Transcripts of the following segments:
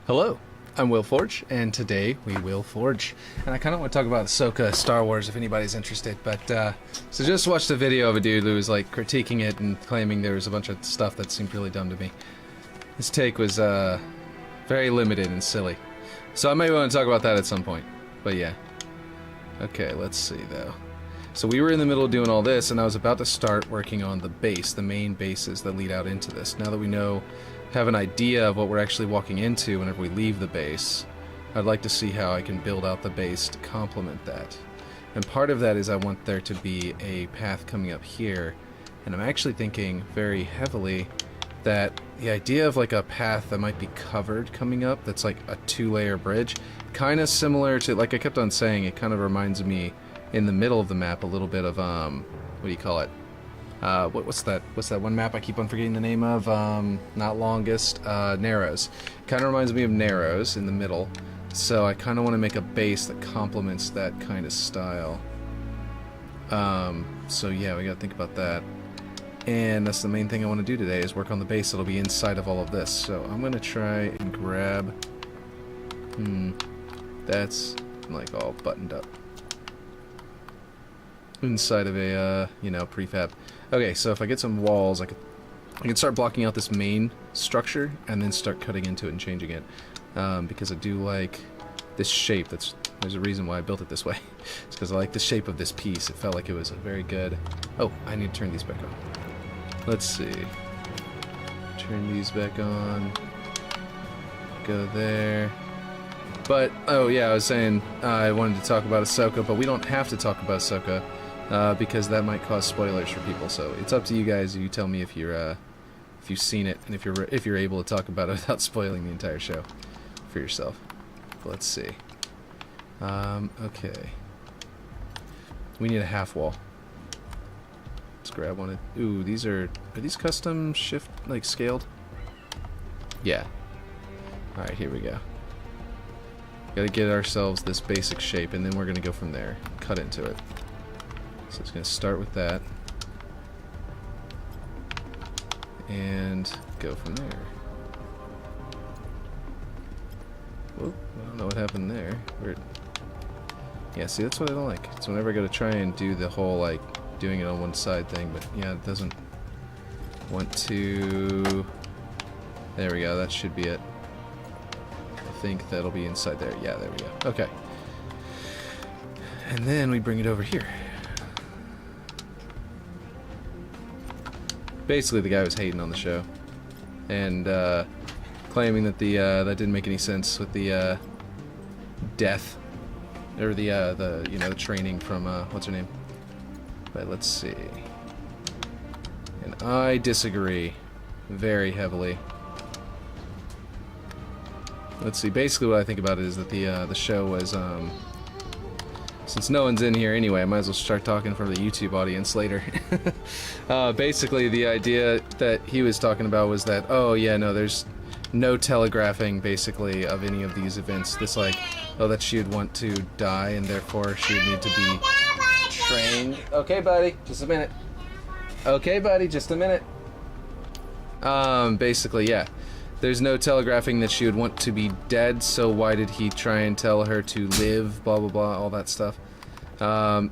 Hello, I'm Will Forge, and today we will forge. And I kind of want to talk about Ahsoka Star Wars if anybody's interested, but so just watched a video of a dude who was like critiquing it and claiming there was a bunch of stuff that seemed really dumb to me. His take was very limited and silly. So I may want to talk about that at some point, but yeah. Okay, let's see though. So we were in the middle of doing all this, and I was about to start working on the base, the main bases that lead out into this. Now that we have an idea of what we're actually walking into whenever we leave the base, I'd like to see how I can build out the base to complement that. And part of that is I want there to be a path coming up here, and I'm actually thinking very heavily that the idea of like a path that might be covered coming up, that's like a two-layer bridge, kind of similar to, like I kept on saying, it kind of reminds me in the middle of the map a little bit of, what do you call it? What's that one map I keep on forgetting the name of? Not Longest, Narrows. Kind of reminds me of Narrows in the middle. So I kind of want to make a base that complements that kind of style. So yeah, we gotta think about that. And that's the main thing I want to do today, is work on the base that'll be inside of all of this. So I'm gonna try and grab... that's like all buttoned up. Inside of a, prefab. Okay, so if I get some walls, I can start blocking out this main structure and then start cutting into it and changing it. Because I do like this shape. There's a reason why I built it this way. It's because I like the shape of this piece. It felt like it was a very good... Oh, I need to turn these back on. Let's see. Turn these back on. Go there. But, oh yeah, I was saying I wanted to talk about Ahsoka, but we don't have to talk about Ahsoka. Because that might cause spoilers for people, so it's up to you guys. You tell me if you've seen it and if you're able to talk about it without spoiling the entire show for yourself. But let's see. Okay. We need a half wall. Let's grab one. Ooh, are these custom shift like scaled? Yeah. All right, here we go. Got to get ourselves this basic shape, and then we're gonna go from there. Cut into it. So it's going to start with that, and go from there. Whoop, I don't know what happened there. Weird. Yeah, see, that's what I don't like. It's whenever I go to try and do the whole, like, doing it on one side thing, but yeah, it doesn't want to... There we go, that should be it. I think that'll be inside there. Yeah, there we go. Okay. And then we bring it over here. Basically, the guy was hating on the show, and claiming that that didn't make any sense with the death, or the training from what's her name. But let's see. And I disagree very heavily. Let's see. Basically, what I think about it is that the show was since no one's in here anyway, I might as well start talking for the YouTube audience later. Basically, the idea that he was talking about was that, oh yeah, no, there's no telegraphing, basically, of any of these events. This, like, oh, that she would want to die, and therefore she would need to be trained. Okay, buddy, just a minute. Okay, buddy, just a minute. Basically, yeah. There's no telegraphing that she would want to be dead, so why did he try and tell her to live, blah, blah, blah, all that stuff. I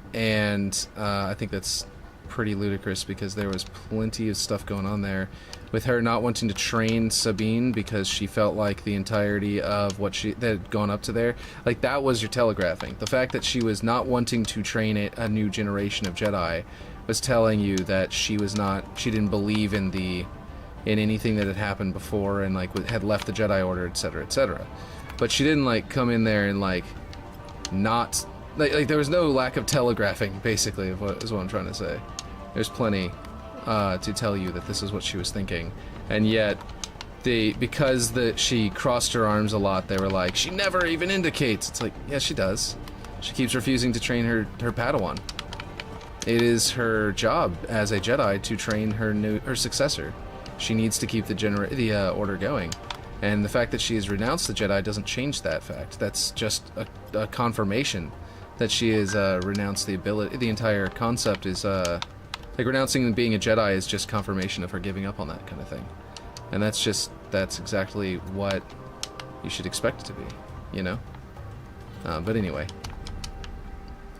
think that's pretty ludicrous, because there was plenty of stuff going on there with her not wanting to train Sabine because she felt like the entirety of what that had gone up to there, like, that was your telegraphing. The fact that she was not wanting to train a new generation of Jedi was telling you that she didn't believe in anything that had happened before, and like had left the Jedi Order, etc., etc. But she didn't like come in there and like not like there was no lack of telegraphing, basically, is what I'm trying to say. There's plenty to tell you that this is what she was thinking, and yet because she crossed her arms a lot, they were like, she never even indicates. It's like, yeah, she does. She keeps refusing to train her Padawan. It is her job as a Jedi to train her successor. She needs to keep the order going, and the fact that she has renounced the Jedi doesn't change that fact. That's just a confirmation that she has renounced the ability. The entire concept is like, renouncing being a Jedi is just confirmation of her giving up on that kind of thing, and that's exactly what you should expect it to be, you know? But anyway.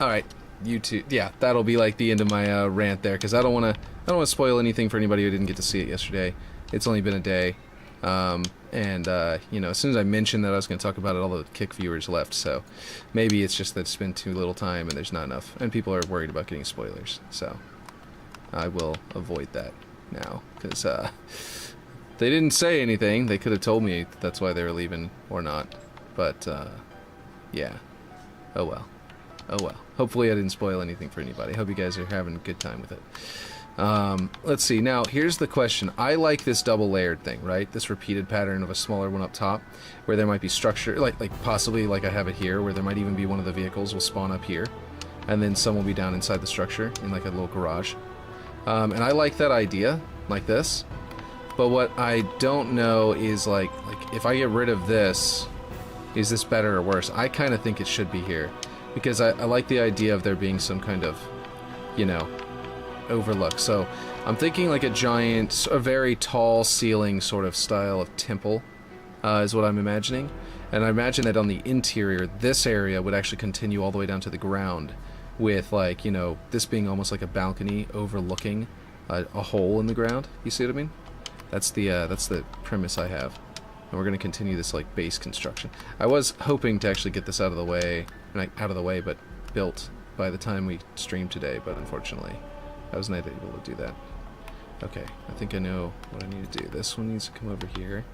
Alright, YouTube. Yeah, that'll be like the end of my rant there, because I don't want to spoil anything for anybody who didn't get to see it yesterday. It's only been a day. You know, as soon as I mentioned that I was going to talk about it, all the Kick viewers left, so maybe it's just that it's been too little time and there's not enough, and people are worried about getting spoilers, so I will avoid that now, because they didn't say anything. They could have told me that's why they were leaving or not, but yeah, oh well. Oh well. Hopefully I didn't spoil anything for anybody. Hope you guys are having a good time with it. Let's see. Now, here's the question. I like this double layered thing, right? This repeated pattern of a smaller one up top, where there might be structure, like possibly like I have it here, where there might even be one of the vehicles will spawn up here, and then some will be down inside the structure in like a little garage. And I like that idea, like this. But what I don't know is like if I get rid of this, is this better or worse? I kind of think it should be here, because I like the idea of there being some kind of, you know, overlook. So I'm thinking like a very tall ceiling sort of style of temple is what I'm imagining. And I imagine that on the interior, this area would actually continue all the way down to the ground, with like, you know, this being almost like a balcony overlooking a hole in the ground. You see what I mean? That's the premise I have. And we're going to continue this like base construction. I was hoping to actually get this out of the way, but built by the time we streamed today, but unfortunately I was not able to do that. Okay, I think I know what I need to do. This one needs to come over here,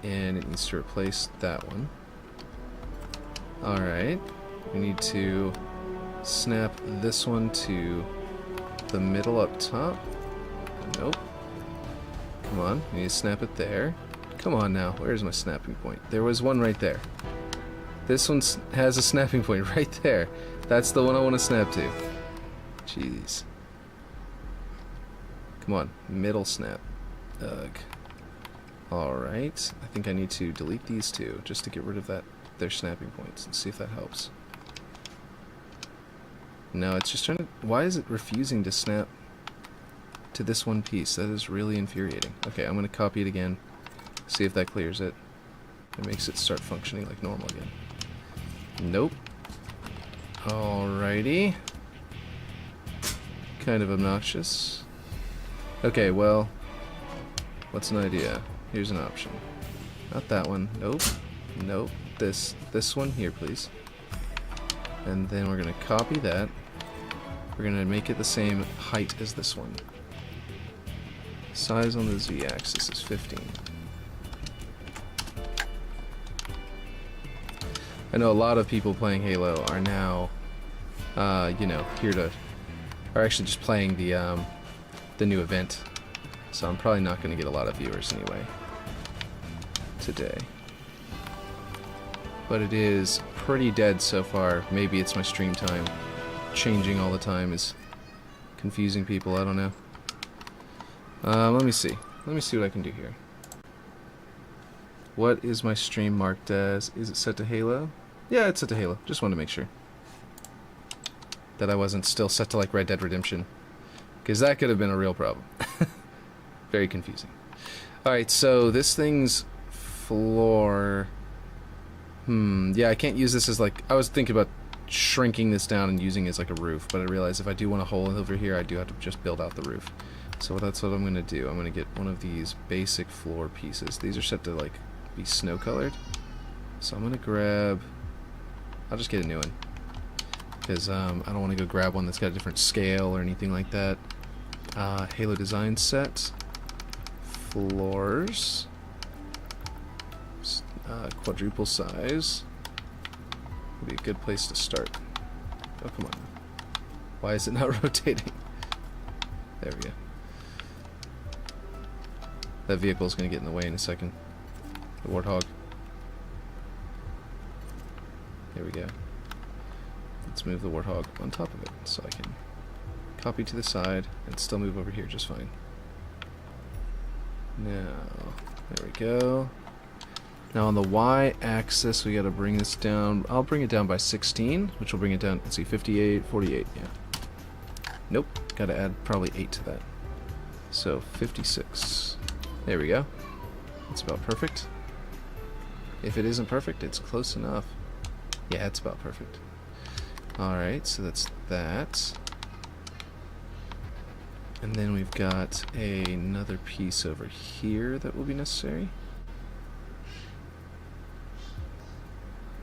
and it needs to replace that one. Alright, we need to snap this one to the middle up top. Nope. Come on, we need to snap it there. Come on now, where's my snapping point? There was one right there. This one has a snapping point right there. That's the one I want to snap to. Jeez. Come on, middle snap. Ugh. Alright, I think I need to delete these two just to get rid of their snapping points and see if that helps. No, it's just trying to... Why is it refusing to snap to this one piece? That is really infuriating. Okay, I'm going to copy it again, see if that clears it. It makes it start functioning like normal again. Nope. Alrighty. Kind of obnoxious. Okay, well, what's an idea? Here's an option. Not that one. Nope. Nope. This one here, please. And then we're gonna copy that. We're gonna make it the same height as this one. Size on the Z-axis is 15. I know a lot of people playing Halo are now, you know, are actually just playing the new event. So I'm probably not going to get a lot of viewers anyway today. But it is pretty dead so far. Maybe it's my stream time changing all the time is confusing people. I don't know. Let me see. Let me see what I can do here. What is my stream marked as? Is it set to Halo? Yeah, it's set to Halo. Just wanted to make sure that I wasn't still set to like Red Dead Redemption, because that could have been a real problem. Very confusing. Alright, so this thing's floor... yeah, I can't use this as like... I was thinking about shrinking this down and using it as like a roof, but I realized if I do want a hole over here, I do have to just build out the roof. So that's what I'm going to do. I'm going to get one of these basic floor pieces. These are set to like be snow colored. So I'm going to grab... I'll just get a new one, because I don't want to go grab one that's got a different scale or anything like that. Halo design set. Floors. Quadruple size. Would be a good place to start. Oh, come on. Why is it not rotating? There we go. That vehicle's going to get in the way in a second. The Warthog. There we go. Let's move the Warthog on top of it so I can copy to the side and still move over here just fine. Now, there we go. Now on the Y-axis we gotta bring this down. I'll bring it down by 16, which will bring it down, let's see, 58, 48, yeah. Nope, gotta add probably 8 to that. So 56. There we go. That's about perfect. If it isn't perfect, it's close enough. Yeah, it's about perfect. Alright, so that's that. And then we've got another piece over here that will be necessary.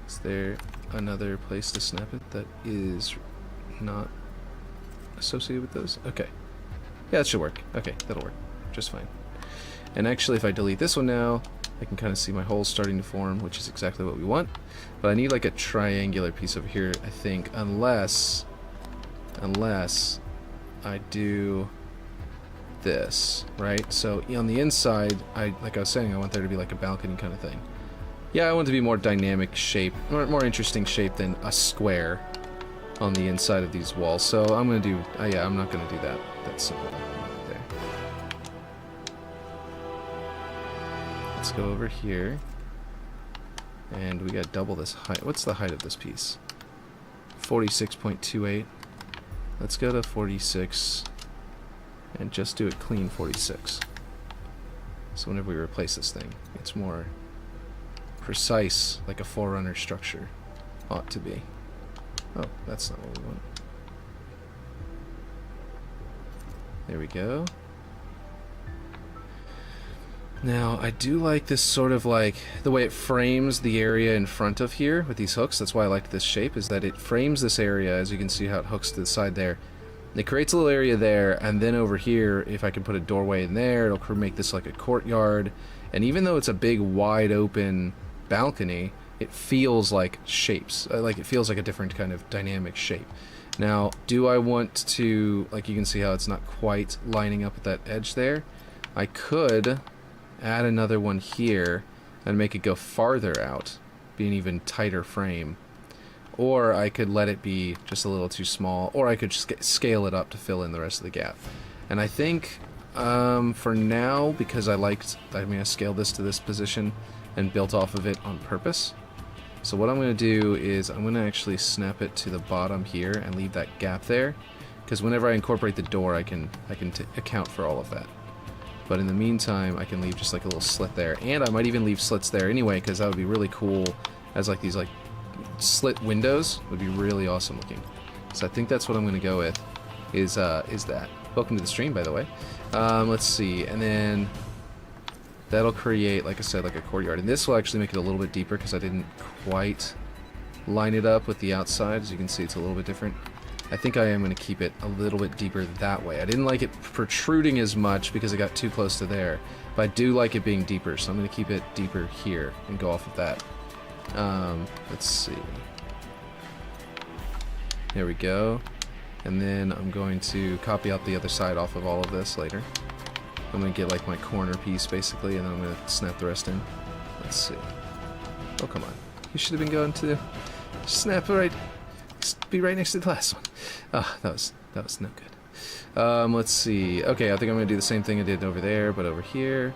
Is there another place to snap it that is not associated with those? Okay. Yeah, that should work. Okay, that'll work just fine. And actually, if I delete this one now, I can kind of see my holes starting to form, which is exactly what we want. But I need like a triangular piece over here, I think, unless I do this, right? So on the inside, like I was saying, I want there to be like a balcony kind of thing. Yeah, I want it to be more dynamic shape, more interesting shape than a square on the inside of these walls. So I'm gonna do, yeah, I'm not gonna do that. That's simple. There. Let's go over here, and we got double this height. What's the height of this piece? 46.28. Let's go to 46, and just do it clean 46. So whenever we replace this thing, it's more precise, like a Forerunner structure ought to be. Oh, that's not what we want. There we go. Now, I do like this sort of like, the way it frames the area in front of here with these hooks. That's why I like this shape, is that it frames this area, as you can see how it hooks to the side there. It creates a little area there, and then over here, if I can put a doorway in there, it'll make this like a courtyard. And even though it's a big, wide open balcony, it feels like shapes. Like it feels like a different kind of dynamic shape. Now, do I want to, like you can see how it's not quite lining up with that edge there. I could add another one here and make it go farther out, be an even tighter frame. Or I could let it be just a little too small, or I could scale it up to fill in the rest of the gap. And I think for now, because I scaled this to this position and built off of it on purpose. So what I'm going to do is I'm going to actually snap it to the bottom here and leave that gap there, because whenever I incorporate the door, I can account for all of that. But in the meantime, I can leave just like a little slit there, and I might even leave slits there anyway, because that would be really cool as like these like slit windows. Would be really awesome looking. So I think that's what I'm going to go with. Is that. Welcome to the stream, by the way. Let's see, and then that'll create, like I said, like a courtyard. And this will actually make it a little bit deeper because I didn't quite line it up with the outside. As you can see, it's a little bit different. I think I am going to keep it a little bit deeper that way. I didn't like it protruding as much because it got too close to there. But I do like it being deeper, so I'm going to keep it deeper here and go off of that. Let's see. There we go. And then I'm going to copy out the other side off of all of this later. I'm going to get like my corner piece basically, and then I'm going to snap the rest in. Let's see. Oh, come on. You should have been going to snap right, be right next to the last one. Ah, that was no good. Let's see. Okay, I think I'm going to do the same thing I did over there, but over here.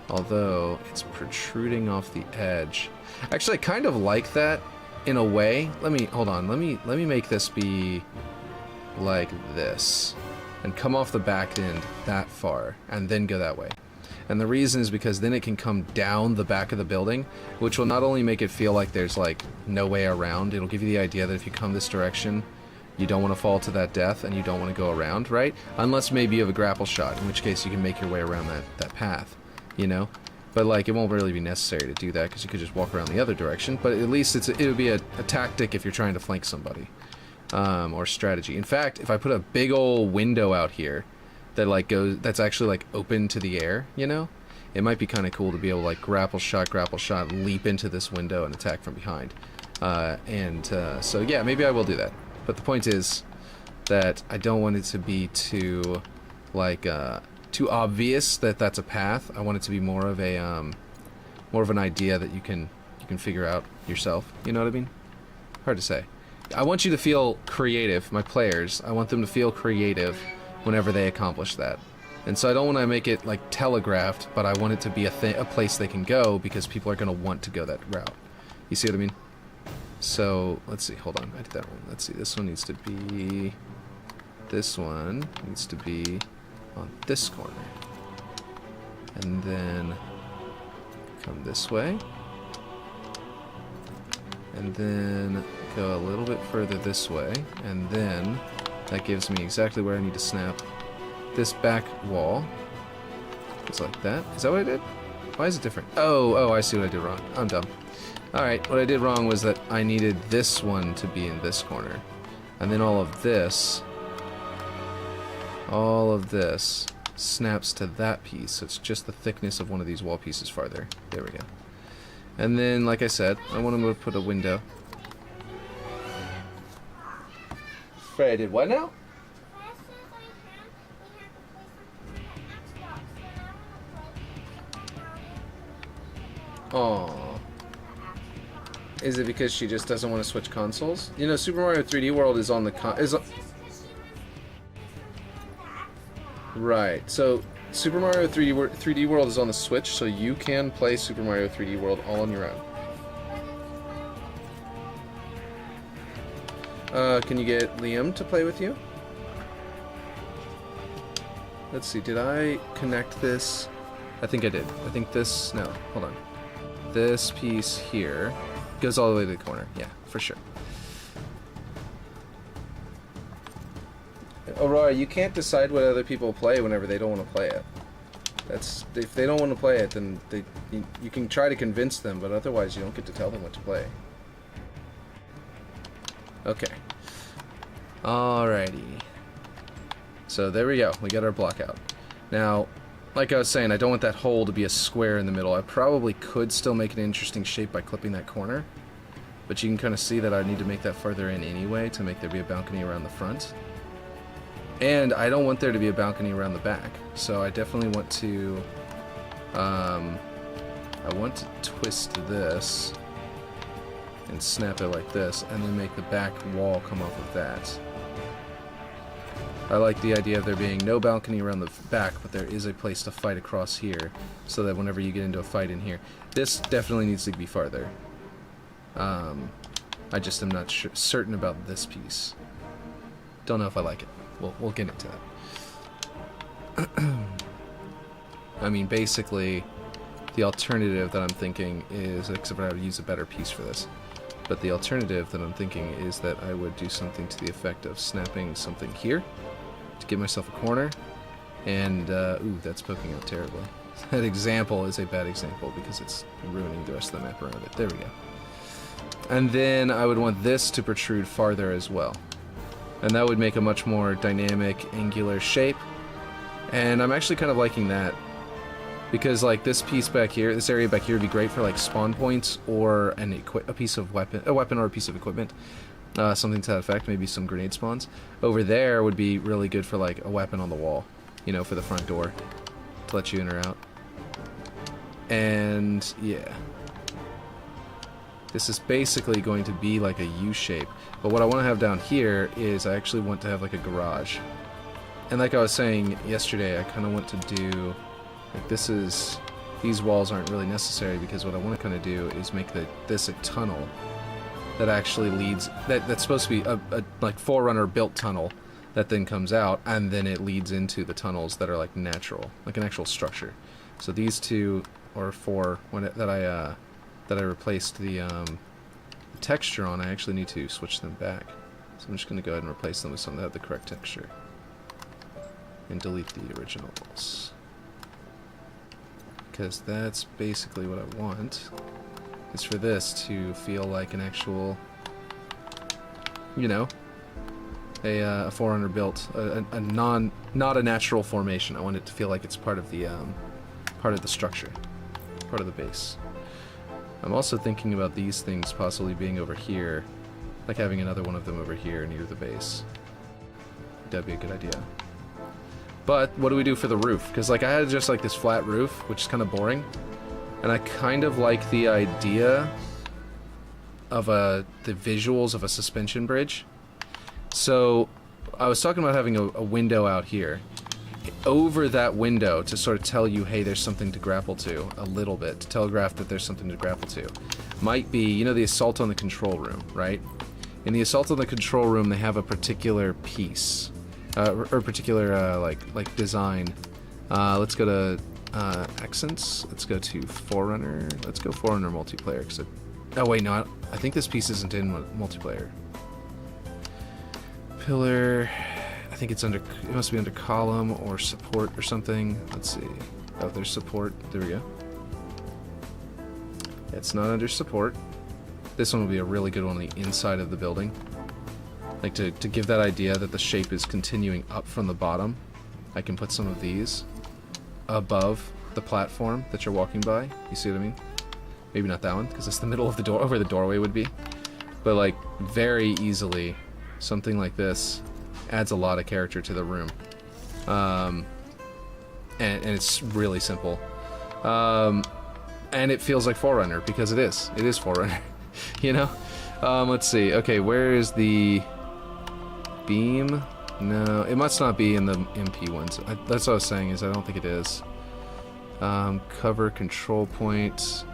Although it's protruding off the edge. Actually, I kind of like that in a way. Hold on. Let me make this be like this. And come off the back end that far, and then go that way. And the reason is because then it can come down the back of the building, which will not only make it feel like there's like no way around, it'll give you the idea that if you come this direction, you don't want to fall to that death, and you don't want to go around, right? Unless maybe you have a grapple shot, in which case you can make your way around that path, you know? But like, it won't really be necessary to do that, because you could just walk around the other direction, but at least it would be a tactic if you're trying to flank somebody. Or strategy. In fact, if I put a big old window out here that like that's actually like open to the air, you know, it might be kind of cool to be able to like grapple shot, leap into this window and attack from behind. So yeah, maybe I will do that. But the point is that I don't want it to be too like too obvious that that's a path. I want it to be more of an idea that you can figure out yourself. You know what I mean? Hard to say. I want you to feel creative, my players. I want them to feel creative whenever they accomplish that. And so I don't want to make it like telegraphed, but I want it to be a place they can go, because people are going to want to go that route. You see what I mean? So, let's see. Hold on. I did that one. Let's see. This one needs to be on this corner. And then come this way. and then go a little bit further this way, and then that gives me exactly where I need to snap this back wall. It's like that. Is that what I did? Why is it different? Oh, I see what I did wrong. I'm dumb. Alright, what I did wrong was that I needed this one to be in this corner. And then all of this snaps to that piece. So it's just the thickness of one of these wall pieces farther. There we go. And then, like I said, I want to put a window. Right, I did what now? Aww. Is it because she just doesn't want to switch consoles? You know, Super Mario 3D World is on the right. So Super Mario 3D World is on the Switch, so you can play Super Mario 3D World all on your own. Can you get Liam to play with you? Let's see, did I connect this? I think I did. I think this, no, hold on. This piece here goes all the way to the corner. Yeah, for sure. Aurora, you can't decide what other people play whenever they don't want to play it. That's, if they don't want to play it, then you can try to convince them, but otherwise you don't get to tell them what to play. Okay. Alrighty. So there we go. We got our block out. Now, like I was saying, I don't want that hole to be a square in the middle. I probably could still make an interesting shape by clipping that corner, but you can kind of see that I need to make that further in anyway to make there be a balcony around the front. And I don't want there to be a balcony around the back, so I definitely want to twist this and snap it like this, and then make the back wall come off of that. I like the idea of there being no balcony around the back, but there is a place to fight across here, so that whenever you get into a fight in here, this definitely needs to be farther. I just am not certain about this piece. Don't know if I like it. We'll get into that. I mean, basically, the alternative that I'm thinking is, except I would use a better piece for this, but the alternative that I'm thinking is that I would do something to the effect of snapping something here to give myself a corner, and, ooh, that's poking out terribly. That example is a bad example because it's ruining the rest of the map around it. There we go. And then I would want this to protrude farther as well. And that would make a much more dynamic, angular shape. And I'm actually kind of liking that. Because, like, this piece back here, this area back here would be great for, like, spawn points or a piece of weapon or a piece of equipment. Something to that effect, maybe some grenade spawns. Over there would be really good for, like, a weapon on the wall. You know, for the front door. To let you in or out. And, yeah. This is basically going to be like a U shape. But what I want to have down here is I actually want to have like a garage. And like I was saying yesterday, I kind of want to do, like these walls aren't really necessary because what I want to kind of do is make this a tunnel that actually leads, that's supposed to be a like Forerunner built tunnel that then comes out and then it leads into the tunnels that are like natural, like an actual structure. So these two or four that I replaced the texture on, I actually need to switch them back. So I'm just going to go ahead and replace them with something that have the correct texture. And delete the originals. Because that's basically what I want, is for this to feel like an actual, you know, a Forerunner built, not a natural formation. I want it to feel like it's part of the structure, part of the base. I'm also thinking about these things possibly being over here, like having another one of them over here near the base. That'd be a good idea. But what do we do for the roof? Because like I had just like this flat roof, which is kind of boring, and I kind of like the idea of the visuals of a suspension bridge. So I was talking about having a window out here. Over that window to sort of tell you, hey, there's something to grapple to, a little bit, to telegraph that there's something to grapple to. Might be, you know, the assault on the control room, right? In the assault on the control room, they have a particular piece, or particular, like design. Let's go to accents. Let's go to Forerunner. Let's go Forerunner multiplayer. Oh, wait, no. I think this piece isn't in multiplayer. Pillar, I think it's under, it must be under column or support or something. Let's see. Oh, there's support. There we go. It's not under support. This one will be a really good one on the inside of the building. Like to give that idea that the shape is continuing up from the bottom, I can put some of these above the platform that you're walking by. You see what I mean? Maybe not that one, because it's the middle of the door, where the doorway would be. But like, very easily, something like this adds a lot of character to the room. And it's really simple. And it feels like Forerunner, because it is. It is Forerunner. You know? Let's see. Okay, where is the beam? No, it must not be in the MP ones. That's what I was saying, is I don't think it is. Cover, control points,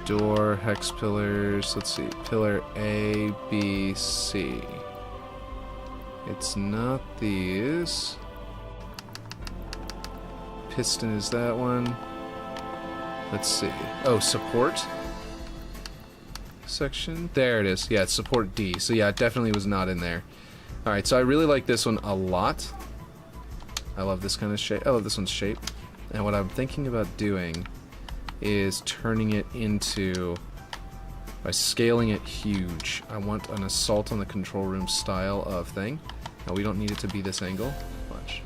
door, hex pillars. Let's see. Pillar A, B, C. It's not these. Piston is that one. Let's see. Oh, support section. There it is. Yeah, it's support D. So yeah, it definitely was not in there. Alright, so I really like this one a lot. I love this kind of shape. I love this one's shape. And what I'm thinking about doing is turning it into, by scaling it huge. I want an assault on the control room style of thing. Now we don't need it to be this angle. Watch.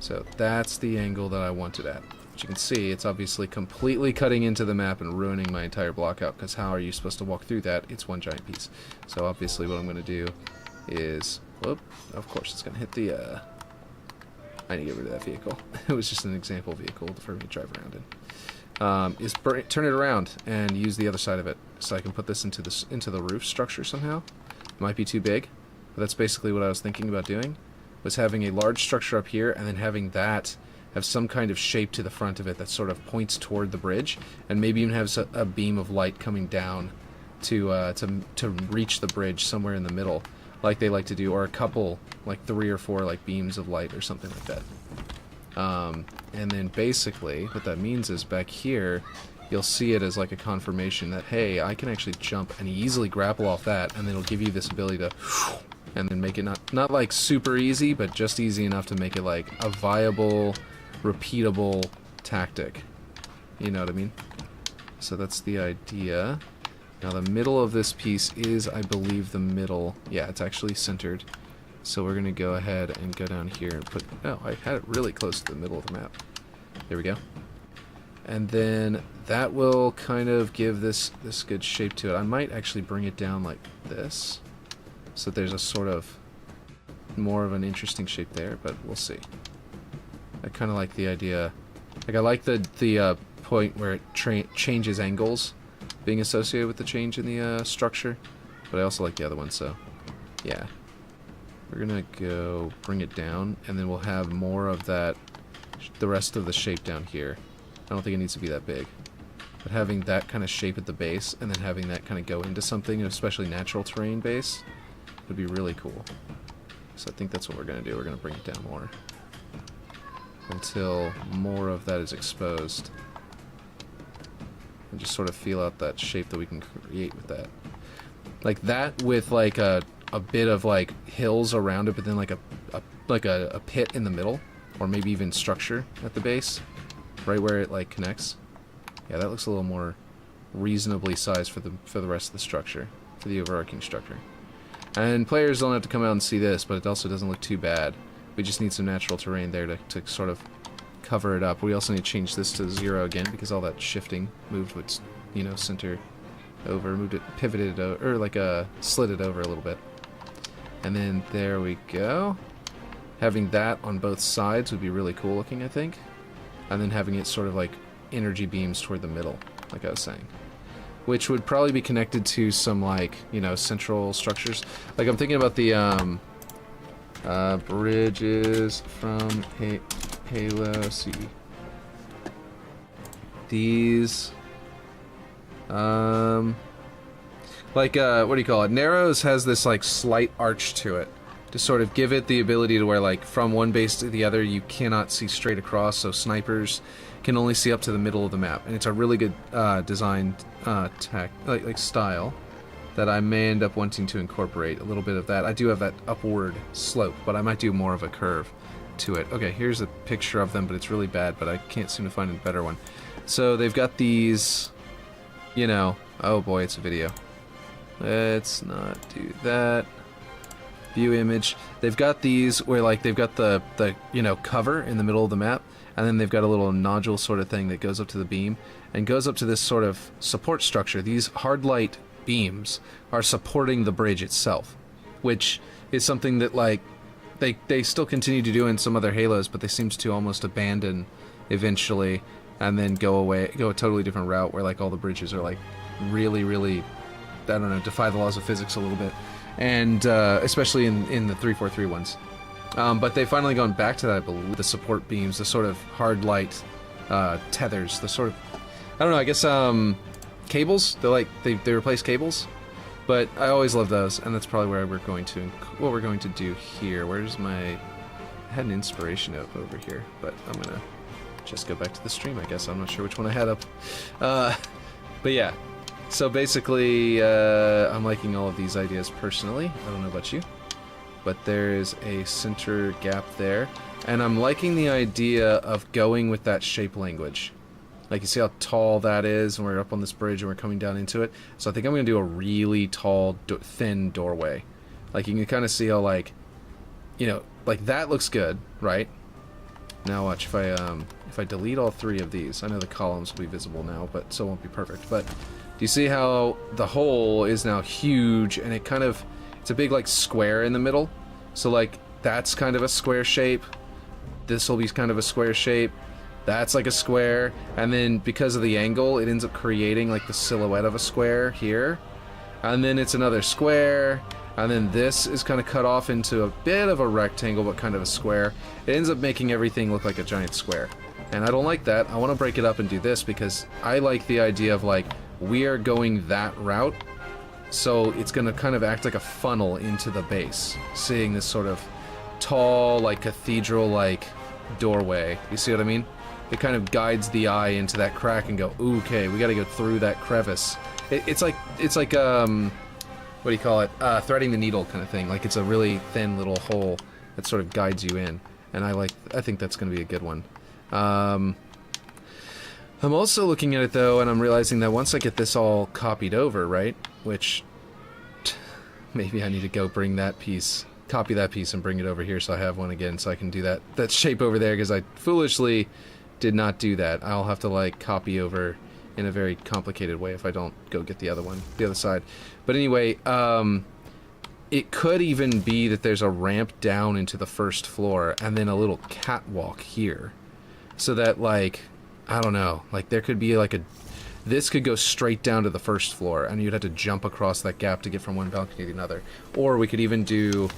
So that's the angle that I want it at. As you can see, it's obviously completely cutting into the map and ruining my entire block out, because how are you supposed to walk through that? It's one giant piece. So obviously what I'm going to do is, whoop, of course it's going to hit the, I need to get rid of that vehicle. It was just an example vehicle for me to drive around in. Is turn it around and use the other side of it, so I can put this into the roof structure somehow. It might be too big, but that's basically what I was thinking about doing, was having a large structure up here and then having that have some kind of shape to the front of it that sort of points toward the bridge, and maybe even have a beam of light coming down to reach the bridge somewhere in the middle, like they like to do, or a couple, like 3 or 4 like beams of light or something like that. And then basically what that means is back here you'll see it as like a confirmation that, hey, I can actually jump and easily grapple off that, and then it'll give you this ability to and then make it not like super easy, but just easy enough to make it like a viable, repeatable tactic. You know what I mean? So that's the idea. Now the middle of this piece is, I believe, the middle. Yeah, it's actually centered. So we're going to go ahead and go down here and put... Oh, I had it really close to the middle of the map. There we go. And then that will kind of give this good shape to it. I might actually bring it down like this, so that there's a sort of more of an interesting shape there, but we'll see. I kind of like the idea. Like, I like the point where it changes angles being associated with the change in the structure, but I also like the other one, so yeah. We're gonna go bring it down, and then we'll have more of that, the rest of the shape down here. I don't think it needs to be that big, but having that kind of shape at the base, and then having that kind of go into something, especially natural terrain base, would be really cool. So I think that's what we're gonna do. We're gonna bring it down more until more of that is exposed, and just sort of feel out that shape that we can create with that. Like that, with like a bit of like hills around it, but then like a pit in the middle, or maybe even structure at the base, right where it like connects. Yeah, that looks a little more reasonably sized for the rest of the structure, for the overarching structure. And players don't have to come out and see this, but it also doesn't look too bad. We just need some natural terrain there to sort of cover it up. We also need to change this to 0 again, because all that shifting moved would, you know, center over, moved it, pivoted it over, or like slid it over a little bit. And then there we go. Having that on both sides would be really cool looking, I think. And then having it sort of like energy beams toward the middle, like I was saying. Which would probably be connected to some, like, you know, central structures. Like, I'm thinking about the bridges from Halo C. These, like, what do you call it? Narrows has this, like, slight arch to it. to sort of give it the ability to where, like, from one base to the other, you cannot see straight across, so snipers can only see up to the middle of the map. And it's a really good design like style that I may end up wanting to incorporate a little bit of that. I do have that upward slope, but I might do more of a curve to it. Okay, here's a picture of them, but it's really bad, but I can't seem to find a better one. So they've got these, you know, oh boy, it's a video. Let's not do that. View image. They've got these where, like, they've got the you know, cover in the middle of the map, and then they've got a little nodule sort of thing that goes up to the beam and goes up to this sort of support structure. These hard light beams are supporting the bridge itself, which is something that, like, they still continue to do in some other Halos, but they seem to almost abandon eventually and then go a totally different route where, like, all the bridges are, like, really, really, I don't know, defy the laws of physics a little bit. And especially in the 343 ones. But they've finally gone back to that, I believe. The support beams, the sort of hard light tethers, the sort of, I don't know, I guess cables. They're like, they replace cables. But I always love those, and that's probably where what we're going to do here. Where's my, I had an inspiration up over here, but I'm gonna just go back to the stream, I guess. I'm not sure which one I had up. But yeah. So basically, I'm liking all of these ideas personally. I don't know about you. But there is a center gap there. And I'm liking the idea of going with that shape language. Like, you see how tall that is, and we're up on this bridge and we're coming down into it. So I think I'm going to do a really tall, thin doorway. Like, you can kind of see how, like, you know, like, that looks good, right? Now watch, if I delete all three of these, I know the columns will be visible now, but still won't be perfect. But do you see how the hole is now huge, and it kind of, it's a big, like, square in the middle? So, like, that's kind of a square shape. This will be kind of a square shape. That's like a square. And then because of the angle, it ends up creating, like, the silhouette of a square here. And then it's another square. And then this is kind of cut off into a bit of a rectangle, but kind of a square. It ends up making everything look like a giant square. And I don't like that. I want to break it up and do this because I like the idea of, like, we are going that route. So it's going to kind of act like a funnel into the base. Seeing this sort of tall, like, cathedral-like doorway. You see what I mean? It kind of guides the eye into that crack and go, ooh, okay, we got to go through that crevice. It's like what do you call it? Threading the needle kind of thing. Like, it's a really thin little hole that sort of guides you in. And I think that's going to be a good one. I'm also looking at it, though, and I'm realizing that once I get this all copied over, right, which maybe I need to go bring that piece, copy that piece and bring it over here so I have one again so I can do that shape over there, because I foolishly did not do that. I'll have to, like, copy over in a very complicated way if I don't go get the other one, the other side. But anyway, it could even be that there's a ramp down into the first floor and then a little catwalk here. So that, like, I don't know, like, there could be, like, this could go straight down to the first floor, and you'd have to jump across that gap to get from one balcony to another. Or we could even do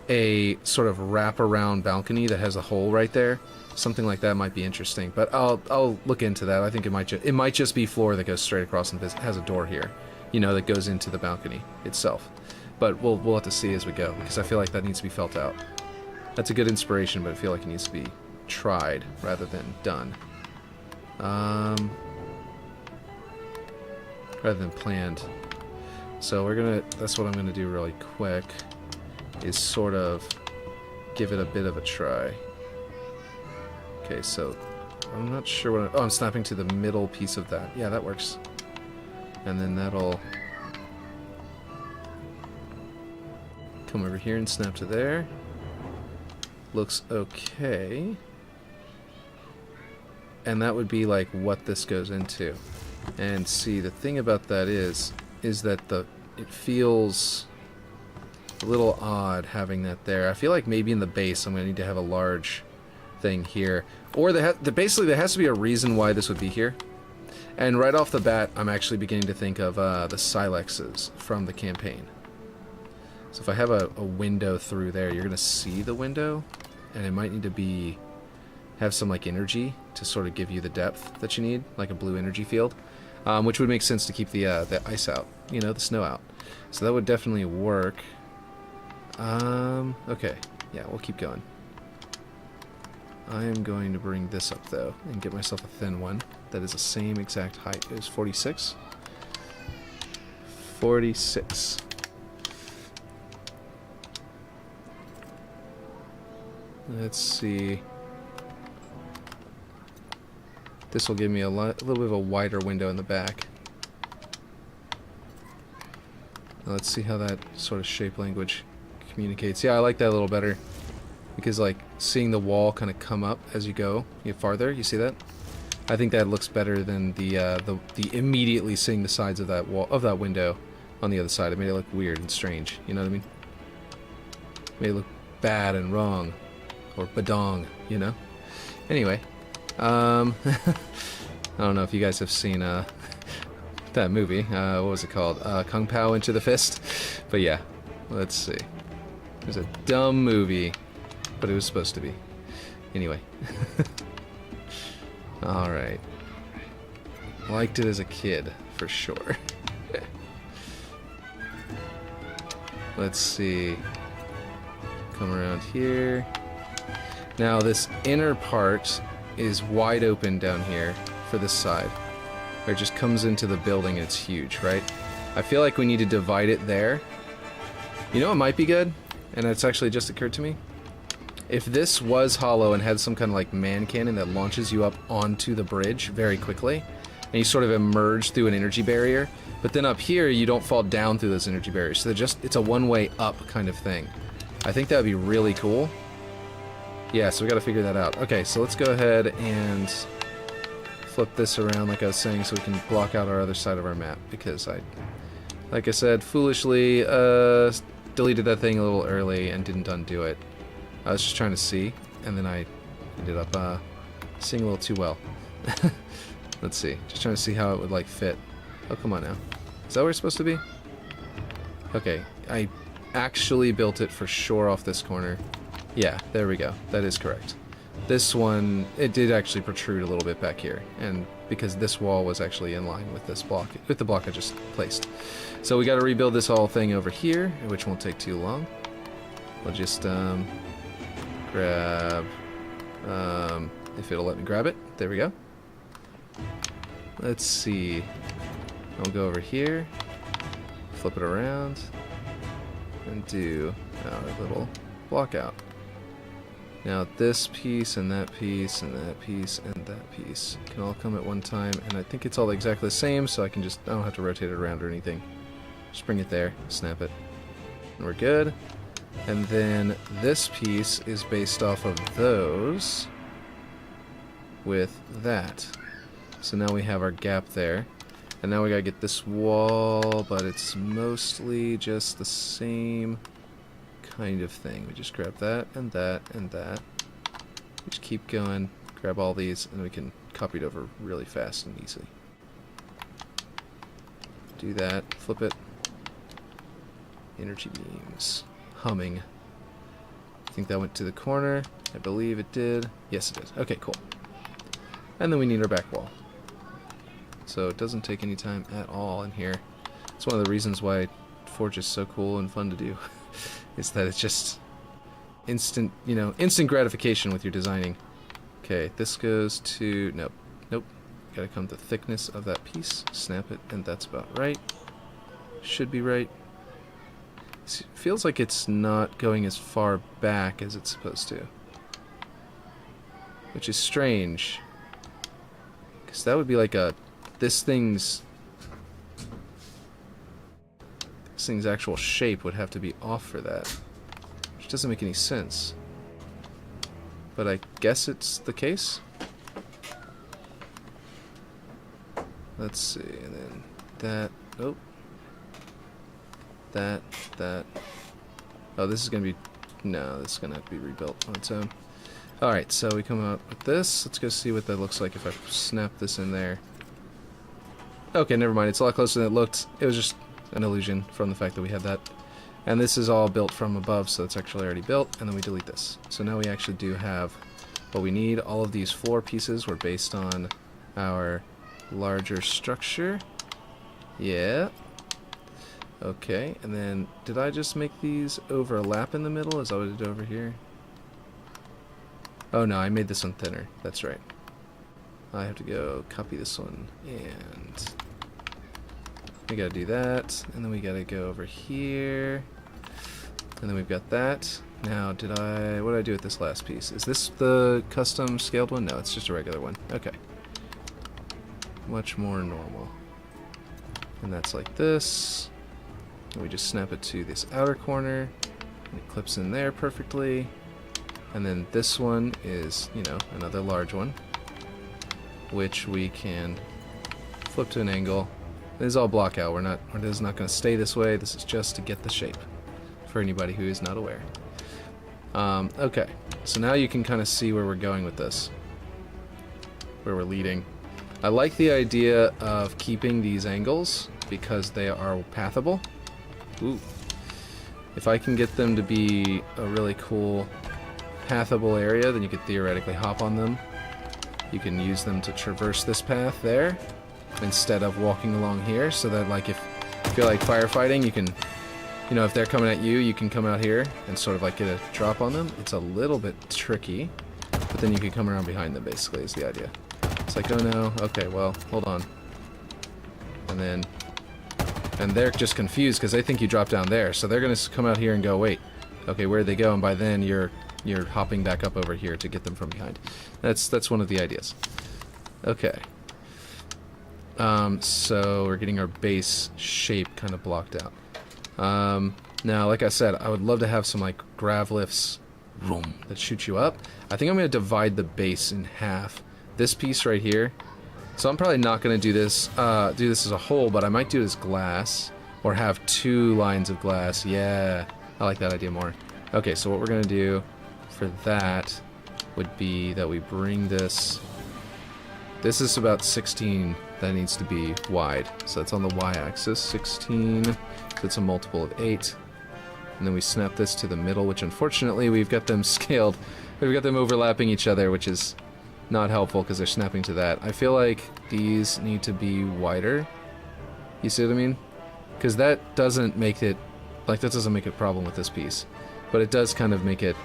a sort of wrap-around balcony that has a hole right there. Something like that might be interesting, but I'll look into that. I think it might just be floor that goes straight across and has a door here, you know, that goes into the balcony itself. But we'll have to see as we go, because I feel like that needs to be felt out. That's a good inspiration, but I feel like it needs to be tried rather than done. Rather than planned. So that's what I'm gonna do really quick, is sort of give it a bit of a try. Okay, so I'm not sure what I'm snapping to the middle piece of that. Yeah, that works. And then that'll come over here and snap to there. Looks okay. And that would be like what this goes into. And see, the thing about that is that it feels a little odd having that there. I feel like maybe in the base I'm going to need to have a large thing here. Or basically there has to be a reason why this would be here. And right off the bat, I'm actually beginning to think of the Silexes from the campaign. So if I have a window through there, you're going to see the window, and it might need to have some, like, energy to sort of give you the depth that you need, like a blue energy field, which would make sense to keep the ice out, you know, the snow out. So that would definitely work. Okay. Yeah, we'll keep going. I am going to bring this up, though, and get myself a thin one that is the same exact height. It is 46. 46. Let's see. This will give me a little bit of a wider window in the back. Now let's see how that sort of shape language communicates. Yeah, I like that a little better. Because, like, seeing the wall kind of come up as you go, you get farther, you see that? I think that looks better than the immediately seeing the sides of that wall, of that window on the other side. It made it look weird and strange, you know what I mean? Made it look bad and wrong. Or badong, you know? Anyway, I don't know if you guys have seen that movie. What was it called? Kung Pao Into the Fist? But yeah, let's see. It was a dumb movie, but it was supposed to be. Anyway. Alright. Liked it as a kid, for sure. Let's see. Come around here. Now this inner part is wide open down here for this side. Where it just comes into the building and it's huge, right? I feel like we need to divide it there. You know what might be good? And it's actually just occurred to me. If this was hollow and had some kind of like man cannon that launches you up onto the bridge very quickly, and you sort of emerge through an energy barrier, but then up here you don't fall down through those energy barriers. So it's a one-way up kind of thing. I think that would be really cool. Yeah, so we gotta figure that out. Okay, so let's go ahead and flip this around like I was saying so we can block out our other side of our map, because like I said, foolishly deleted that thing a little early and didn't undo it. I was just trying to see, and then I ended up seeing a little too well. Let's see, just trying to see how it would like fit. Oh, come on now. Is that where it's supposed to be? Okay, I actually built it for sure off this corner. Yeah, there we go. That is correct. This one, it did actually protrude a little bit back here, and because this wall was actually in line with this block, with the block I just placed. So we got to rebuild this whole thing over here, which won't take too long. We'll just grab, if it'll let me grab it. There we go. Let's see. I'll go over here, flip it around, and do our little block out. Now this piece and that piece and that piece and that piece can all come at one time, and I think it's all exactly the same, so I don't have to rotate it around or anything. Just bring it there, snap it, and we're good. And then this piece is based off of those with that. So now we have our gap there. And now we gotta get this wall, but it's mostly just the same kind of thing. We just grab that and that and that. We just keep going, grab all these, and we can copy it over really fast and easily. Do that, flip it. Energy beams. Humming. I think that went to the corner. I believe it did. Yes, it did. Okay, cool. And then we need our back wall. So it doesn't take any time at all in here. It's one of the reasons why Forge is so cool and fun to do. Is that it's just instant, you know, instant gratification with your designing. Okay, this goes to, nope, nope. Gotta come to the thickness of that piece, snap it, and that's about right. Should be right. It feels like it's not going as far back as it's supposed to. Which is strange. Because that would be like a, this thing's actual shape would have to be off for that. Which doesn't make any sense. But I guess it's the case. Let's see, and then that, nope. That. Oh, this is gonna be, no, this is gonna have to be rebuilt on its own. Alright, so we come out with this. Let's go see what that looks like if I snap this in there. Okay, never mind, it's a lot closer than it looked. It was just an illusion from the fact that we had that. And this is all built from above, so it's actually already built, and then we delete this. So now we actually do have what we need. All of these floor pieces were based on our larger structure. Yeah. Okay, and then did I just make these overlap in the middle? Is that what I did over here? Oh no, I made this one thinner. That's right. I have to go copy this one, and we gotta do that, and then we gotta go over here, and then we've got that. Now, what did I do with this last piece? Is this the custom scaled one? No, it's just a regular one. Okay. Much more normal. And that's like this. And we just snap it to this outer corner, and it clips in there perfectly. And then this one is, you know, another large one, which we can flip to an angle. This is all block out. This is not going to stay this way. This is just to get the shape for anybody who is not aware. Okay, so now you can kind of see where we're going with this, where we're leading. I like the idea of keeping these angles because they are pathable. Ooh. If I can get them to be a really cool pathable area, then you could theoretically hop on them. You can use them to traverse this path there instead of walking along here, so that like if you're like firefighting, you can, you know, if they're coming at you, you can come out here and sort of like get a drop on them. It's a little bit tricky, but then you can come around behind them, basically, is the idea. It's like, oh no, okay, well, hold on. And they're just confused because they think you drop down there, so they're going to come out here and go, wait, okay, where'd they go? And by then you're hopping back up over here to get them from behind. That's one of the ideas. Okay. So we're getting our base shape kind of blocked out. Now, like I said, I would love to have some like grav lifts that shoot you up. I think I'm going to divide the base in half. This piece right here. So I'm probably not going to do this as a whole, but I might do it as glass, or have 2 lines of glass. Yeah, I like that idea more. Okay, so what we're going to do for that would be that we bring this. This is about 16 that needs to be wide. So that's on the y-axis, 16. So it's a multiple of 8. And then we snap this to the middle, which unfortunately we've got them scaled. We've got them overlapping each other, which is not helpful because they're snapping to that. I feel like these need to be wider. You see what I mean? Because that doesn't make it, like that doesn't make a problem with this piece. But it does kind of make it,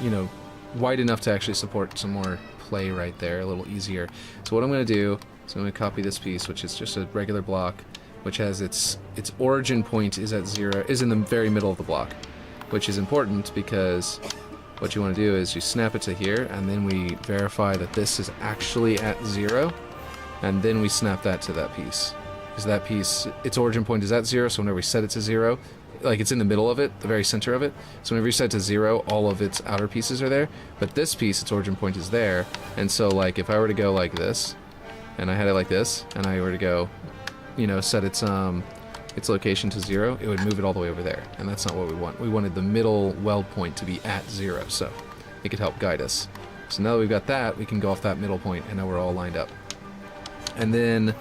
you know, wide enough to actually support some more play right there, a little easier. So what I'm going to do is I'm going to copy this piece, which is just a regular block, which has its origin point is at 0, is in the very middle of the block, which is important because what you want to do is you snap it to here, and then we verify that this is actually at 0, and then we snap that to that piece. Because that piece, its origin point is at 0, so whenever we set it to 0, like it's in the middle of it, the very center of it, so whenever you set it to 0, all of its outer pieces are there, but this piece, its origin point is there, and so like if I were to go like this, and I had it like this, and I were to go, you know, set its location to 0, it would move it all the way over there, and that's not what we want. We wanted the middle weld point to be at 0, so it could help guide us. So now that we've got that, we can go off that middle point, and now we're all lined up. And then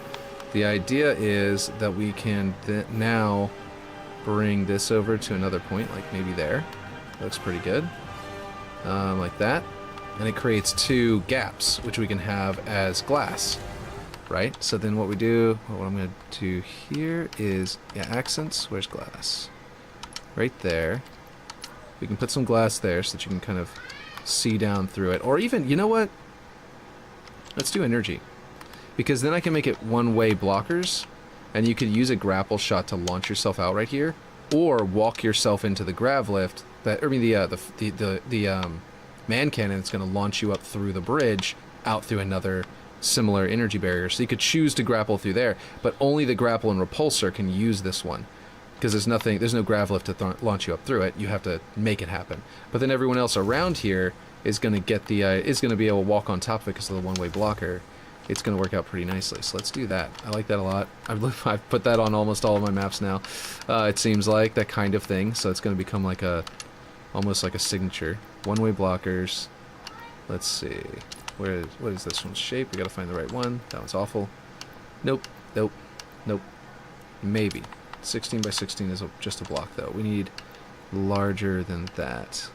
the idea is that we can now bring this over to another point, like maybe there. Looks pretty good. Like that. And it creates 2 gaps, which we can have as glass. Right? So then what we do, what I'm going to do here is, yeah, accents, where's glass? Right there. We can put some glass there so that you can kind of see down through it. Or even, you know what? Let's do energy. Because then I can make it one-way blockers, and you could use a grapple shot to launch yourself out right here, or walk yourself into the grav lift, that, I mean the man cannon that's going to launch you up through the bridge, out through another similar energy barrier. So you could choose to grapple through there, but only the grapple and repulsor can use this one, because there's no grav lift to launch you up through it. You have to make it happen. But then everyone else around here is going to get is going to be able to walk on top of it because of the one-way blocker. It's going to work out pretty nicely. So let's do that. I like that a lot. I've put that on almost all of my maps now. It seems like that kind of thing. So it's going to become like almost like a signature. One-way blockers. Let's see. What is this one's shape? We gotta find the right one. That one's awful. Nope. Nope. Nope. Maybe. 16 by 16 is just a block, though. We need larger than that.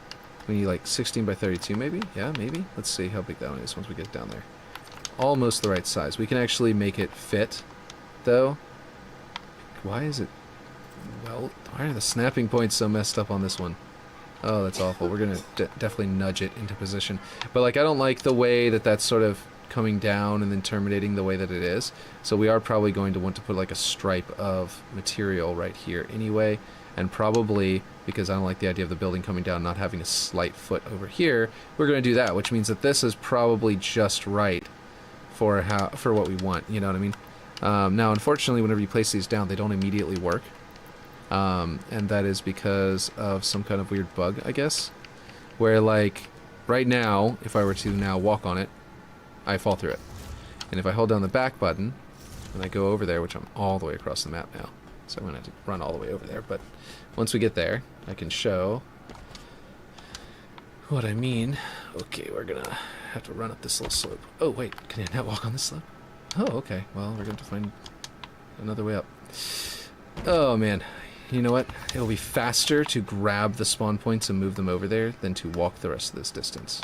We need like 16 by 32, maybe? Yeah, maybe. Let's see how big that one is once we get down there. Almost the right size. We can actually make it fit, though. Why is it Oh, why are the snapping points so messed up on this one? Oh, that's awful. We're gonna definitely nudge it into position. But, like, I don't like the way that that's sort of coming down and then terminating the way that it is. So we are probably going to want to put, like, a stripe of material right here anyway. And probably, because I don't like the idea of the building coming down, not having a slight foot over here, we're going to do that, which means that this is probably just right for what we want, you know what I mean? Now, unfortunately, whenever you place these down, they don't immediately work. And that is because of some kind of weird bug, I guess. Where, like, right now, if I were to now walk on it, I fall through it. And if I hold down the back button, and I go over there, which I'm all the way across the map now, so I'm going to have to run all the way over there, but once we get there, I can show what I mean. Okay, we're going to have to run up this little slope. Oh, wait, can I not walk on this slope? Oh, okay, well, we're going to find another way up. Oh, man. You know what? It'll be faster to grab the spawn points and move them over there than to walk the rest of this distance.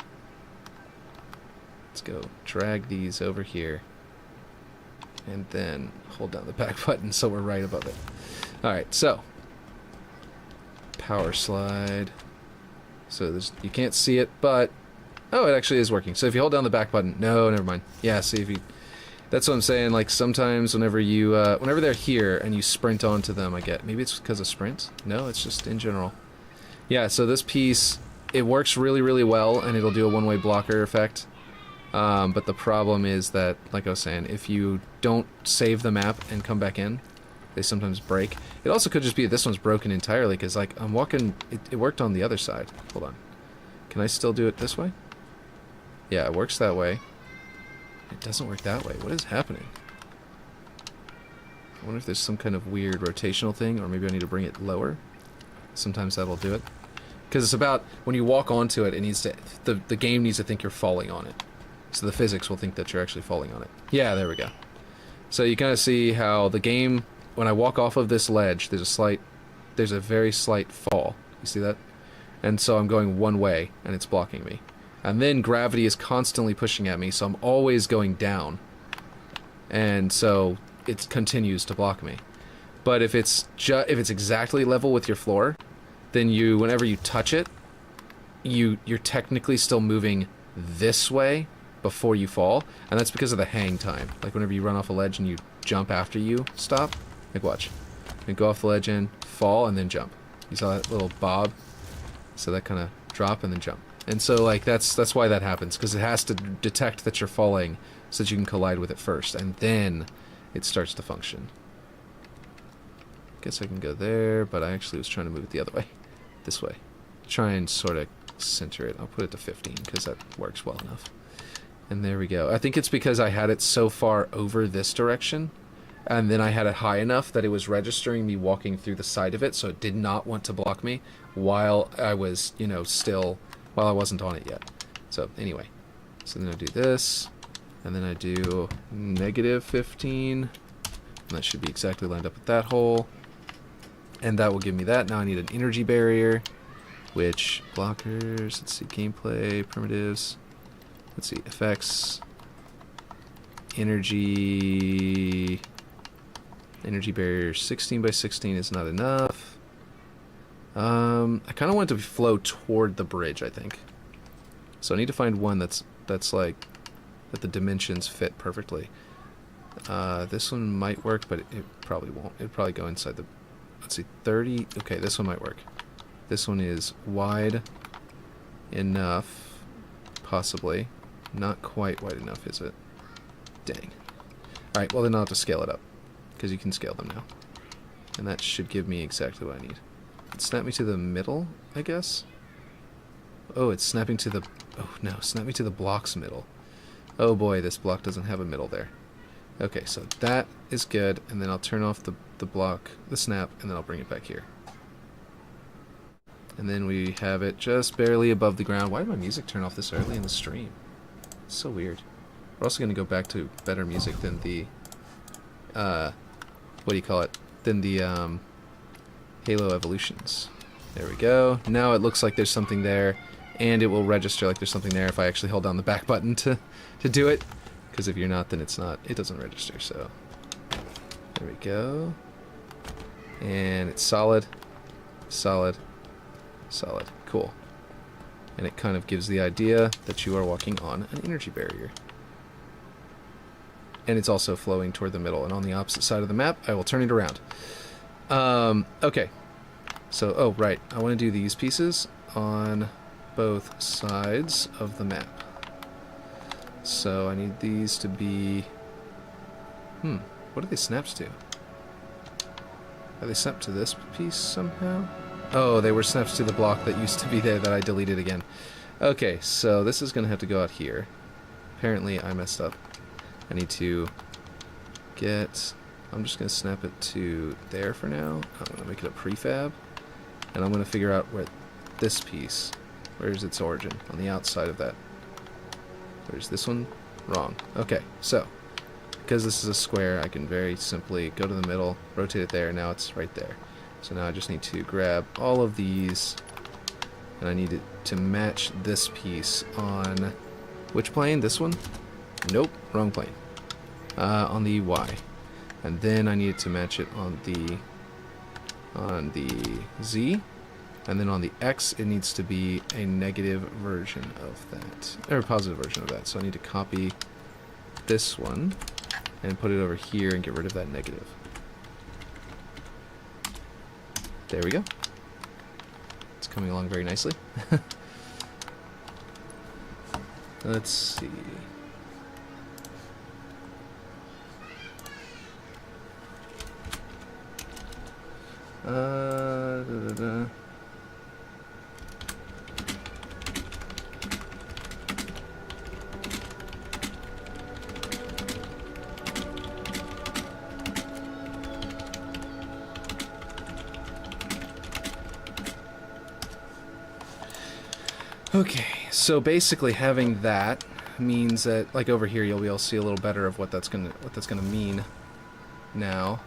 Let's go drag these over here. And then hold down the back button so we're right above it. Alright, so. Power slide. So there's, you can't see it, but... Oh, it actually is working. So if you hold down the back button... No, never mind. Yeah, see if you... That's what I'm saying, like, sometimes whenever you, whenever they're here and you sprint onto them, I get... Maybe it's because of sprint? No, it's just in general. Yeah, so this piece, it works really, really well, and it'll do a one-way blocker effect. But the problem is that, like I was saying, if you don't save the map and come back in, they sometimes break. It also could just be that this one's broken entirely, because, like, I'm walking... It worked on the other side. Hold on. Can I still do it this way? Yeah, it works that way. It doesn't work that way. What is happening? I wonder if there's some kind of weird rotational thing, or maybe I need to bring it lower. Sometimes that'll do it. Because it's about, when you walk onto it, it needs to... The game needs to think you're falling on it. So the physics will think that you're actually falling on it. Yeah, there we go. So you kind of see how the game, when I walk off of this ledge, there's a very slight fall. You see that? And so I'm going one way, and it's blocking me. And then gravity is constantly pushing at me, so I'm always going down. And so it continues to block me. But if it's exactly level with your floor, then whenever you touch it, you're technically still moving this way before you fall, and that's because of the hang time. Like whenever you run off a ledge and you jump after you stop, like watch. You go off the ledge and fall and then jump. You saw that little bob? So that kind of drop and then jump. And so, like, that's why that happens, because it has to detect that you're falling so that you can collide with it first, and then it starts to function. Guess I can go there, but I actually was trying to move it the other way. This way. Try and sort of center it. I'll put it to 15, because that works well enough. And there we go. I think it's because I had it so far over this direction, and then I had it high enough that it was registering me walking through the side of it, so it did not want to block me while I was, you know, while I wasn't on it yet. So, anyway. So then I do this, and then I do -15, and that should be exactly lined up with that hole. And that will give me that. Now I need an energy barrier, which, blockers, let's see, gameplay, primitives, let's see, effects, energy barrier 16 by 16 is not enough. I kind of want it to flow toward the bridge, I think. So I need to find one that's like, that the dimensions fit perfectly. This one might work, but it probably won't. It'd probably go inside the, let's see, 30, okay, this one might work. This one is wide enough, possibly. Not quite wide enough, is it? Dang. Alright, well then I'll have to scale it up, because you can scale them now. And that should give me exactly what I need. Snap me to the middle, I guess? Oh, it's snapping to the... Oh, no, snap me to the block's middle. Oh boy, this block doesn't have a middle there. Okay, so that is good, and then I'll turn off the block, the snap, and then I'll bring it back here. And then we have it just barely above the ground. Why did my music turn off this early in the stream? It's so weird. We're also going to go back to better music than the... what do you call it? Than the, Halo Evolutions. There we go. Now it looks like there's something there, and it will register like there's something there if I actually hold down the back button to do it. Because if you're not, then it's not. It doesn't register, so... There we go. And it's solid, solid, solid. Cool. And it kind of gives the idea that you are walking on an energy barrier. And it's also flowing toward the middle. And on the opposite side of the map, I will turn it around. Okay. So, oh, right. I want to do these pieces on both sides of the map. So I need these to be... what are they snapped to? Are they snapped to this piece somehow? Oh, they were snapped to the block that used to be there that I deleted again. Okay, so this is going to have to go out here. Apparently I messed up. I need to get... I'm just going to snap it to there for now. I'm going to make it a prefab. And I'm going to figure out where this piece, where's its origin? On the outside of that. Where's this one? Wrong. Okay, so, because this is a square, I can very simply go to the middle, rotate it there, now it's right there. So now I just need to grab all of these, and I need it to match this piece on... Which plane? This one? Nope, wrong plane. On the Y. And then I need it to match it on the Z. And then on the X, it needs to be a negative version of that. Or a positive version of that. So I need to copy this one and put it over here and get rid of that negative. There we go. It's coming along very nicely. Let's see. Da, da, da. Okay, so basically having that means that, like over here, you'll be able to see a little better of what that's gonna mean now.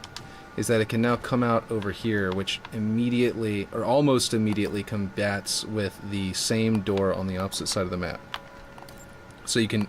Is that it can now come out over here, which immediately, or almost immediately, combats with the same door on the opposite side of the map. So you can,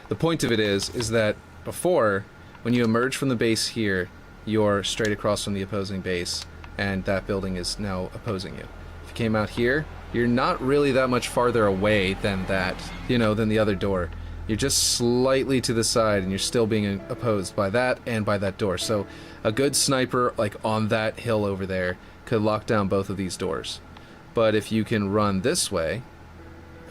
the point of it is that before, when you emerge from the base here, you're straight across from the opposing base, and that building is now opposing you. If you came out here, you're not really that much farther away than that, than the other door. You're just slightly to the side, and you're still being opposed by that and by that door. So a good sniper, like on that hill over there, could lock down both of these doors. But if you can run this way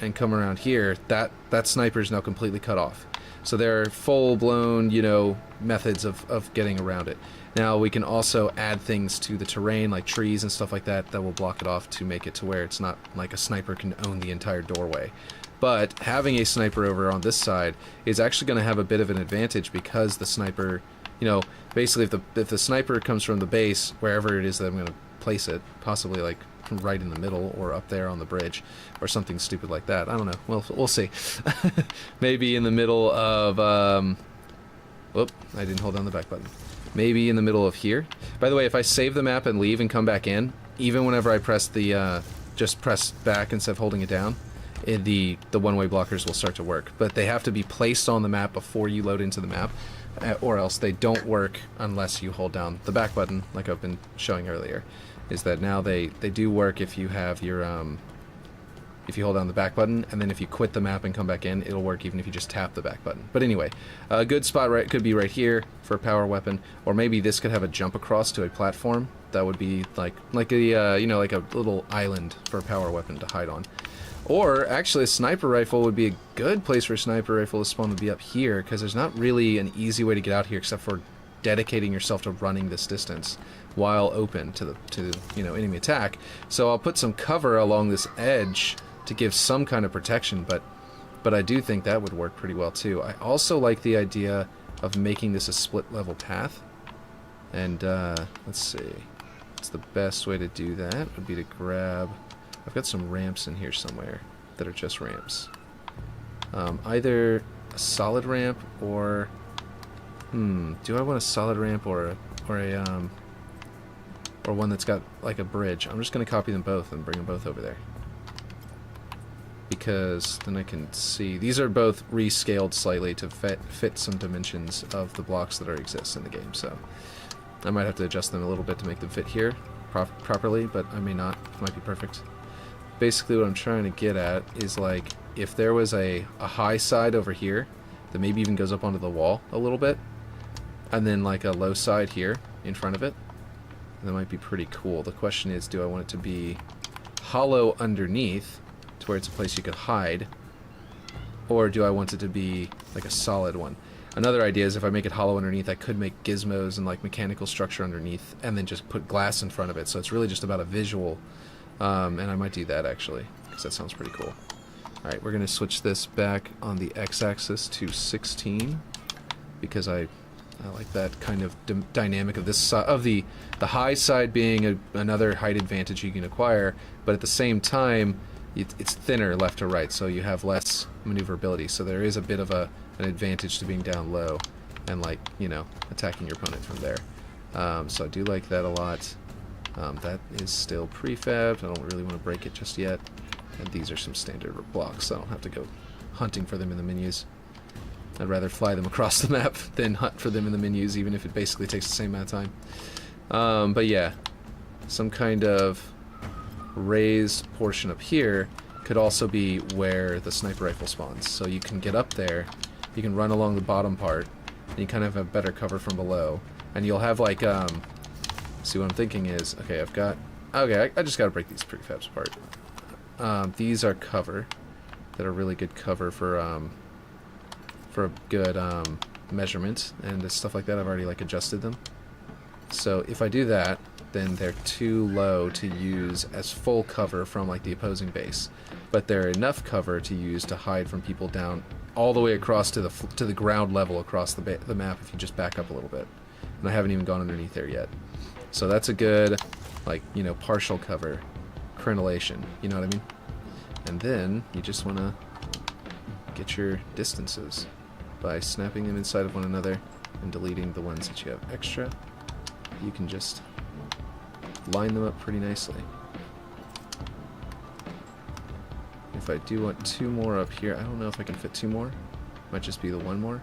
and come around here, that sniper is now completely cut off. So there are full-blown, methods of getting around it. Now we can also add things to the terrain, like trees and stuff like that, that will block it off to make it to where it's not like a sniper can own the entire doorway. But having a sniper over on this side is actually going to have a bit of an advantage, because the sniper, basically if the sniper comes from the base, wherever it is that I'm going to place it, possibly like right in the middle or up there on the bridge or something stupid like that. I don't know. Well, we'll see. Maybe in the middle of, whoop, I didn't hold down the back button. Maybe in the middle of here. By the way, if I save the map and leave and come back in, even whenever I press the, just press back instead of holding it down, the one-way blockers will start to work. But they have to be placed on the map before you load into the map, or else they don't work unless you hold down the back button, like I've been showing earlier. Is that now they do work if you have your, if you hold down the back button, and then if you quit the map and come back in, it'll work even if you just tap the back button. But anyway, a good spot could be right here for a power weapon, or maybe this could have a jump across to a platform. That would be like a, like a little island for a power weapon to hide on. Or, actually, a sniper rifle would be a good place for a sniper rifle to spawn, would be up here, because there's not really an easy way to get out here except for dedicating yourself to running this distance while open to enemy attack. So I'll put some cover along this edge to give some kind of protection, but I do think that would work pretty well too. I also like the idea of making this a split level path. And let's see, what's the best way to do that? Would be to grab... I've got some ramps in here somewhere that are just ramps. Either a solid ramp or... do I want a solid ramp or one that's got like a bridge? I'm just going to copy them both and bring them both over there. Because then I can see... These are both rescaled slightly to fit some dimensions of the blocks that exist in the game, so... I might have to adjust them a little bit to make them fit here properly, but I may not. It might be perfect. Basically what I'm trying to get at is like if there was a high side over here that maybe even goes up onto the wall a little bit, and then like a low side here in front of it, that might be pretty cool. The question is, do I want it to be hollow underneath to where it's a place you could hide, or do I want it to be like a solid one? Another idea is if I make it hollow underneath, I could make gizmos and like mechanical structure underneath and then just put glass in front of it, so it's really just about a visual. And I might do that actually, because that sounds pretty cool. Alright, we're going to switch this back on the x-axis to 16, because I like that kind of dynamic of this of the high side being another height advantage you can acquire, but at the same time it's thinner left to right, so you have less maneuverability. So there is a bit of an advantage to being down low and, like, you know, attacking your opponent from there. So I do like that a lot. That is still prefabbed. I don't really want to break it just yet. And these are some standard blocks, so I don't have to go hunting for them in the menus. I'd rather fly them across the map than hunt for them in the menus, even if it basically takes the same amount of time. But yeah, some kind of raised portion up here could also be where the sniper rifle spawns. So you can get up there, you can run along the bottom part, and you kind of have better cover from below. And you'll have like, see what I'm thinking is, okay, I just gotta break these prefabs apart. These are cover, that are really good cover for a good measurement and stuff like that. I've already like adjusted them. So if I do that, then they're too low to use as full cover from like the opposing base, but they're enough cover to use to hide from people down all the way across to the ground level across the map if you just back up a little bit. And I haven't even gone underneath there yet. So that's a good, like, you know, partial cover, crenellation, you know what I mean? And then you just want to get your distances by snapping them inside of one another and deleting the ones that you have extra. You can just line them up pretty nicely. If I do want two more up here, I don't know if I can fit two more. Might just be the one more.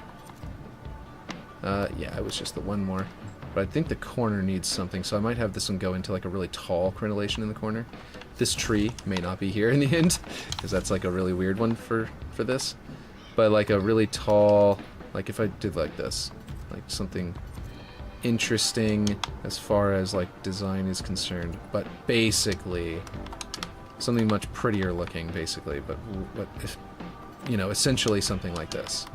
Yeah, it was just the one more. But I think the corner needs something, so I might have this one go into like a really tall crenellation in the corner. This tree may not be here in the end, because that's like a really weird one for this. But like a really tall, like if I did like this, like something interesting as far as like design is concerned, but basically something much prettier looking, basically, but if, you know, essentially something like this.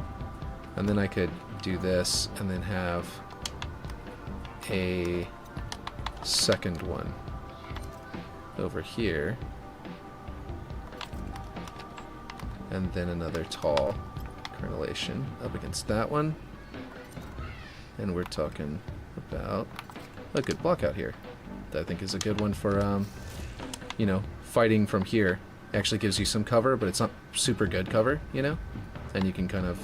And then I could do this and then have a second one over here, and then another tall crenellation up against that one, and we're talking about a good block out here that I think is a good one for you know, fighting from here. It actually gives you some cover, but it's not super good cover, you know, and you can kind of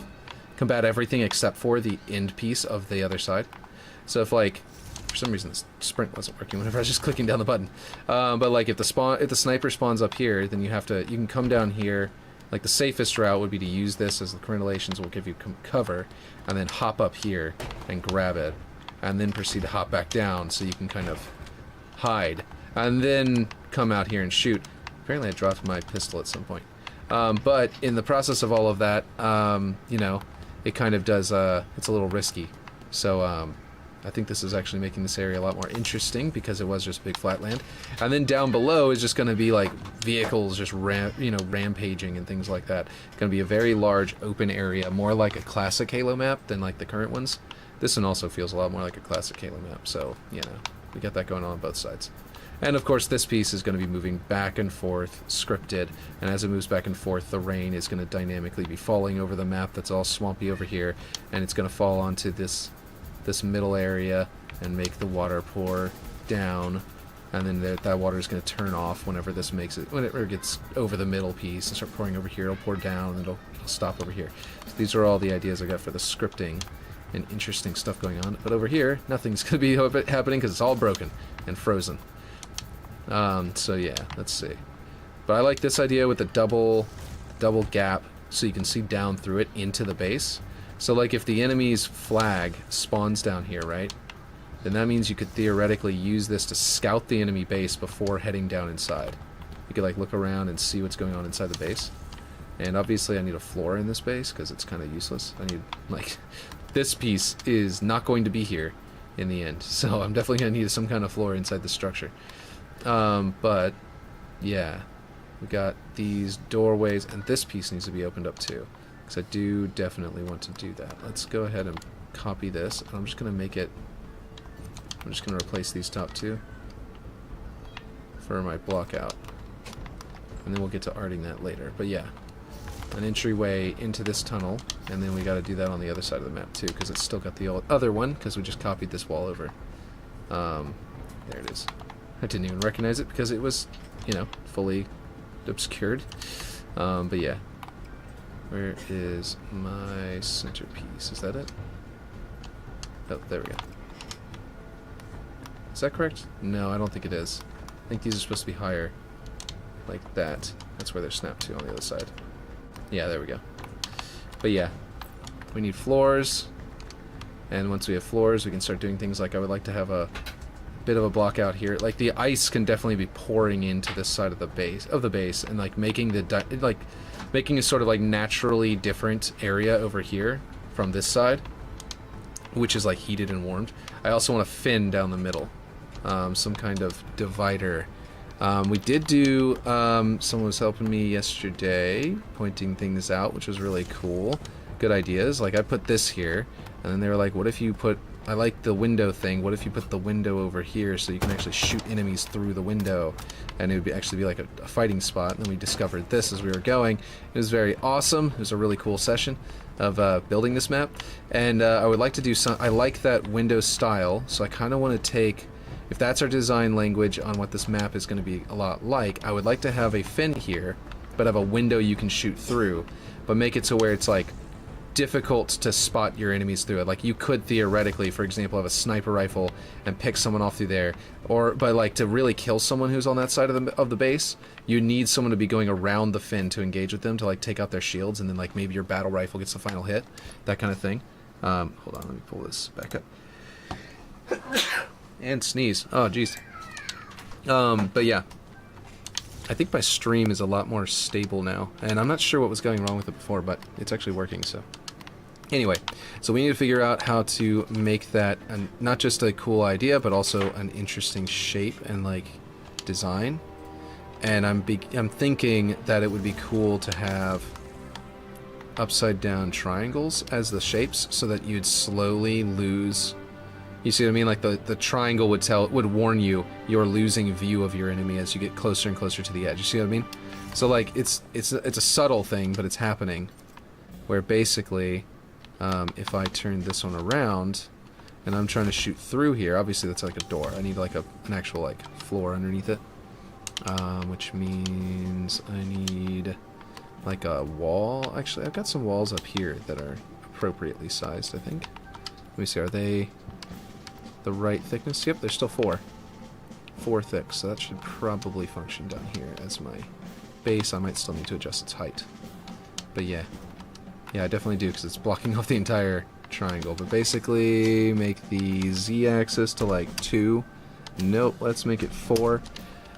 combat everything except for the end piece of the other side. So if, like, for some reason the sprint wasn't working whenever I was just clicking down the button, but like if the sniper spawns up here, then you can come down here. Like the safest route would be to use this as the crenellations will give you cover, and then hop up here and grab it, and then proceed to hop back down so you can kind of hide, and then come out here and shoot. Apparently I dropped my pistol at some point, but in the process of all of that, you know, it kind of does, it's a little risky. So I think this is actually making this area a lot more interesting, because it was just big flat land. And then down below is just going to be like vehicles just rampaging and things like that. It's going to be a very large open area, more like a classic Halo map than like the current ones. This one also feels a lot more like a classic Halo map, so, you know, we got that going on both sides. And of course this piece is going to be moving back and forth, scripted, and as it moves back and forth, the rain is going to dynamically be falling over the map that's all swampy over here, and it's going to fall onto this middle area and make the water pour down, and then that water is going to turn off whenever it gets over the middle piece and start pouring over here. It'll pour down and it'll stop over here. So these are all the ideas I got for the scripting and interesting stuff going on. But over here, nothing's going to be happening because it's all broken and frozen. So yeah, let's see. But I like this idea with the double gap, so you can see down through it into the base. So like if the enemy's flag spawns down here, right? then that means you could theoretically use this to scout the enemy base before heading down inside. You could like look around and see what's going on inside the base. And obviously I need a floor in this base because it's kind of useless. I need, like, this piece is not going to be here in the end, so I'm definitely going to need some kind of floor inside the structure. But yeah, we got these doorways, and this piece needs to be opened up too, because I do definitely want to do that. Let's go ahead and copy this. I'm just going to make it, I'm just going to replace these top two for my block out, and then we'll get to arting that later. But yeah, an entryway into this tunnel, and then we got to do that on the other side of the map too, because it's still got the other one, because we just copied this wall over. There it is. I didn't even recognize it because it was, you know, fully obscured. But yeah, where is my centerpiece? Is that it? Oh, there we go. Is that correct? No, I don't think it is. I think these are supposed to be higher, like that. That's where they're snapped to on the other side. Yeah, there we go. But yeah, we need floors, and once we have floors, we can start doing things like I would like to have a bit of a block out here. Like the ice can definitely be pouring into this side of the base, and like making the making a sort of like naturally different area over here from this side, which is like heated and warmed. I also want a fin down the middle, some kind of divider. We did do, someone was helping me yesterday, pointing things out, which was really cool. Good ideas. Like, I put this here, and then they were like, what if you put, I like the window thing, what if you put the window over here so you can actually shoot enemies through the window, and it would actually be like a fighting spot. And then we discovered this as we were going. It was very awesome. It was a really cool session of building this map, and I would like to do some, I like that window style, so I kind of want to take, if that's our design language on what this map is going to be a lot like, I would like to have a fin here, but have a window you can shoot through, but make it so where it's like difficult to spot your enemies through it. Like you could theoretically, for example, have a sniper rifle and pick someone off through there, or but like to really kill someone who's on that side of the base, you need someone to be going around the fin to engage with them to like take out their shields, and then like maybe your battle rifle gets the final hit, that kind of thing. Hold on, let me pull this back up. And sneeze. Oh, jeez. But yeah, I think my stream is a lot more stable now, and I'm not sure what was going wrong with it before, but it's actually working. So anyway, so we need to figure out how to make that not just a cool idea, but also an interesting shape and like design. And I'm thinking that it would be cool to have upside down triangles as the shapes, so that you'd slowly lose. You see what I mean? Like the triangle would warn you you're losing view of your enemy as you get closer and closer to the edge. You see what I mean? So like it's a subtle thing, but it's happening. Where basically, if I turn this one around, and I'm trying to shoot through here, obviously that's like a door. I need like an actual like floor underneath it, which means I need like a wall. Actually, I've got some walls up here that are appropriately sized, I think. Let me see, are they the right thickness? Yep, they're still 4 thick, so that should probably function down here as my base. I might still need to adjust its height, but yeah, I definitely do, because it's blocking off the entire triangle. But basically make the z-axis to like 2. Nope, let's make it 4,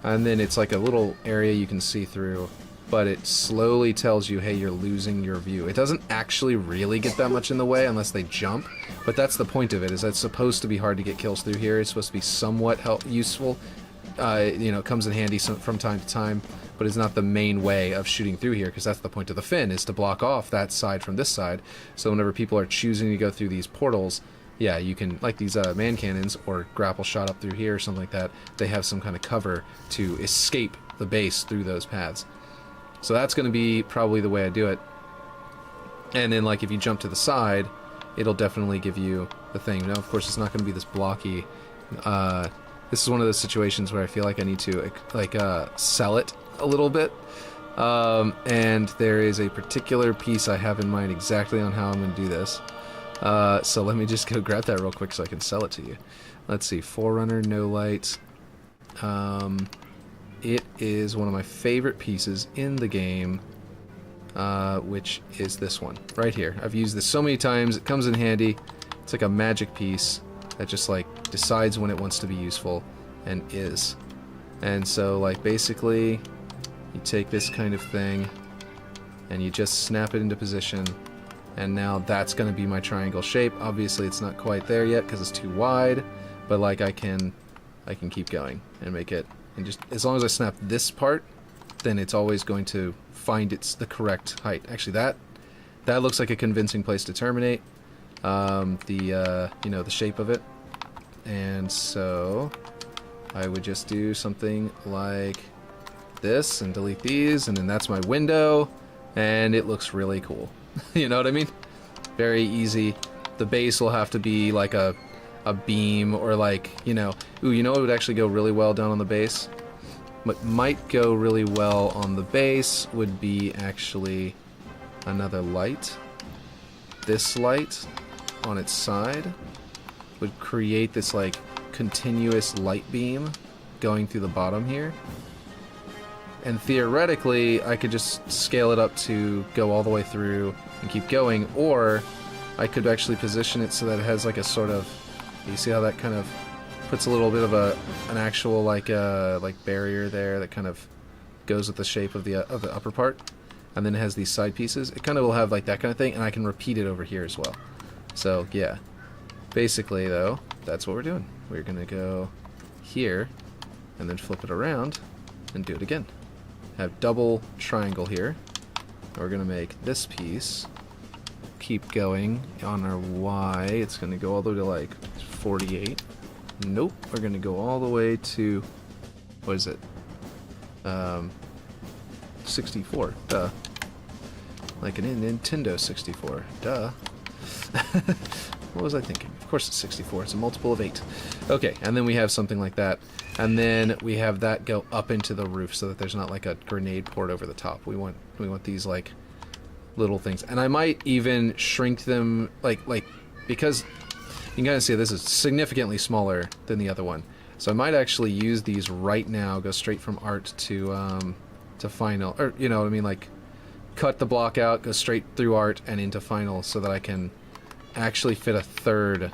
and then it's like a little area you can see through, but it slowly tells you, hey, you're losing your view. It doesn't actually really get that much in the way unless they jump, but that's the point of it, is that it's supposed to be hard to get kills through here. It's supposed to be somewhat useful. You know, it comes in handy from time to time, but it's not the main way of shooting through here, because that's the point of the fin, is to block off that side from this side. So whenever people are choosing to go through these portals, yeah, you can, like these man cannons or grapple shot up through here or something like that, they have some kind of cover to escape the base through those paths. So that's going to be probably the way I do it. And then, like, if you jump to the side, it'll definitely give you the thing. Now, of course, it's not going to be this blocky. This is one of those situations where I feel like I need to, like, sell it a little bit. And there is a particular piece I have in mind exactly on how I'm going to do this. So let me just go grab that real quick so I can sell it to you. Let's see, Forerunner, no light. It is one of my favorite pieces in the game, which is this one right here. I've used this so many times. It comes in handy. It's like a magic piece. that just like decides when it wants to be useful and is. And so like basically you take this kind of thing and you just snap it into position, and now that's going to be my triangle shape. Obviously it's not quite there yet because it's too wide, but like I can keep going and make it, and just as long as I snap this part, then it's always going to find the correct height. Actually that looks like a convincing place to terminate the shape of it. And so I would just do something like this and delete these, and then that's my window, and it looks really cool. You know what I mean? Very easy. The base will have to be like a beam, or like, you know what would actually go really well down on the base? What might go really well on the base would be actually another light. This light on its side would create this like continuous light beam going through the bottom here. And theoretically, I could just scale it up to go all the way through and keep going, or I could actually position it so that it has like a sort of, you see how that kind of puts a little bit of an actual like barrier there that kind of goes with the shape of the upper part, and then it has these side pieces. It kind of will have like that kind of thing, and I can repeat it over here as well. So yeah, basically though, that's what we're doing. We're gonna go here and then flip it around and do it again. Have double triangle here. We're gonna make this piece keep going on our Y. It's gonna go all the way to like 48. Nope, we're gonna go all the way to, what is it? 64. Duh. Like a Nintendo 64. Duh. What was I thinking? Of course it's 64. It's a multiple of 8. Okay, and then we have something like that. And then we have that go up into the roof so that there's not like a grenade port over the top. We want these like little things. And I might even shrink them like because you can kind of see this is significantly smaller than the other one. So I might actually use these right now, go straight from art to final, or you know what I mean, like cut the block out, go straight through art and into final, so that I can actually fit a third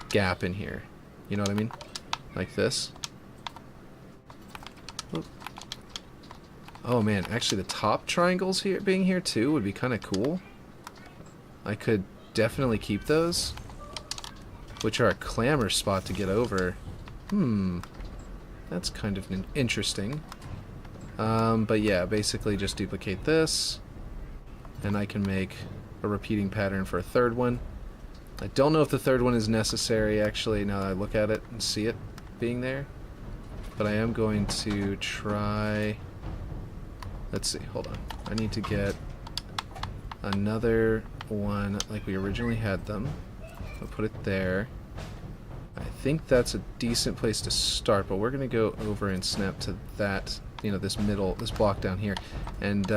gap in here. You know what I mean? Like this. Oop. Oh man, actually the top triangles here being here too would be kind of cool. I could definitely keep those, which are a clamor spot to get over. That's kind of interesting. But yeah, basically just duplicate this, and I can make a repeating pattern for a third one. I don't know if the third one is necessary, actually, now that I look at it and see it being there. But I am going to try... Let's see, hold on. I need to get another one like we originally had them. I'll put it there. I think that's a decent place to start, but we're going to go over and snap to that, you know, this block down here. And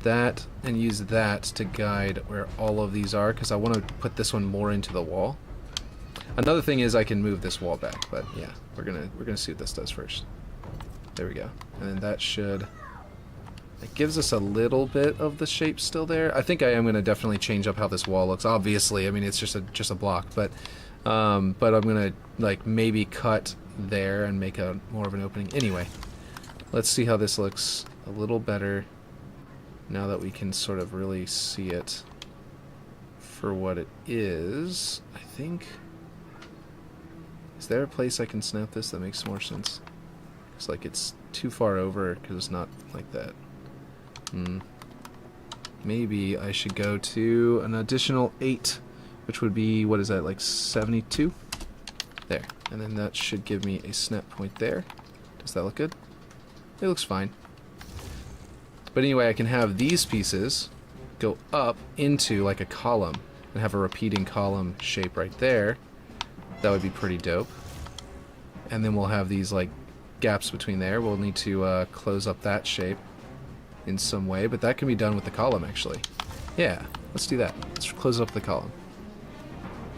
that, and use that to guide where all of these are, because I want to put this one more into the wall. Another thing is I can move this wall back, but yeah, we're gonna see what this does first. There we go, and then that should, it gives us a little bit of the shape still there. I think I am gonna definitely change up how this wall looks. Obviously, I mean it's just a block, but I'm gonna like maybe cut there and make a more of an opening. Anyway, let's see how this looks a little better now that we can sort of really see it for what it is. I think, is there a place I can snap this that makes more sense? It's like it's too far over because it's not like that. Maybe I should go to an additional 8, which would be, what is that, like 72? There, and then that should give me a snap point there. Does that look good? It looks fine. But anyway, I can have these pieces go up into like a column and have a repeating column shape right there. That would be pretty dope. And then we'll have these like gaps between there. We'll need to close up that shape in some way, but that can be done with the column actually. Yeah, let's do that. Let's close up the column.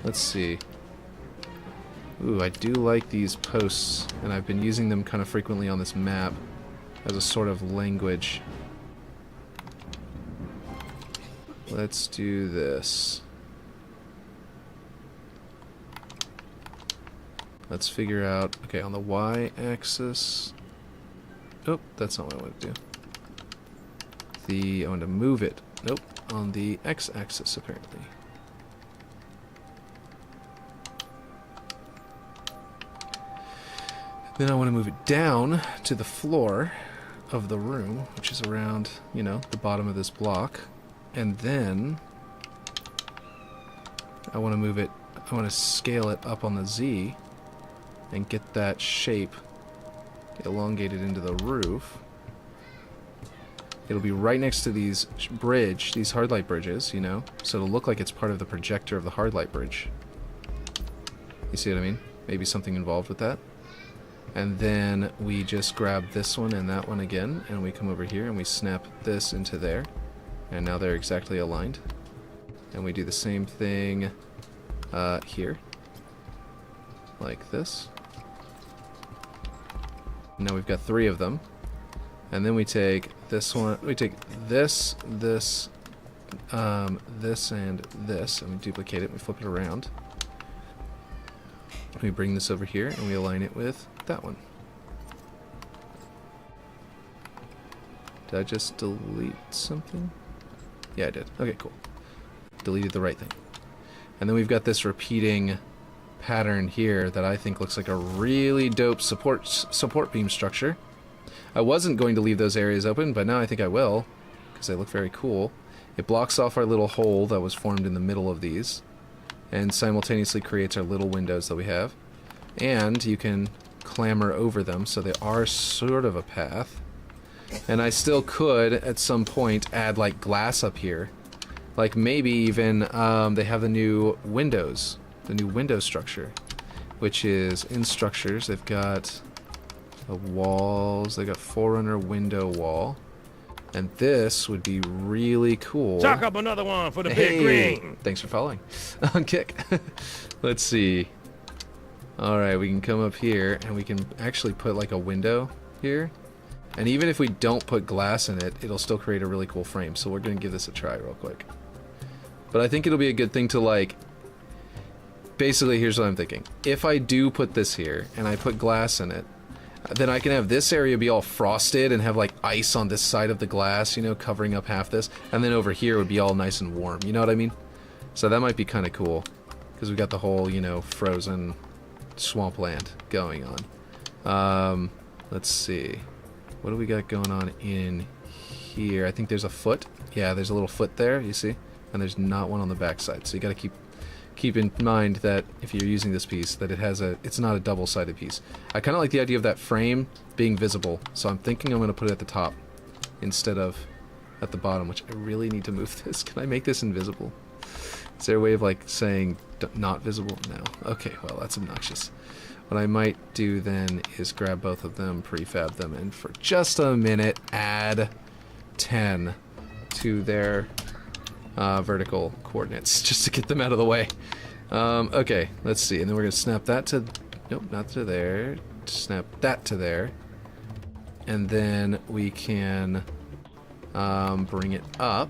Let's see. Ooh, I do like these posts, and I've been using them kind of frequently on this map as a sort of language. Let's do this. Let's figure out, okay, on the y-axis. Oh, that's not what I want to do. I want to move it. Nope, on the x-axis apparently. Then I want to move it down to the floor of the room, which is around, you know, the bottom of this block. And then I want to move it, I want to scale it up on the Z and get that shape elongated into the roof. It'll be right next to these these hard light bridges, you know, so it'll look like it's part of the projector of the hard light bridge. You see what I mean? Maybe something involved with that. And then we just grab this one and that one again, and we come over here and we snap this into there. And now they're exactly aligned. And we do the same thing here. Like this. Now we've got 3 of them. And then we take this one, we take this, this, this, and this, and we duplicate it, we flip it around. We bring this over here, and we align it with that one. Did I just delete something? Yeah, I did. Okay, cool. Deleted the right thing. And then we've got this repeating pattern here that I think looks like a really dope support beam structure. I wasn't going to leave those areas open, but now I think I will, because they look very cool. It blocks off our little hole that was formed in the middle of these, and simultaneously creates our little windows that we have. And you can clamber over them, so they are sort of a path. And I still could, at some point, add like glass up here. Like maybe even they have the new windows, the new window structure, which is in structures. They've got the walls, they got Forerunner window wall. And this would be really cool. Chalk up another one for the big green. Thanks for following on Kick. Let's see. Alright, we can come up here and we can actually put like a window here. And even if we don't put glass in it, it'll still create a really cool frame. So we're going to give this a try real quick. But I think it'll be a good thing to like... Basically, here's what I'm thinking. If I do put this here and I put glass in it, then I can have this area be all frosted and have like ice on this side of the glass, you know, covering up half this. And then over here would be all nice and warm, you know what I mean? So that might be kind of cool. Because we've got the whole, you know, frozen swampland going on. Let's see. What do we got going on in here? I think there's a foot. Yeah, there's a little foot there, you see? And there's not one on the back side. So you got to keep in mind that if you're using this piece, that it's not a double-sided piece. I kind of like the idea of that frame being visible, so I'm thinking I'm going to put it at the top instead of at the bottom, which I really need to move this. Can I make this invisible? Is there a way of like saying not visible? No. Okay, well that's obnoxious. What I might do then is grab both of them, prefab them, and for just a minute add 10 to their vertical coordinates, just to get them out of the way. Okay, let's see. And then we're going to snap that to... Nope, not to there. Snap that to there. And then we can bring it up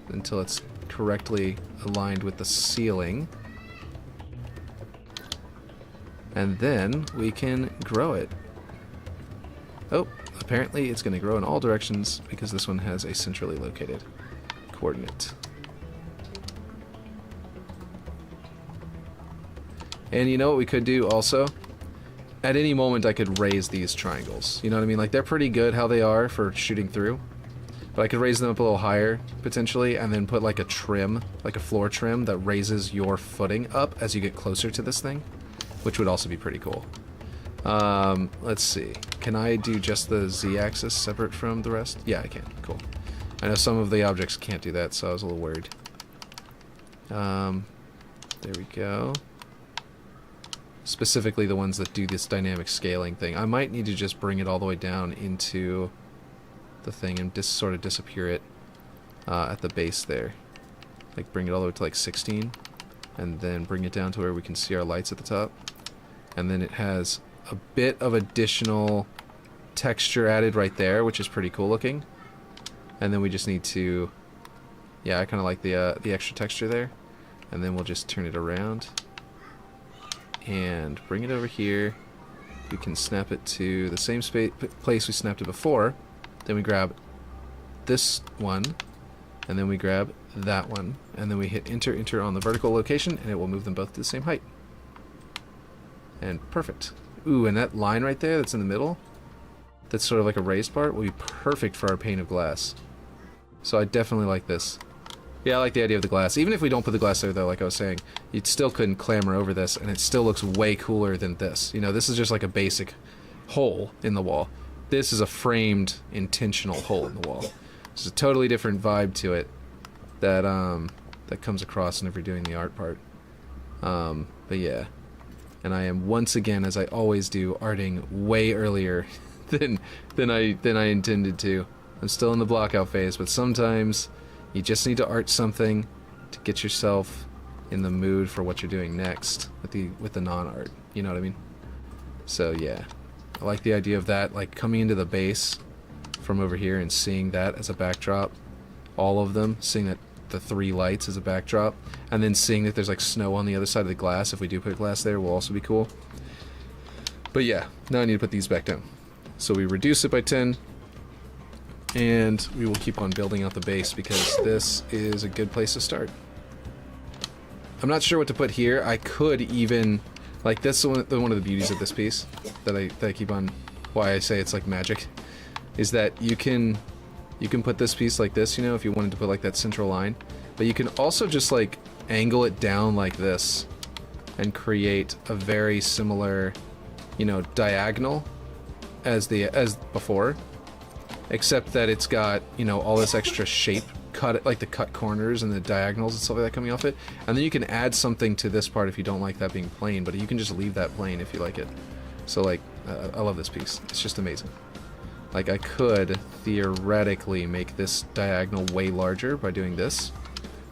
until it's correctly aligned with the ceiling. And then we can grow it. Oh, apparently it's going to grow in all directions because this one has a centrally located coordinate. And you know what we could do also? At any moment I could raise these triangles. You know what I mean? Like they're pretty good how they are for shooting through. But I could raise them up a little higher, potentially, and then put like a trim, like a floor trim that raises your footing up as you get closer to this thing. Which would also be pretty cool. Let's see. Can I do just the Z-axis separate from the rest? Yeah, I can. Cool. I know some of the objects can't do that, so I was a little worried. There we go. Specifically the ones that do this dynamic scaling thing. I might need to just bring it all the way down into the thing and just sort of disappear it at the base there. Like bring it all the way to like 16. And then bring it down to where we can see our lights at the top. And then it has a bit of additional texture added right there, which is pretty cool looking. And then we just need to... Yeah, I kind of like the extra texture there. And then we'll just turn it around. and bring it over here. We can snap it to the same place we snapped it before. Then we grab this one, and then we grab that one, and then we hit enter on the vertical location, and it will move them both to the same height. And perfect. Ooh, and that line right there that's in the middle, that's sort of like a raised part, will be perfect for our pane of glass. So I definitely like this. Yeah, I like the idea of the glass. Even if we don't put the glass there, though, like I was saying, you still couldn't clamber over this, and it still looks way cooler than this. You know, this is just like a basic hole in the wall. This is a framed, intentional hole in the wall. There's a totally different vibe to it that that comes across whenever you're doing the art part. But yeah, and I am once again, as I always do, arting way earlier than I intended to. I'm still in the blockout phase, but sometimes you just need to art something to get yourself in the mood for what you're doing next with the non-art. You know what I mean? So yeah, I like the idea of that, like coming into the base from over here and seeing that as a backdrop. All of them, seeing that the 3 lights as a backdrop, and then seeing that there's like snow on the other side of the glass. If we do put glass there, will also be cool. But yeah, now I need to put these back down. So we reduce it by 10. And we will keep on building out the base because this is a good place to start. I'm not sure what to put here. I could even, like, this is one of the beauties of this piece that I keep on, why I say it's like magic, is that you can put this piece like this, you know, if you wanted to put like that central line, but you can also just like angle it down like this and create a very similar, you know, diagonal as before. Except that it's got, you know, all this extra shape, like the cut corners and the diagonals and stuff like that coming off it. And then you can add something to this part if you don't like that being plain, but you can just leave that plain if you like it. So, like, I love this piece. It's just amazing. Like, I could theoretically make this diagonal way larger by doing this.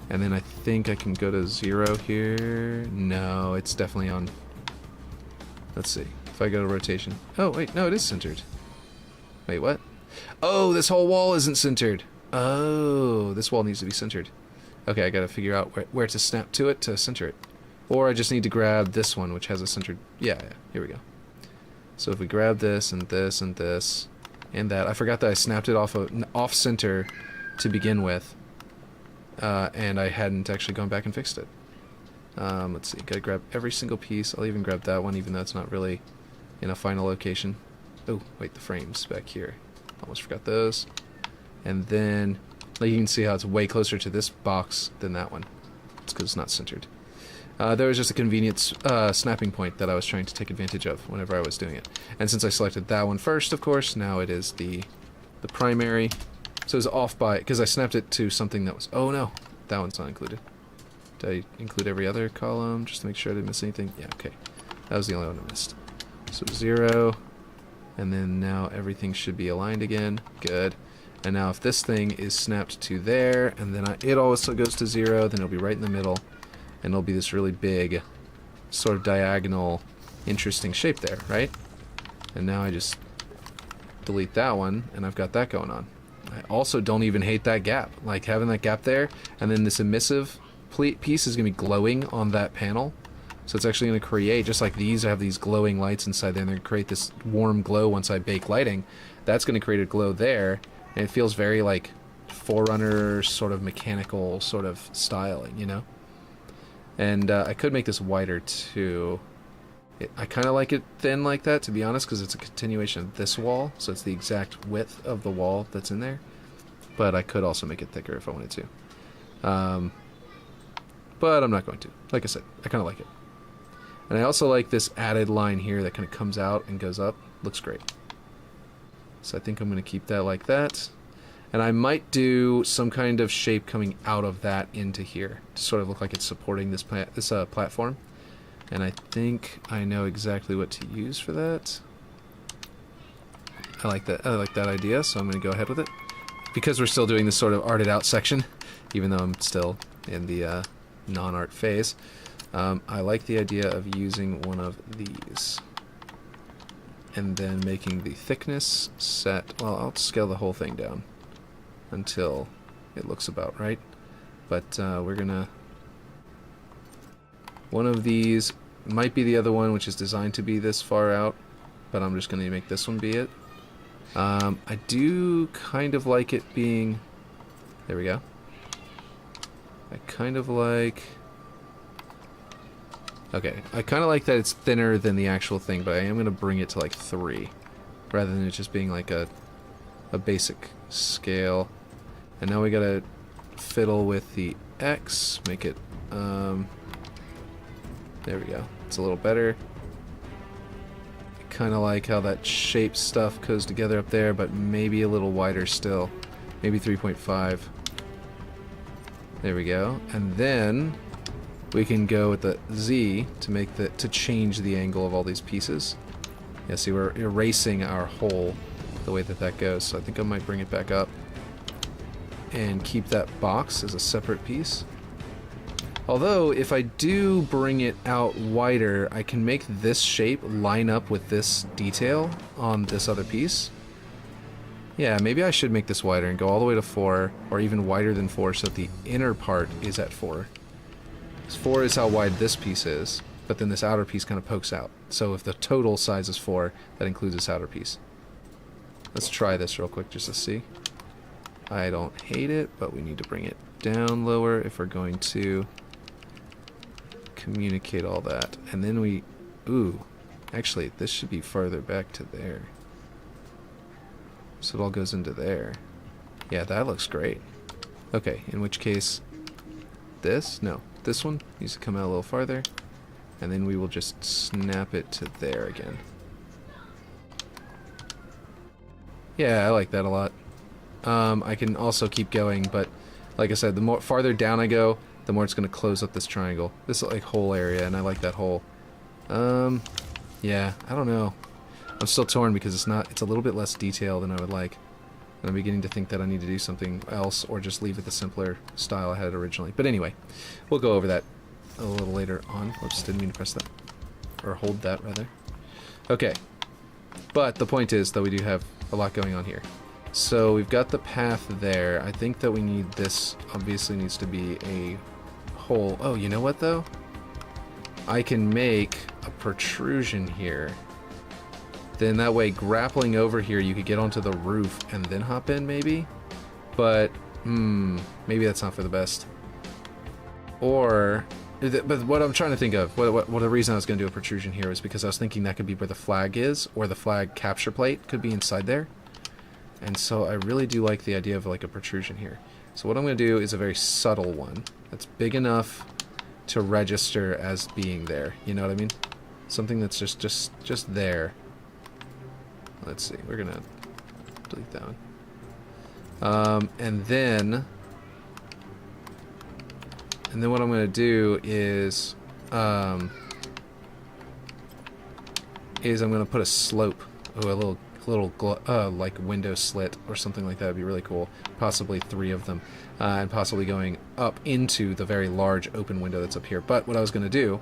And then I think I can go to 0 here. No, it's definitely on. Let's see. If I go to rotation. Oh, wait, no, it is centered. Wait, what? Oh, this whole wall isn't centered. Oh, this wall needs to be centered. Okay, I gotta figure out where to snap to it to center it. Or I just need to grab this one, which has a centered... Yeah, here we go. So if we grab this and this and this and that... I forgot that I snapped it off center to begin with. And I hadn't actually gone back and fixed it. Let's see, gotta grab every single piece. I'll even grab that one, even though it's not really in a final location. Oh, wait, the frame's back here. Almost forgot those. And then, like, you can see how it's way closer to this box than that one. It's because it's not centered. There was just a convenient snapping point that I was trying to take advantage of whenever I was doing it. And since I selected that one first, of course, now it is the primary. So it's off by, because I snapped it to something that was... Oh no, that one's not included. Did I include every other column just to make sure I didn't miss anything? Yeah, okay. That was the only one I missed. So 0... And then now everything should be aligned again. Good. And now if this thing is snapped to there, and then it also goes to 0, then it'll be right in the middle. And it'll be this really big, sort of diagonal, interesting shape there, right? And now I just delete that one, and I've got that going on. I also don't even hate that gap. Like, having that gap there, and then this emissive piece is going to be glowing on that panel. So it's actually going to create, just like these have these glowing lights inside there, and they're going to create this warm glow once I bake lighting. That's going to create a glow there, and it feels very like Forerunner sort of mechanical sort of styling, you know? And I could make this wider too. I kind of like it thin like that, to be honest, because it's a continuation of this wall, so it's the exact width of the wall that's in there. But I could also make it thicker if I wanted to. But I'm not going to. Like I said, I kind of like it. And I also like this added line here that kind of comes out and goes up. Looks great. So I think I'm going to keep that like that. And I might do some kind of shape coming out of that into here to sort of look like it's supporting this platform. And I think I know exactly what to use for that. I like that idea, so I'm going to go ahead with it. Because we're still doing this sort of arted out section, even though I'm still in the non-art phase. I like the idea of using one of these. And then making the thickness set... Well, I'll scale the whole thing down until it looks about right. But we're gonna... One of these It might be the other one, which is designed to be this far out, but I'm just going to make this one be it. I do kind of like it being... There we go. I kind of like... Okay, I kind of like that it's thinner than the actual thing, but I am going to bring it to like 3, rather than it just being like a basic scale. And now we gotta fiddle with the X, make it, there we go. It's a little better. I kind of like how that shape stuff goes together up there, but maybe a little wider still. Maybe 3.5. There we go. And then we can go with the Z to change the angle of all these pieces. Yeah, see, we're erasing our hole the way that goes, so I think I might bring it back up and keep that box as a separate piece. Although, if I do bring it out wider, I can make this shape line up with this detail on this other piece. Yeah, maybe I should make this wider and go all the way to 4, or even wider than 4, so that the inner part is at 4. 4 is how wide this piece is, but then this outer piece kind of pokes out. So if the total size is 4, that includes this outer piece. Let's try this real quick just to see. I don't hate it, but we need to bring it down lower if we're going to communicate all that. And then we... Ooh, actually, this should be farther back to there. So it all goes into there. Yeah, that looks great. Okay, in which case... This? No. This one needs to come out a little farther, and then we will just snap it to there again. Yeah, I like that a lot. I can also keep going, but like I said, the more farther down I go, the more it's going to close up this triangle. This like whole area, and I like that hole. Yeah, I don't know. I'm still torn because it's a little bit less detail than I would like. And I'm beginning to think that I need to do something else, or just leave it the simpler style I had originally. But anyway, we'll go over that a little later on. Oops, didn't mean to press that. Or hold that, rather. Okay. But the point is that we do have a lot going on here. So we've got the path there. I think that we need this, obviously needs to be a hole. Oh, you know what, though? I can make a protrusion here. Then that way, grappling over here, you could get onto the roof and then hop in, maybe? But, maybe that's not for the best. Or, but what I'm trying to think of, what the reason I was going to do a protrusion here is because I was thinking that could be where the flag is, or the flag capture plate could be inside there. And so I really do like the idea of like a protrusion here. So what I'm going to do is a very subtle one that's big enough to register as being there. You know what I mean? Something that's just there. Let's see, we're gonna delete that one. And then what I'm gonna do is I'm gonna put a slope, a little like window slit or something like that would be really cool. Possibly 3 of them, and possibly going up into the very large open window that's up here. But what I was gonna do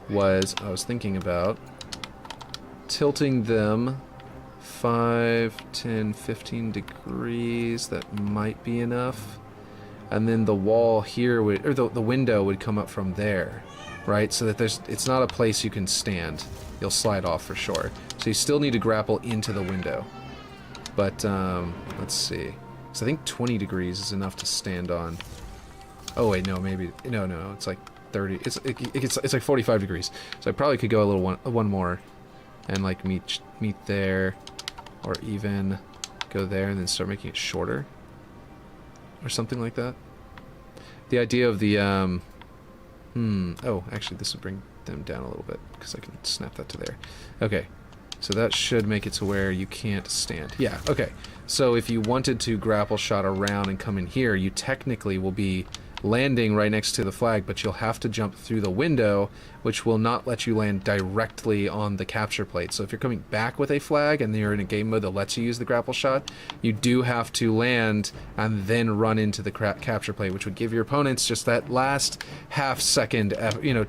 was I was thinking about tilting them 5, 10, 15 degrees. That might be enough. And then the wall here would, or the window would come up from there, right? So that it's not a place you can stand. You'll slide off for sure. So you still need to grapple into the window. But let's see. So I think 20 degrees is enough to stand on. Oh wait, no, maybe no. It's like 30. It's like 45 degrees. So I probably could go a little one more, and like meet there. Or even go there and then start making it shorter. Or something like that. The idea of the, oh, actually this would bring them down a little bit, because I can snap that to there. Okay, so that should make it to where you can't stand. Yeah, okay. So if you wanted to grapple shot around and come in here, you technically will be landing right next to the flag, but you'll have to jump through the window, which will not let you land directly on the capture plate. So if you're coming back with a flag and you're in a game mode that lets you use the grapple shot, you do have to land and then run into the capture plate, which would give your opponents just that last half second,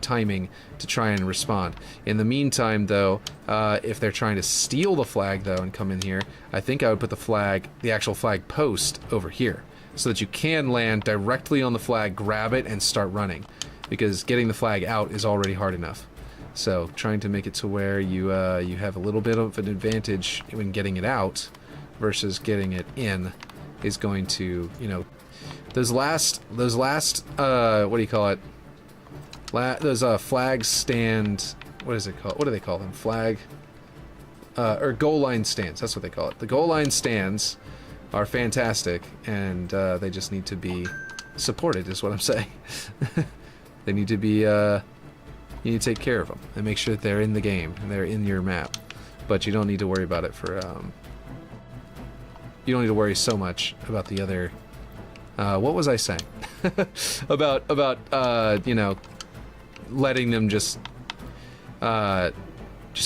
timing to try and respond. In the meantime, though, if they're trying to steal the flag, though, and come in here, I think I would put the actual flag post over here, so that you can land directly on the flag, grab it, and start running. Because getting the flag out is already hard enough. So trying to make it to where you you have a little bit of an advantage when getting it out versus getting it in is going to, you know, those last what do you call it? Those flag stand, what is it called? What do they call them? Flag or goal line stands. That's what they call it. The goal line stands are fantastic, and they just need to be supported, is what I'm saying. They need to be, you need to take care of them and make sure that they're in the game and they're in your map. But you don't need to worry about it for, you don't need to worry so much about the other, what was I saying? about, you know, letting them just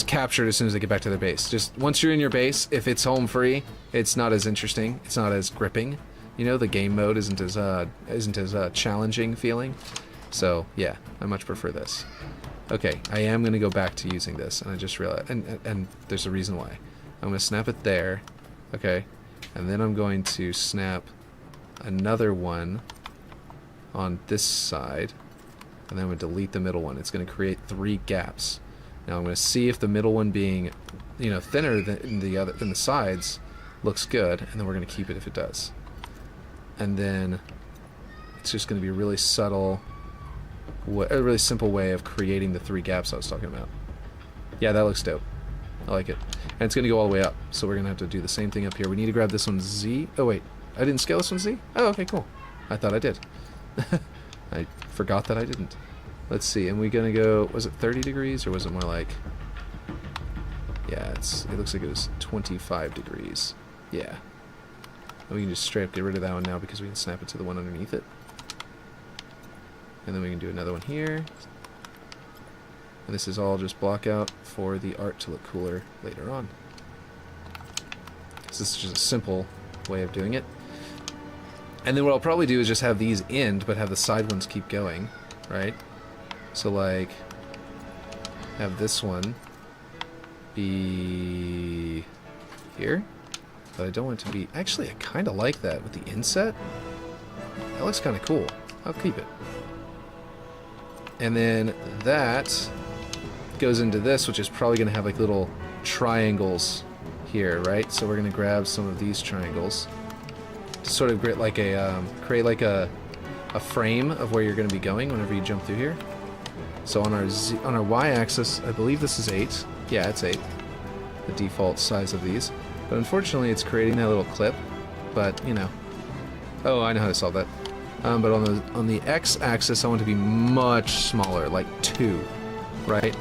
capture it as soon as they get back to their base. Just once you're in your base, if it's home free, it's not as interesting. It's not as gripping. You know, the game mode isn't as challenging feeling. So yeah, I much prefer this. Okay, I am gonna go back to using this, and I just realized, and there's a reason why. I'm gonna snap it there, okay, and then I'm going to snap another one on this side, and then I'm gonna delete the middle one. It's gonna create 3 gaps. Now I'm going to see if the middle one being, you know, thinner than the sides looks good, and then we're going to keep it if it does. And then it's just going to be a really subtle, a really simple way of creating the 3 gaps I was talking about. Yeah, that looks dope. I like it. And it's going to go all the way up, so we're going to have to do the same thing up here. We need to grab this one Z. Oh wait, I didn't scale this one Z? Oh, okay, cool. I thought I did. I forgot that I didn't. Let's see, and we're gonna go, was it 30 degrees or was it more like, yeah, it looks like it was 25 degrees. Yeah. And we can just straight up get rid of that one now because we can snap it to the one underneath it. And then we can do another one here. And this is all just block out for the art to look cooler later on. So this is just a simple way of doing it. And then what I'll probably do is just have these end, but have the side ones keep going, right? So like, have this one be here, but I don't want it to be, actually I kind of like that with the inset. That looks kind of cool. I'll keep it. And then that goes into this, which is probably going to have like little triangles here, right? So we're going to grab some of these triangles to sort of create like a frame of where you're going to be going whenever you jump through here. So on our y-axis, I believe this is 8. Yeah, it's 8. The default size of these. But unfortunately, it's creating that little clip. But, you know. Oh, I know how to solve that. But on the x-axis, I want it to be much smaller, like 2. Right?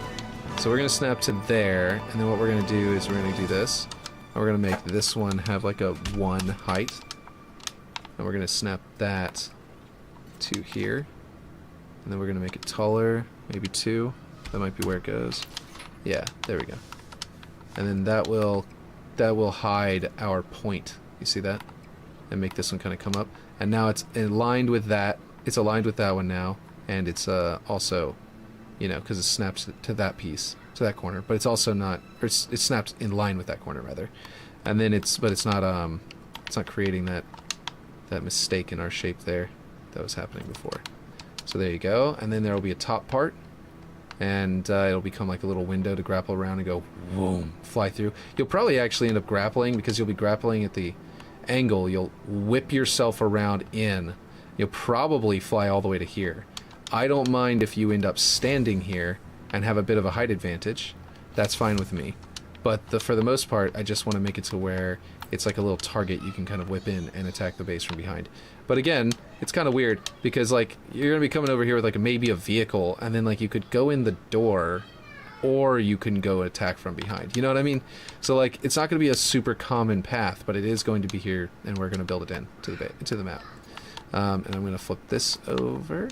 So we're going to snap to there. And then what we're going to do is we're going to do this. And we're going to make this one have like a 1 height. And we're going to snap that to here. And then we're going to make it taller, maybe 2. That might be where it goes. Yeah, there we go. And then that will hide our point. You see that? And make this one kind of come up. And now it's aligned with that. It's aligned with that one now. And it's also, you know, because it snaps to that piece, to that corner. But it's also not, or it snaps in line with that corner rather. And then it's not creating that mistake in our shape there that was happening before. So there you go, and then there will be a top part, and it'll become like a little window to grapple around and go, boom, fly through. You'll probably actually end up grappling, because you'll be grappling at the angle. You'll whip yourself around in. You'll probably fly all the way to here. I don't mind if you end up standing here and have a bit of a height advantage. That's fine with me. But for the most part, I just want to make it to where it's like a little target you can kind of whip in and attack the base from behind. But again, it's kind of weird because like you're going to be coming over here with like maybe a vehicle, and then like you could go in the door or you can go attack from behind. You know what I mean? So like it's not going to be a super common path, but it is going to be here, and we're going to build it in to the map. And I'm going to flip this over,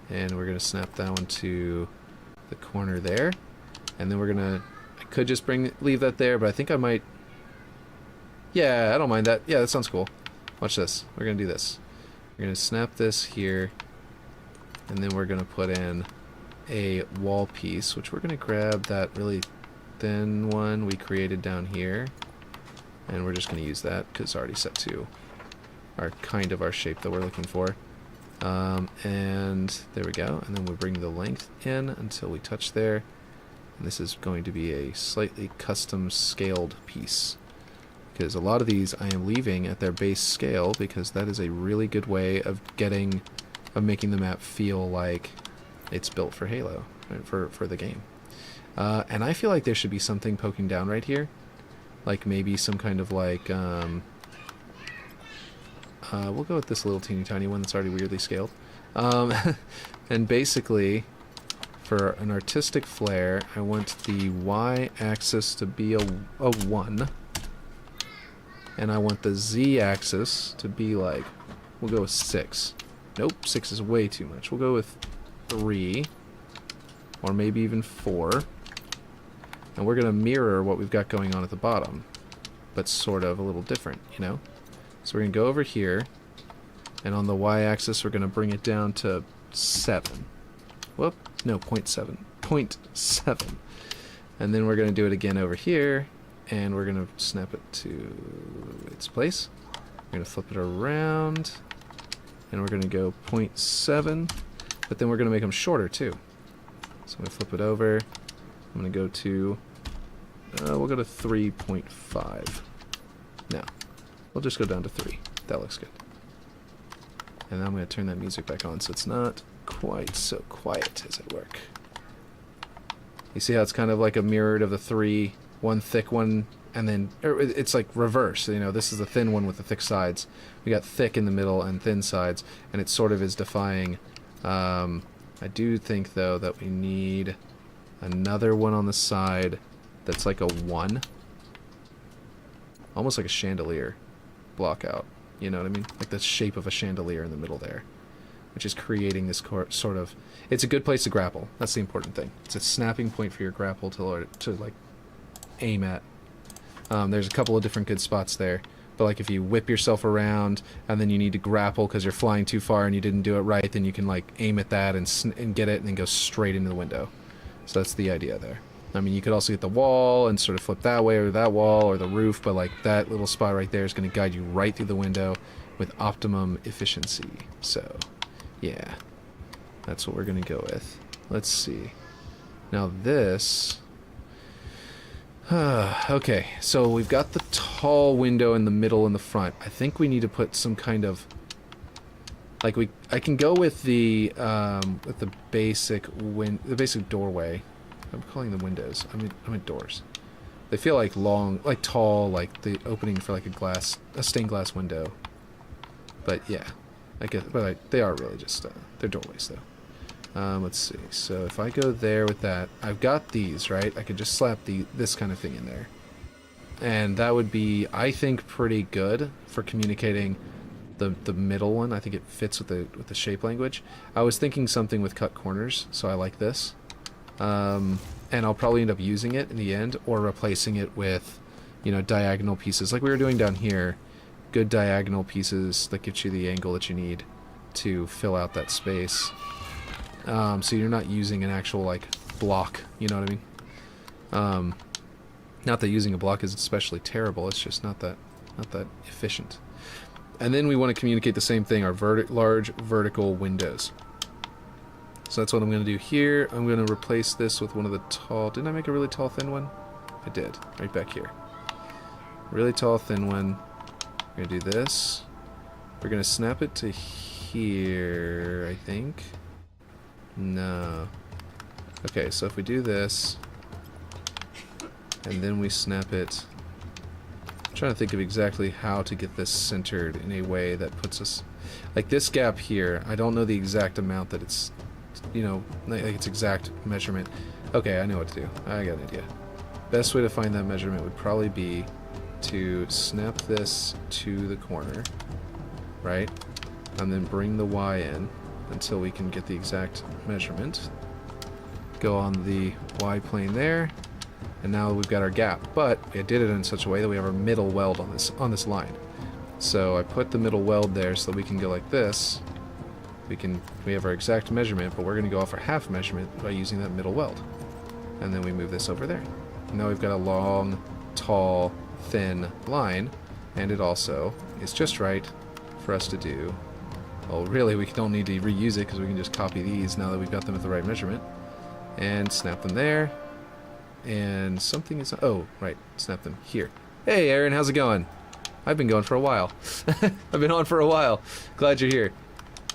and we're going to snap that one to the corner there, and then we're going to, I could just leave that there, but I think I might. Yeah, I don't mind that. Yeah, that sounds cool. Watch this. We're going to do this. We're going to snap this here, and then we're going to put in a wall piece, which we're going to grab that really thin one we created down here, and we're just going to use that because it's already set to our shape that we're looking for. And there we go. And then we bring the length in until we touch there. And this is going to be a slightly custom scaled piece. Because a lot of these I am leaving at their base scale because that is a really good way of making the map feel like it's built for Halo, right, for the game. And I feel like there should be something poking down right here. Like maybe some kind of like, we'll go with this little teeny tiny one that's already weirdly scaled. And basically, for an artistic flair, I want the y-axis to be a 1. And I want the z-axis to be like, we'll go with 6. Nope, 6 is way too much. We'll go with 3, or maybe even 4. And we're going to mirror what we've got going on at the bottom, but sort of a little different, you know? So we're going to go over here, and on the y-axis we're going to bring it down to 7. Whoop, no, 0.7. 0.7. And then we're going to do it again over here, and we're going to snap it to its place. We're going to flip it around, and we're going to go 0.7, but then we're going to make them shorter too. So I'm going to flip it over. I'm going to go to, we'll go to 3.5. No, we'll just go down to 3. That looks good. And then I'm going to turn that music back on so it's not quite so quiet as at work. You see how it's kind of like a mirrored of the 3, one thick one, and then it's like reverse. You know, this is the thin one with the thick sides. We got thick in the middle and thin sides, and it sort of is defying. I do think though that we need another one on the side that's like a 1, almost like a chandelier block out. You know what I mean? Like the shape of a chandelier in the middle there, which is creating this sort of. It's a good place to grapple. That's the important thing. It's a snapping point for your grapple to like aim at. There's a couple of different good spots there, but like if you whip yourself around and then you need to grapple because you're flying too far and you didn't do it right, then you can like aim at that and get it and then go straight into the window. So that's the idea there. I mean, you could also get the wall and sort of flip that way or that wall or the roof, but like that little spot right there is going to guide you right through the window with optimum efficiency. So, yeah, that's what we're going to go with. Let's see. Now this... okay, so we've got the tall window in the middle and the front. I think we need to put some kind of... Like I can go with the basic doorway. I'm calling them windows. I mean doors. They feel like long, like tall, like the opening for like a stained glass window. But yeah, I guess. But like, they are really just they're doorways though. Let's see. So if I go there with that, I've got these, right? I could just slap this kind of thing in there, and that would be, I think, pretty good for communicating the middle one. I think it fits with the shape language. I was thinking something with cut corners, so I like this. And I'll probably end up using it in the end, or replacing it with, you know, diagonal pieces like we were doing down here. Good diagonal pieces that get you the angle that you need to fill out that space. So you're not using an actual like block, you know what I mean? Not that using a block is especially terrible. It's just not that efficient. And then we want to communicate the same thing, our large vertical windows. So that's what I'm going to do here. I'm going to replace this with one of the tall... Didn't I make a really tall, thin one? I did. Right back here. Really tall, thin one. We're going to do this. We're going to snap it to here, I think. No. Okay, so if we do this, and then we snap it... I'm trying to think of exactly how to get this centered in a way that puts us... Like this gap here, I don't know the exact amount that it's... You know, like its exact measurement. Okay, I know what to do. I got an idea. Best way to find that measurement would probably be to snap this to the corner, right? And then bring the Y in until we can get the exact measurement. Go on the Y plane there, and now we've got our gap. But I did it in such a way that we have our middle weld on this line. So I put the middle weld there so that we can go like this. We have our exact measurement, but we're going to go off our half measurement by using that middle weld. And then we move this over there. Now we've got a long, tall, thin line, and it also is just right for us to do Well, really, we don't need to reuse it because we can just copy these now that we've got them at the right measurement. And snap them there. And something is... Oh, right. Snap them here. Hey, Aaron, how's it going? I've been going for a while. I've been on for a while. Glad you're here.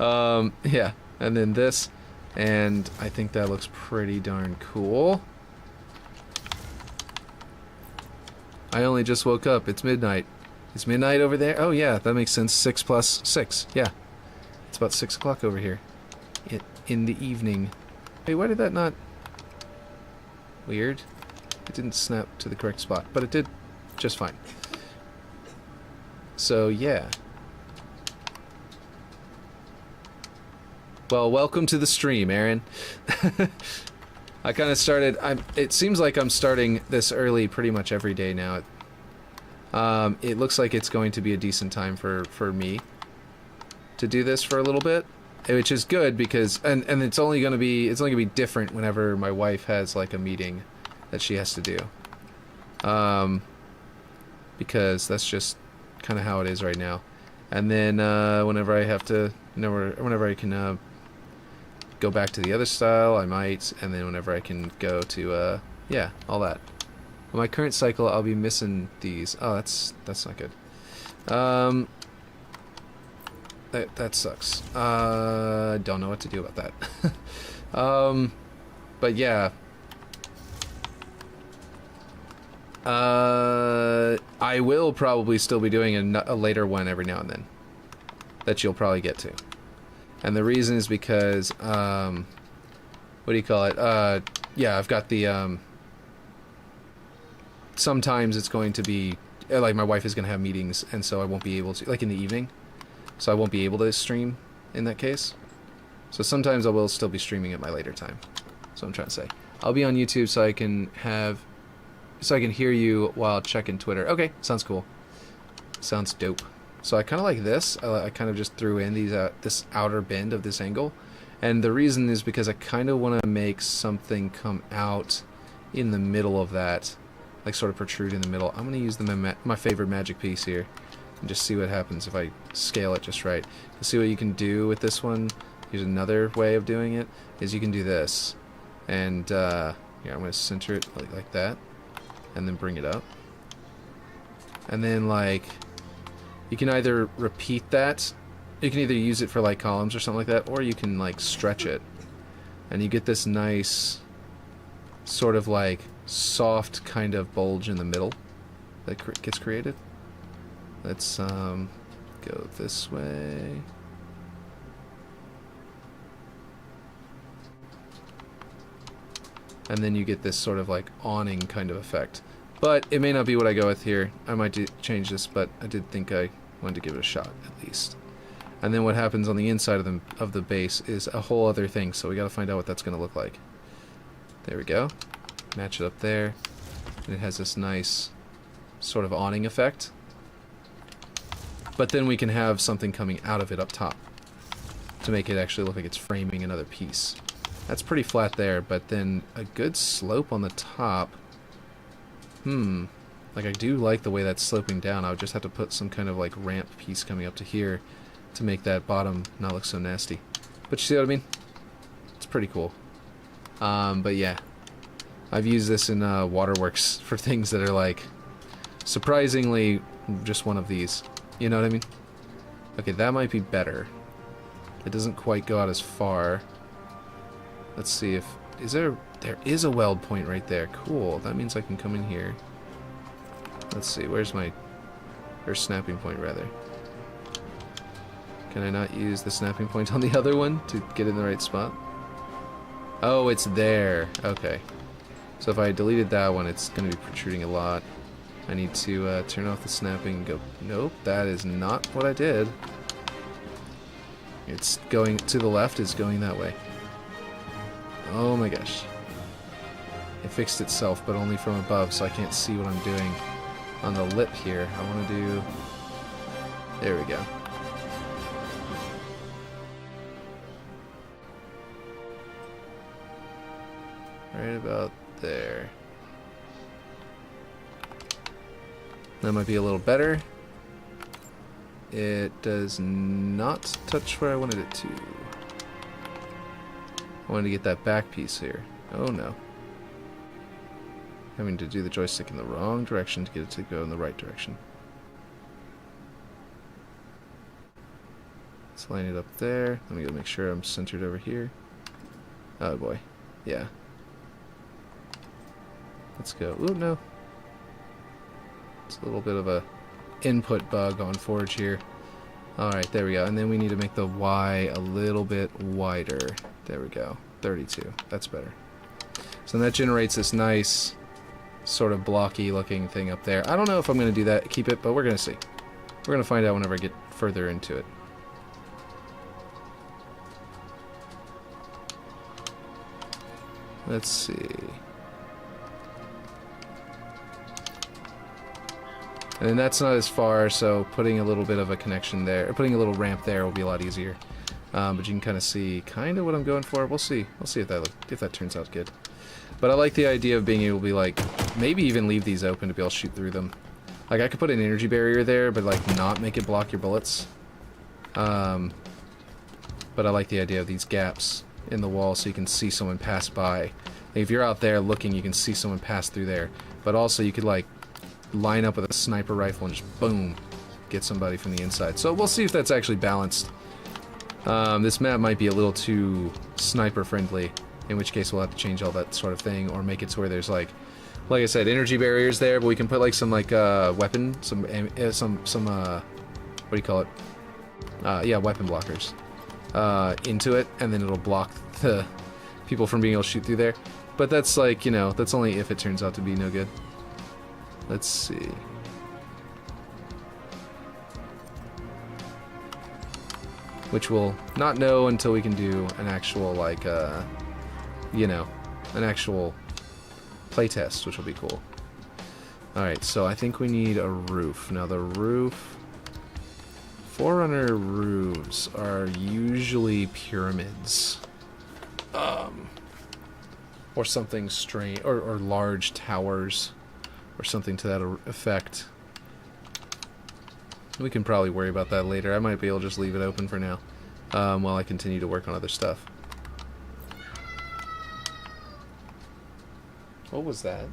Yeah. And then this. And I think that looks pretty darn cool. I only just woke up. It's midnight. It's midnight over there? Oh, yeah. That makes sense. 6 plus 6. Yeah. It's about 6 o'clock over here. In the evening. Hey, why did that not... Weird. It didn't snap to the correct spot, but it did just fine. So, yeah. Well, welcome to the stream, Aaron. I kind of started... it seems like I'm starting this early pretty much every day now. It looks like it's going to be a decent time for me to do this for a little bit, which is good because... And it's only going to be different whenever my wife has, like, a meeting that she has to do. Because that's just kind of how it is right now. And then whenever I have to... Whenever I can... go back to the other style, I might, and then whenever I can go to, yeah, all that. On my current cycle, I'll be missing these. Oh, that's not good. That sucks. Don't know what to do about that. But yeah. I will probably still be doing a later one every now and then. That you'll probably get to. And the reason is because, what do you call it? Yeah, I've got the, sometimes it's going to be, like, my wife is going to have meetings, and so I won't be able to, like, in the evening, so I won't be able to stream in that case. So sometimes I will still be streaming at my later time. That's what I'm trying to say. I'll be on YouTube so I can hear you while checking Twitter. Okay, sounds cool. Sounds dope. So I kind of like this. I kind of just threw in these this outer bend of this angle. And the reason is because I kind of want to make something come out in the middle of that. Like sort of protrude in the middle. I'm going to use my favorite magic piece here. And just see what happens if I scale it just right. To see what you can do with this one. Here's another way of doing it. Is you can do this. And yeah, I'm going to center it like that. And then bring it up. And then like... You can either repeat that, you can either use it for like columns or something like that, or you can like stretch it. And you get this nice sort of like soft kind of bulge in the middle that gets created. Let's go this way. And then you get this sort of like awning kind of effect. But it may not be what I go with here. I might change this, but I did think I wanted to give it a shot, at least. And then what happens on the inside of the base is a whole other thing, so we gotta find out what that's gonna look like. There we go. Match it up there. And it has this nice sort of awning effect. But then we can have something coming out of it up top to make it actually look like it's framing another piece. That's pretty flat there, but then a good slope on the top. Like I do like the way that's sloping down. I would just have to put some kind of like ramp piece coming up to here to make that bottom not look so nasty. But you see what I mean? It's pretty cool. But yeah. I've used this in Waterworks for things that are like surprisingly just one of these. You know what I mean? Okay, that might be better. It doesn't quite go out as far. Let's see if... There is a weld point right there. Cool. That means I can come in here. Let's see. Where's snapping point, rather? Can I not use the snapping point on the other one to get in the right spot? Oh, it's there. Okay. So if I deleted that one, it's going to be protruding a lot. I need to turn off the snapping and go... Nope, that is not what I did. It's going to the left. It's going that way. Oh my gosh. It fixed itself, but only from above, so I can't see what I'm doing on the lip here. I want to do... There we go. Right about there. That might be a little better. It does not touch where I wanted it to. I wanted to get that back piece here. Oh no. Having to do the joystick in the wrong direction to get it to go in the right direction. Let's line it up there. Let me go make sure I'm centered over here. Oh boy. Yeah. Let's go. Oh no. It's a little bit of a input bug on Forge here. Alright, there we go. And then we need to make the Y a little bit wider. There we go. 32. That's better. So that generates this nice sort of blocky looking thing up there. I don't know if I'm going to do that, keep it, but we're going to see. We're going to find out whenever I get further into it. Let's see. And then that's not as far, so putting a little bit of a connection there, or putting a little ramp there will be a lot easier. But you can kind of see what I'm going for. We'll see. We'll see if that turns out good. But I like the idea of being able to be like, maybe even leave these open to be able to shoot through them. Like I could put an energy barrier there, but like not make it block your bullets. But I like the idea of these gaps in the wall so you can see someone pass by. Like if you're out there looking, you can see someone pass through there. But also you could like line up with a sniper rifle and just boom, get somebody from the inside. So we'll see if that's actually balanced. This map might be a little too sniper friendly, in which case we'll have to change all that sort of thing, or make it to where there's like I said, energy barriers there, but we can put like some like weapon, some what do you call it? Yeah, weapon blockers into it, and then it'll block the people from being able to shoot through there. But that's like, you know, that's only if it turns out to be no good. Let's see. Which we'll not know until we can do an actual, like, you know, an actual playtest, which will be cool. Alright, so I think we need a roof. Now the roof... Forerunner roofs are usually pyramids. Or something strange, or large towers. Or something to that effect. We can probably worry about that later. I might be able to just leave it open for now, while I continue to work on other stuff. What was that?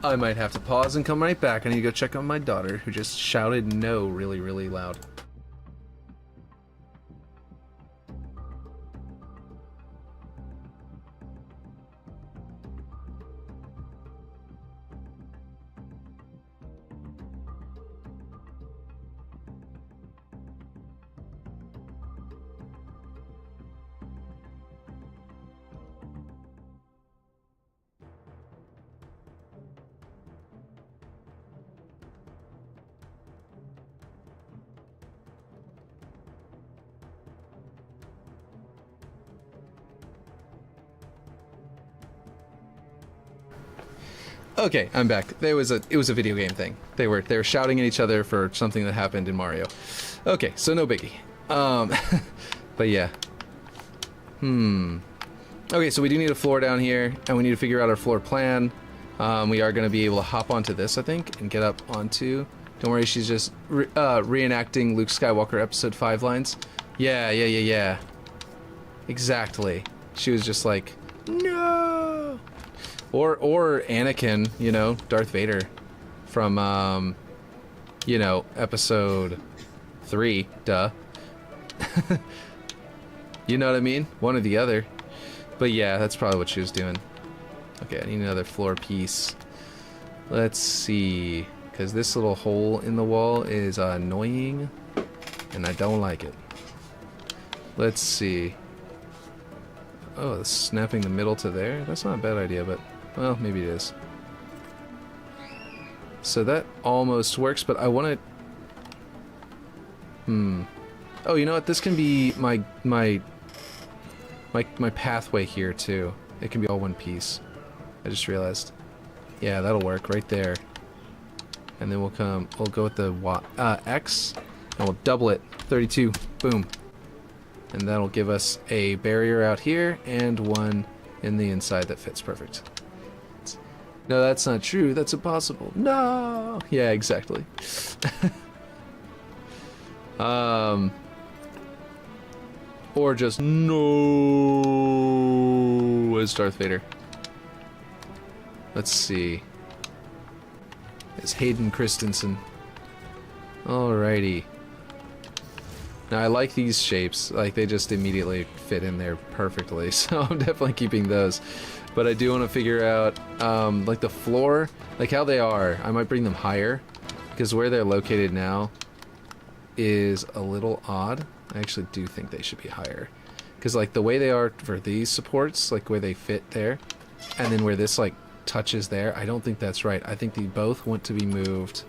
I might have to pause and come right back. I need to go check on my daughter, who just shouted no really, really loud. Okay, I'm back. It was a video game thing. They were shouting at each other for something that happened in Mario. Okay, so no biggie. But yeah. Okay, so we do need a floor down here, and we need to figure out our floor plan. We are going to be able to hop onto this, I think, and get up onto... Don't worry, she's just reenacting Luke Skywalker Episode 5 lines. Yeah. Exactly. She was just like, no! Or Anakin, you know, Darth Vader from, you know, Episode 3, duh. You know what I mean? One or the other. But yeah, that's probably what she was doing. Okay, I need another floor piece. Let's see, because this little hole in the wall is annoying, and I don't like it. Let's see. Oh, snapping the middle to there? That's not a bad idea, but, well, maybe it is. So that almost works, but I want to... Oh, you know what? This can be my pathway here, too. It can be all one piece. I just realized. Yeah, that'll work right there. And then we'll go with the X, and we'll double it. 32. Boom. And that'll give us a barrier out here, and one in the inside that fits perfect. No, that's not true. That's impossible. No. Yeah, exactly. Or just no as Darth Vader. Let's see. It's Hayden Christensen. Alrighty. Now I like these shapes. Like they just immediately fit in there perfectly. So I'm definitely keeping those. But I do want to figure out like the floor, like how they are. I might bring them higher because where they're located now is a little odd. I actually do think they should be higher because like the way they are for these supports, like where they fit there, and then where this like touches there, I don't think that's right. I think they both want to be moved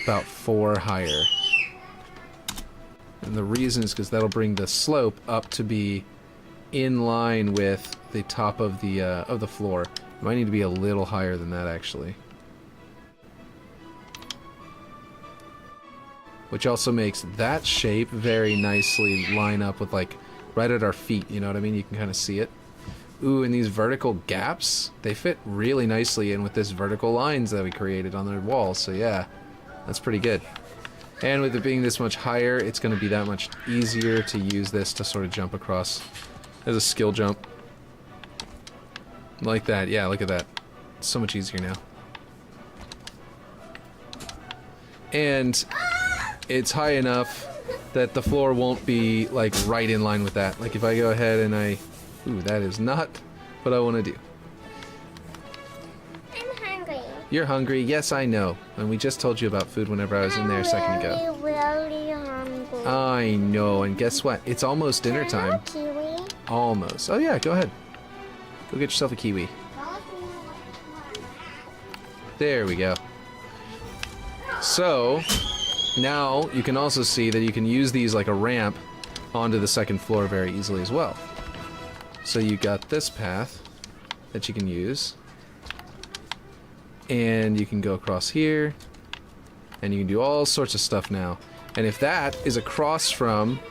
about 4 higher. And the reason is because that'll bring the slope up to be in line with the top of the floor. It might need to be a little higher than that actually. Which also makes that shape very nicely line up with like right at our feet, you know what I mean? You can kind of see it. Ooh, and these vertical gaps, they fit really nicely in with this vertical lines that we created on the wall, so yeah, that's pretty good. And with it being this much higher, it's going to be that much easier to use this to sort of jump across as a skill jump. Like that, yeah, look at that. It's so much easier now. And it's high enough that the floor won't be like right in line with that. Like if I go ahead and ooh, that is not what I want to do. I'm hungry. You're hungry? Yes, I know. And we just told you about food whenever I was in there a second ago. I'm really hungry. I know, and guess what? It's almost dinner time. Kiwi? Almost. Oh yeah, go ahead. Go get yourself a kiwi. There we go. So, now you can also see that you can use these like a ramp onto the second floor very easily as well. So you got this path that you can use. And you can go across here. And you can do all sorts of stuff now. And if that is across from...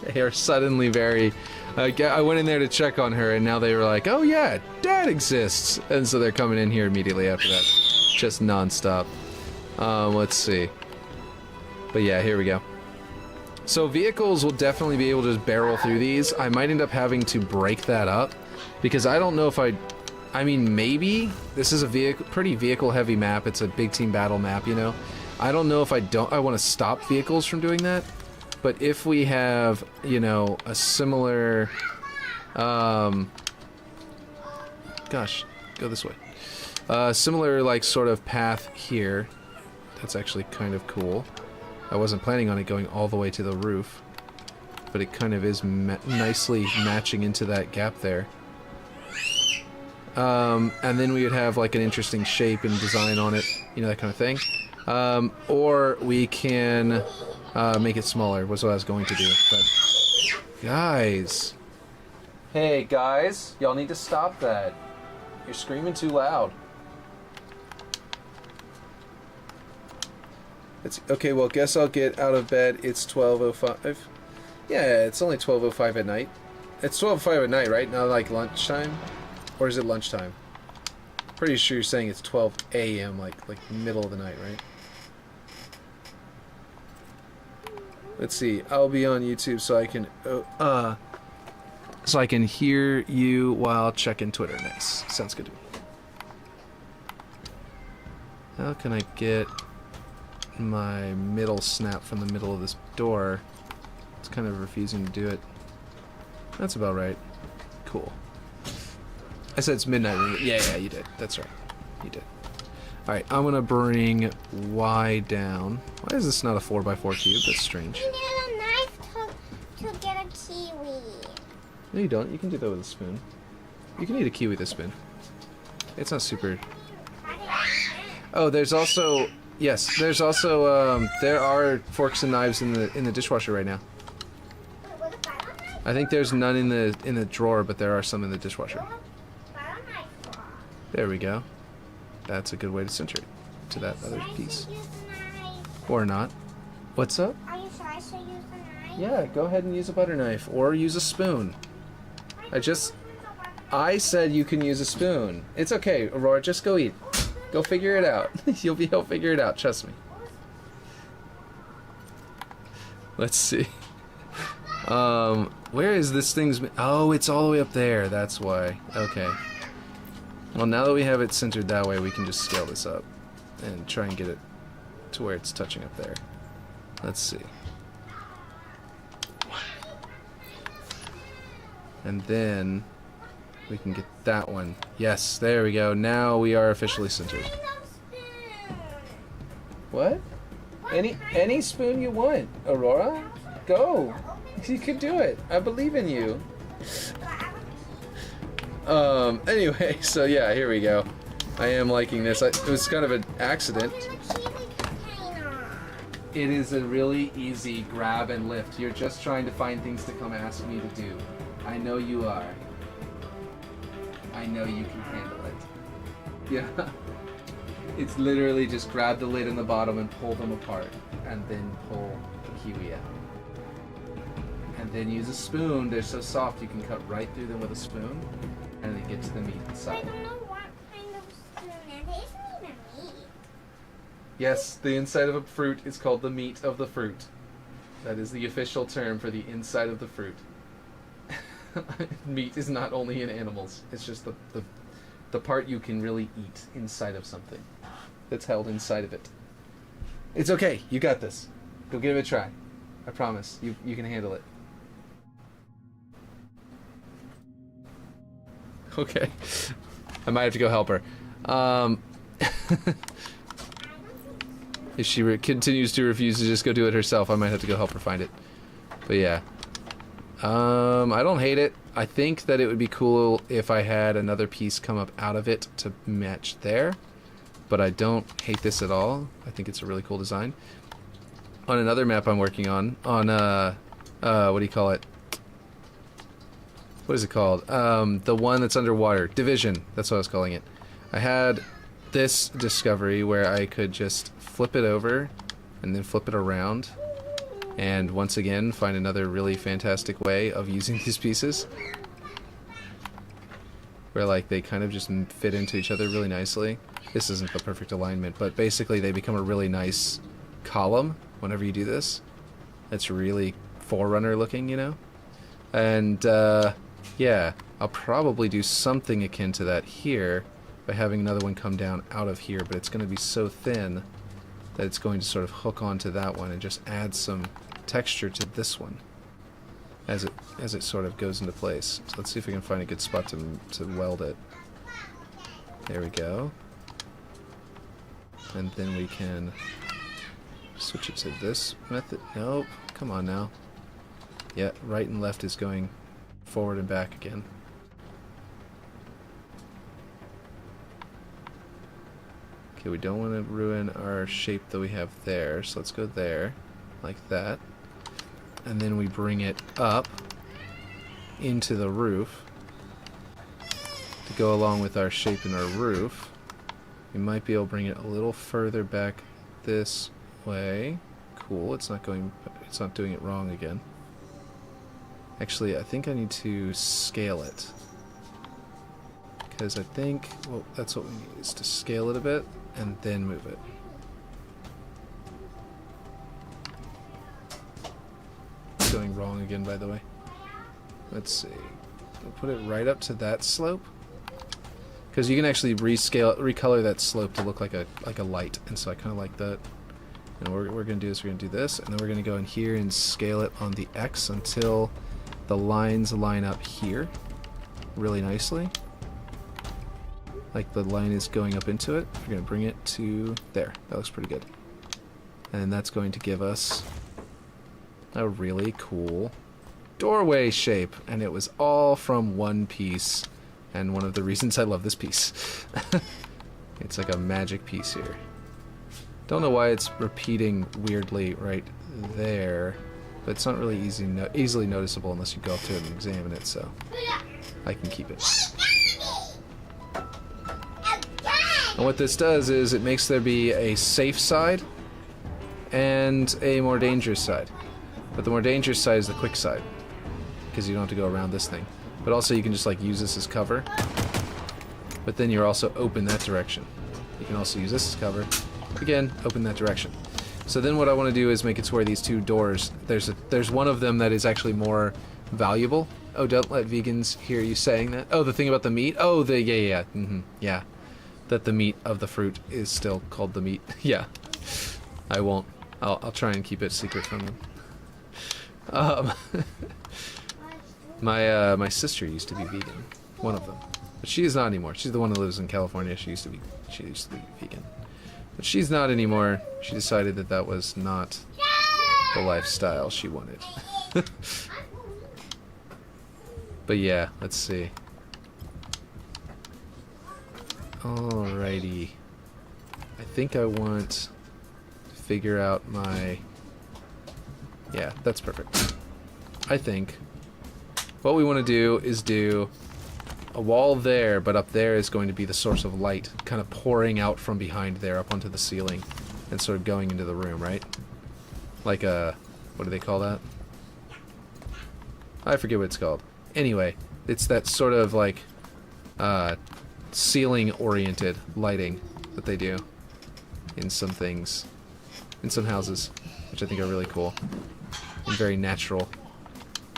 They are suddenly very... I went in there to check on her, and now they were like, oh yeah, Dad exists! And so they're coming in here immediately after that. Just non-stop. Let's see. But yeah, here we go. So vehicles will definitely be able to just barrel through these. I might end up having to break that up, because I don't know if I mean, maybe. This is a pretty vehicle-heavy map. It's a big team battle map, you know? I don't know if I want to stop vehicles from doing that. But if we have, you know, a similar, gosh, go this way. Similar, like, sort of path here. That's actually kind of cool. I wasn't planning on it going all the way to the roof. But it kind of is nicely matching into that gap there. And then we would have, like, an interesting shape and design on it. You know, that kind of thing. Or we can... make it smaller was what I was going to do, but... Guys! Hey, guys! Y'all need to stop that. You're screaming too loud. Okay, well, guess I'll get out of bed. It's 12:05. Yeah, it's only 12:05 at night. It's 12:05 at night, right? Not like lunchtime? Or is it lunchtime? Pretty sure you're saying it's 12 a.m., like middle of the night, right? Let's see. I'll be on YouTube so I can hear you while checking Twitter. Nice. Sounds good to me. How can I get my middle snap from the middle of this door? It's kind of refusing to do it. That's about right. Cool. I said it's midnight. Yeah, you did. That's right. You did. Alright, I'm gonna bring Y down. Why is this not a 4x4 cube? That's strange. You need a knife to get a kiwi. No, you don't. You can do that with a spoon. You can eat a kiwi with a spoon. It's not super... Oh, there's also... Yes, there's also, there are forks and knives in the dishwasher right now. I think there's none in the drawer, but there are some in the dishwasher. There we go. That's a good way to center it to that other piece. Or not. What's up? Are you sure I should use a knife? Yeah, go ahead and use a butter knife or use a spoon. I I said you can use a spoon. It's okay, Aurora, just go eat. Go figure it out. You'll figure it out, trust me. Let's see. Where is this thing's... Oh, it's all the way up there, that's why. Okay. Well, now that we have it centered that way, we can just scale this up and try and get it to where it's touching up there. Let's see. And then we can get that one. Yes, there we go. Now we are officially centered. What? Any spoon you want, Aurora. Go. You can do it. I believe in you. Anyway, so yeah, here we go. I am liking this. It was kind of an accident. It is a really easy grab and lift. You're just trying to find things to come ask me to do. I know you are. I know you can handle it. Yeah. It's literally just grab the lid and the bottom and pull them apart. And then pull the kiwi out. And then use a spoon. They're so soft you can cut right through them with a spoon. And then get to the meat inside. I don't know what kind of spoon it is. Isn't even meat. Yes, the inside of a fruit is called the meat of the fruit. That is the official term for the inside of the fruit. Meat is not only in animals. It's just the part you can really eat inside of something. That's held inside of it. It's okay. You got this. Go give it a try. I promise. You can handle it. Okay. I might have to go help her. If she continues to refuse to just go do it herself, I might have to go help her find it. But yeah. I don't hate it. I think that it would be cool if I had another piece come up out of it to match there. But I don't hate this at all. I think it's a really cool design. On another map I'm working on what do you call it? What is it called? The one that's underwater. Division. That's what I was calling it. I had this discovery where I could just flip it over and then flip it around. And once again, find another really fantastic way of using these pieces. Where like they kind of just fit into each other really nicely. This isn't the perfect alignment, but basically they become a really nice column whenever you do this. It's really Forerunner looking, you know? And yeah, I'll probably do something akin to that here by having another one come down out of here, but it's going to be so thin that it's going to sort of hook onto that one and just add some texture to this one as it sort of goes into place. So let's see if we can find a good spot to weld it. There we go. And then we can switch it to this method. Nope, come on now. Yeah, right and left is going forward and back again. Okay, we don't want to ruin our shape that we have there, so let's go there, like that. And then we bring it up into the roof to go along with our shape in our roof. We might be able to bring it a little further back this way. Cool, it's not doing it wrong again. Actually, I think I need to scale it. Because I think, well, that's what we need, is to scale it a bit and then move it. It's going wrong again, by the way. Let's see. We'll put it right up to that slope. Because you can actually recolor that slope to look like a light, and so I kind of like that. And what we're going to do is we're going to do this, and then we're going to go in here and scale it on the X until the lines line up here really nicely. Like the line is going up into it. We're going to bring it to there. That looks pretty good. And that's going to give us a really cool doorway shape. And it was all from one piece. And one of the reasons I love this piece. It's like a magic piece here. Don't know why it's repeating weirdly right there. But it's not really easily noticeable unless you go up to it and examine it, so I can keep it. And what this does is it makes there be a safe side and a more dangerous side. But the more dangerous side is the quick side, because you don't have to go around this thing. But also you can just like use this as cover. But then you're also open that direction. You can also use this as cover. Again, open that direction. So then what I want to do is make it to where these two doors, there's one of them that is actually more valuable. Oh, don't let vegans hear you saying that. Oh, the thing about the meat? Oh, yeah. That the meat of the fruit is still called the meat. Yeah. I won't. I'll try and keep it secret from them. My sister used to be vegan. One of them. But she is not anymore. She's the one who lives in California. She used to be vegan. But she's not anymore. She decided that that was not the lifestyle she wanted. But yeah, let's see. Alrighty. I think I want to figure out my... Yeah, that's perfect. I think what we want to do is do a wall there, but up there is going to be the source of light kind of pouring out from behind there up onto the ceiling and sort of going into the room, right? Like a... what do they call that? I forget what it's called. Anyway, it's that sort of like ceiling-oriented lighting that they do in some things, in some houses, which I think are really cool and very natural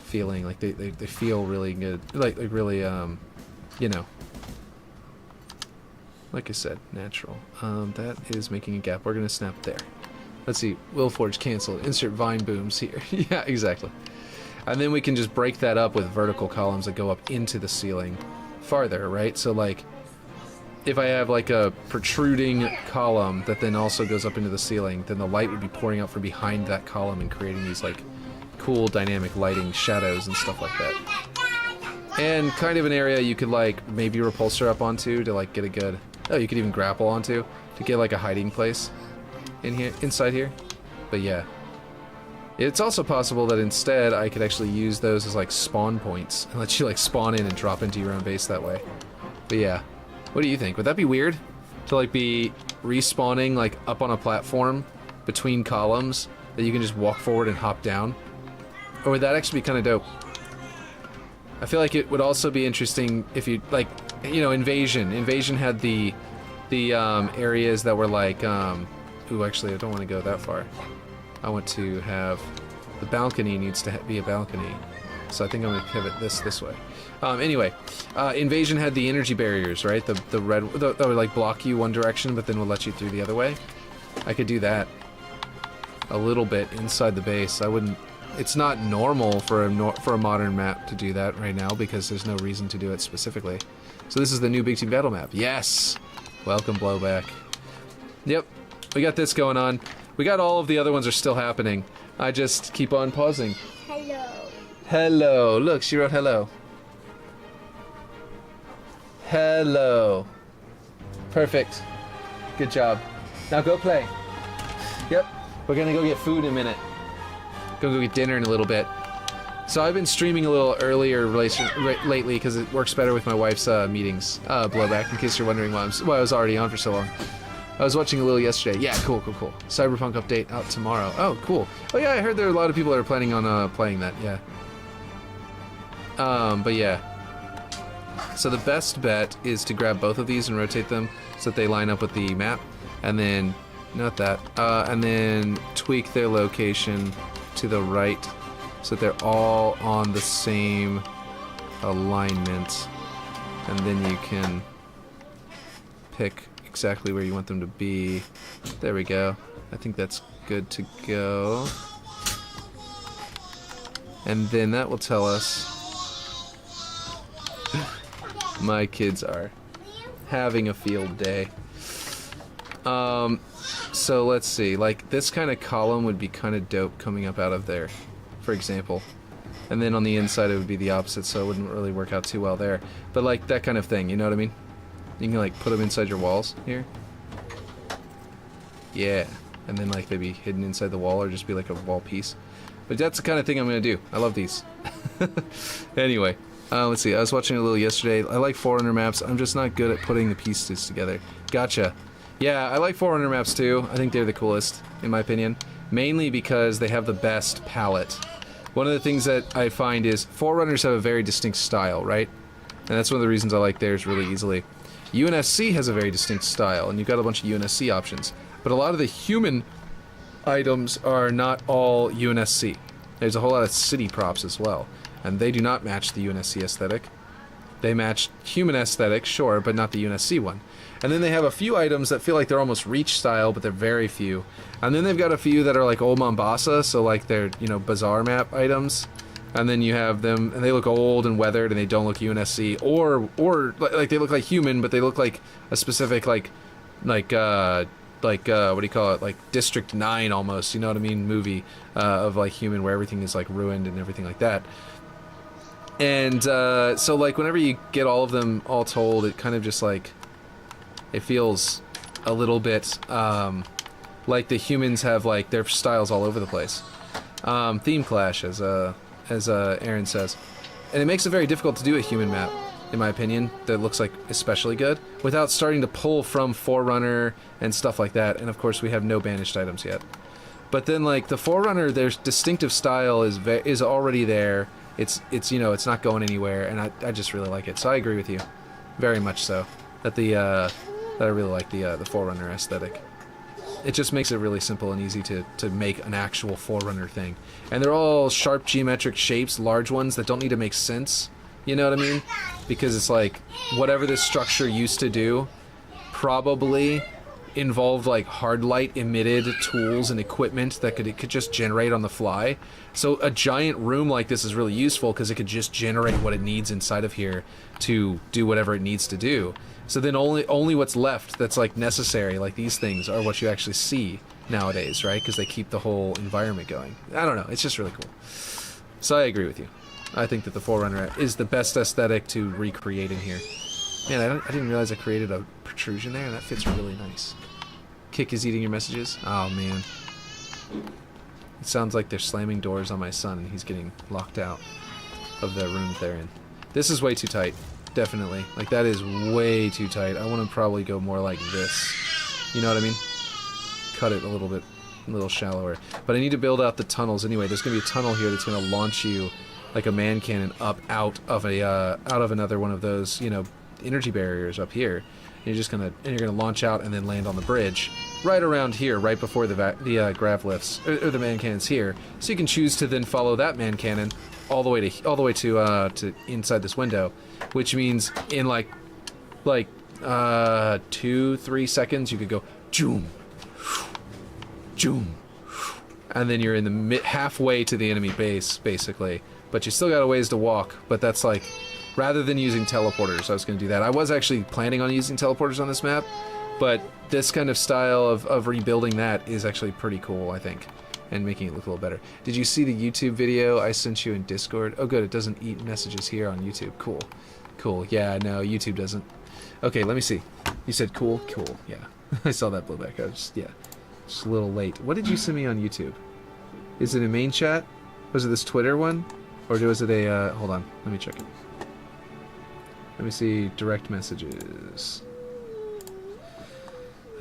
feeling. Like they feel really good, like really you know, like I said, natural. That is making a gap. We're gonna snap there. Let's see. Will Forge cancel. Insert vine booms here. Yeah, exactly. And then we can just break that up with vertical columns that go up into the ceiling farther, right? So like, if I have like a protruding column that then also goes up into the ceiling, then the light would be pouring out from behind that column and creating these like cool dynamic lighting shadows and stuff like that. And kind of an area you could like maybe repulsor up onto to like get a good... Oh, you could even grapple onto to get like a hiding place in here, inside here. But yeah. It's also possible that instead I could actually use those as like spawn points and let you like spawn in and drop into your own base that way. But yeah, what do you think? Would that be weird to like be respawning like up on a platform between columns that you can just walk forward and hop down? Or would that actually be kind of dope? I feel like it would also be interesting if you like, you know, Invasion. Invasion had the areas that were like, ooh, actually I don't want to go that far. I want to have the balcony needs to be a balcony, so I think I'm going to pivot this way. Anyway, Invasion had the energy barriers, right? The red that would like block you one direction, but then would let you through the other way. I could do that a little bit inside the base. I wouldn't. It's not normal for a modern map to do that right now because there's no reason to do it specifically. So this is the new Big Team Battle map. Yes, welcome Blowback. Yep, we got this going on. We got all of the other ones are still happening. I just keep on pausing. Hello. Hello. Look, she wrote hello. Hello. Perfect. Good job. Now go play. Yep. We're gonna go get food in a minute. Go get dinner in a little bit. So I've been streaming a little earlier lately because it works better with my wife's meetings. Blowback, in case you're wondering why I was already on for so long. I was watching a little yesterday. Yeah, cool. Cyberpunk update out tomorrow. Oh, cool. Oh yeah, I heard there are a lot of people that are planning on playing that. Yeah. But yeah. So the best bet is to grab both of these and rotate them so that they line up with the map, and then not that, and then tweak their location to the right so that they're all on the same alignment, and then you can pick exactly where you want them to be. There we go. I think that's good to go. And then that will tell us... My kids are having a field day. So let's see. Like, this kind of column would be kind of dope coming up out of there, for example. And then on the inside it would be the opposite, so it wouldn't really work out too well there. But like, that kind of thing, you know what I mean? You can like put them inside your walls here. Yeah, and then like maybe hidden inside the wall or just be like a wall piece. But that's the kind of thing I'm gonna do. I love these. Anyway, let's see. I was watching a little yesterday. I like Forerunner maps. I'm just not good at putting the pieces together. Gotcha. Yeah, I like Forerunner maps too. I think they're the coolest, in my opinion. Mainly because they have the best palette. One of the things that I find is Forerunners have a very distinct style, right? And that's one of the reasons I like theirs really easily. UNSC has a very distinct style, and you've got a bunch of UNSC options. But a lot of the human items are not all UNSC. There's a whole lot of city props as well, and they do not match the UNSC aesthetic. They match human aesthetic, sure, but not the UNSC one. And then they have a few items that feel like they're almost Reach style, but they're very few. And then they've got a few that are like old Mombasa, so like they're, you know, bazaar map items. And then you have them, and they look old and weathered, and they don't look UNSC, or like they look like human, but they look like a specific like what do you call it, like District 9 almost, you know what I mean, movie of like human where everything is like ruined and everything like that. And so like whenever you get all of them all told, it kind of just like, it feels a little bit like the humans have like their styles all over the place. Theme clash, as Aaron says. And it makes it very difficult to do a human map, in my opinion, that looks like especially good, without starting to pull from Forerunner and stuff like that. And of course we have no banished items yet. But then like the Forerunner, their distinctive style is already there. It's you know, it's not going anywhere, and I just really like it. So I agree with you, very much so, that I really like the Forerunner aesthetic. It just makes it really simple and easy to make an actual Forerunner thing. And they're all sharp geometric shapes, large ones that don't need to make sense, you know what I mean? Because it's like, whatever this structure used to do probably involved like hard light emitted tools and equipment that it could just generate on the fly. So a giant room like this is really useful because it could just generate what it needs inside of here to do whatever it needs to do. So then only what's left that's like necessary, like these things, are what you actually see nowadays, right? Because they keep the whole environment going. I don't know, it's just really cool. So I agree with you. I think that the Forerunner is the best aesthetic to recreate in here. Man, I didn't realize I created a protrusion there, and that fits really nice. Kick is eating your messages? Oh, man. It sounds like they're slamming doors on my son, and he's getting locked out of the room they're in. This is way too tight. Definitely. Like, that is way too tight. I want to probably go more like this. You know what I mean? Cut it a little shallower. But I need to build out the tunnels anyway. There's going to be a tunnel here that's going to launch you like a man cannon up out of another one of those, you know, energy barriers up here. And you're gonna launch out and then land on the bridge right around here, right before the grav lifts or the man cannons here. So you can choose to then follow that man cannon all the way to inside this window, which means in like 2-3 seconds you could go joom, joom, and then you're in the halfway to the enemy base basically. But you still got a ways to walk. But that's like, rather than using teleporters, I was going to do that. I was actually planning on using teleporters on this map, but this kind of style of rebuilding that is actually pretty cool, I think, and making it look a little better. Did you see the YouTube video I sent you in Discord? Oh good, it doesn't eat messages here on YouTube. Cool. Cool. Yeah, no, YouTube doesn't. Okay, let me see. You said cool? Cool, yeah. I saw that blowback. I was just a little late. What did you send me on YouTube? Is it a main chat? Was it this Twitter one? Or was it a, hold on, let me check it. Let me see, direct messages.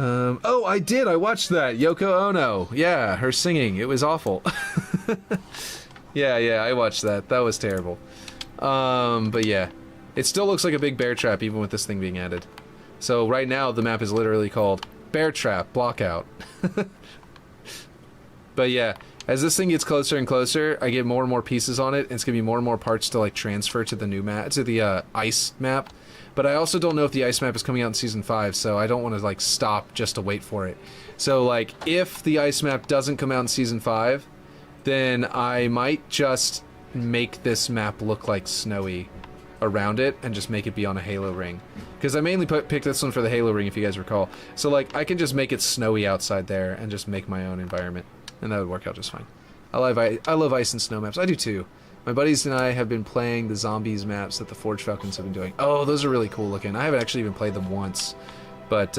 Oh, I did, I watched that, Yoko Ono. Yeah, her singing, it was awful. Yeah, I watched that, that was terrible. But yeah, it still looks like a big bear trap even with this thing being added. So right now the map is literally called Bear Trap Blockout. But yeah, as this thing gets closer and closer, I get more and more pieces on it, and it's gonna be more and more parts to like transfer to the new map, to the ice map. But I also don't know if the ice map is coming out in season 5, so I don't want to like stop just to wait for it. So like, if the ice map doesn't come out in season 5, then I might just make this map look like snowy around it and just make it be on a Halo ring. Because I mainly picked this one for the Halo ring, if you guys recall. So like, I can just make it snowy outside there and just make my own environment. And that would work out just fine. I love ice and snow maps. I do too. My buddies and I have been playing the zombies maps that the Forge Falcons have been doing. Oh, those are really cool looking. I haven't actually even played them once. But,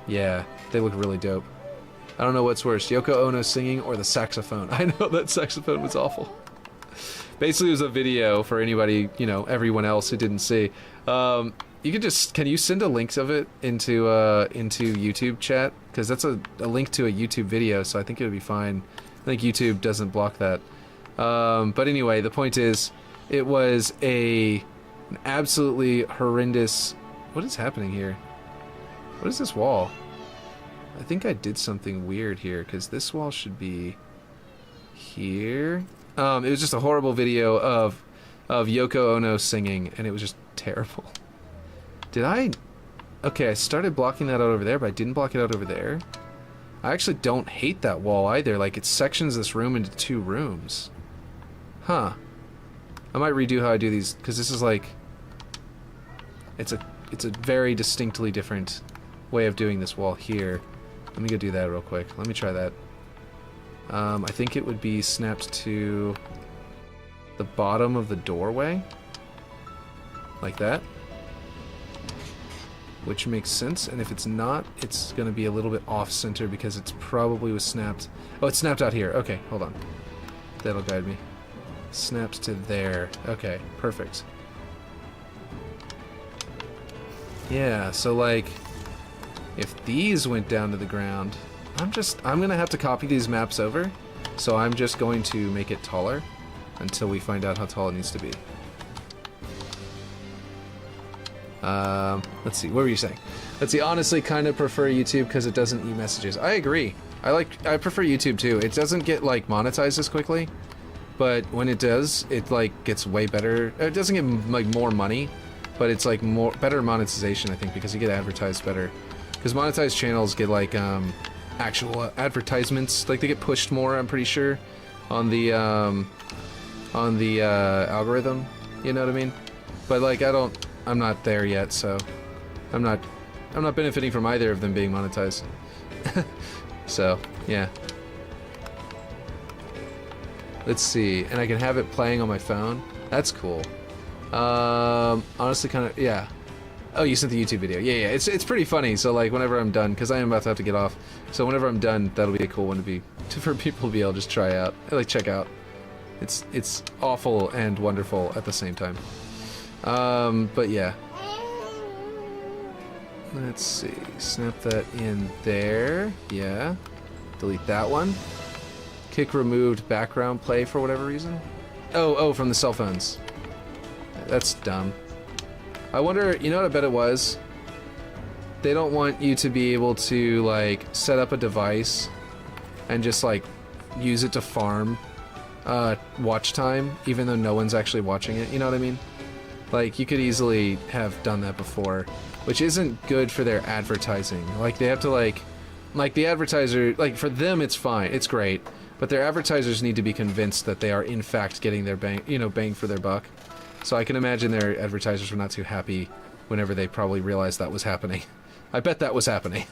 yeah, they look really dope. I don't know what's worse, Yoko Ono singing or the saxophone. I know that saxophone was awful. Basically, it was a video for anybody, you know, everyone else who didn't see. You could just, can you send a link of it into YouTube chat? Because that's a link to a YouTube video, so I think it would be fine. I think YouTube doesn't block that. But anyway, the point is, it was an absolutely horrendous... What is happening here? What is this wall? I think I did something weird here, because this wall should be here. It was just a horrible video of Yoko Ono singing, and it was just terrible. Did I... Okay, I started blocking that out over there, but I didn't block it out over there. I actually don't hate that wall either. Like, it sections this room into 2 rooms. Huh. I might redo how I do these, because this is like... It's a very distinctly different way of doing this wall here. Let me go do that real quick. Let me try that. I think it would be snapped to the bottom of the doorway. Like that. Which makes sense, and if it's not, it's going to be a little bit off-center because it's probably was snapped... Oh, it's snapped out here. Okay, hold on. That'll guide me. Snaps to there. Okay, perfect. Yeah, so like, if these went down to the ground, I'm going to have to copy these maps over, so I'm just going to make it taller until we find out how tall it needs to be. Let's see, what were you saying? Let's see, honestly, kind of prefer YouTube because it doesn't e-messages. I agree. I prefer YouTube too. It doesn't get, like, monetized as quickly, but when it does, it, like, gets way better. It doesn't get, like, more money, but it's, like, better monetization, I think, because you get advertised better. Because monetized channels get, like, actual advertisements. Like, they get pushed more, I'm pretty sure, on the algorithm. You know what I mean? But, like, I'm not there yet, so I'm not benefiting from either of them being monetized. So, yeah. Let's see, and I can have it playing on my phone. That's cool. Honestly, kind of, yeah. Oh, you sent the YouTube video. Yeah, it's pretty funny. So, like, whenever I'm done, because I am about to have to get off. So whenever I'm done, that'll be a cool one for people to be able to just try out, like, check out. It's awful and wonderful at the same time. But yeah. Let's see. Snap that in there. Yeah. Delete that one. Kick removed background play for whatever reason. Oh, from the cell phones. That's dumb. I wonder, you know what I bet it was? They don't want you to be able to, like, set up a device and just, like, use it to farm watch time, even though no one's actually watching it. You know what I mean? Like, you could easily have done that before, which isn't good for their advertising. Like, they have to, like the advertiser, like, for them it's fine, it's great, but their advertisers need to be convinced that they are in fact getting their bang for their buck. So I can imagine their advertisers were not too happy whenever they probably realized that was happening. I bet that was happening.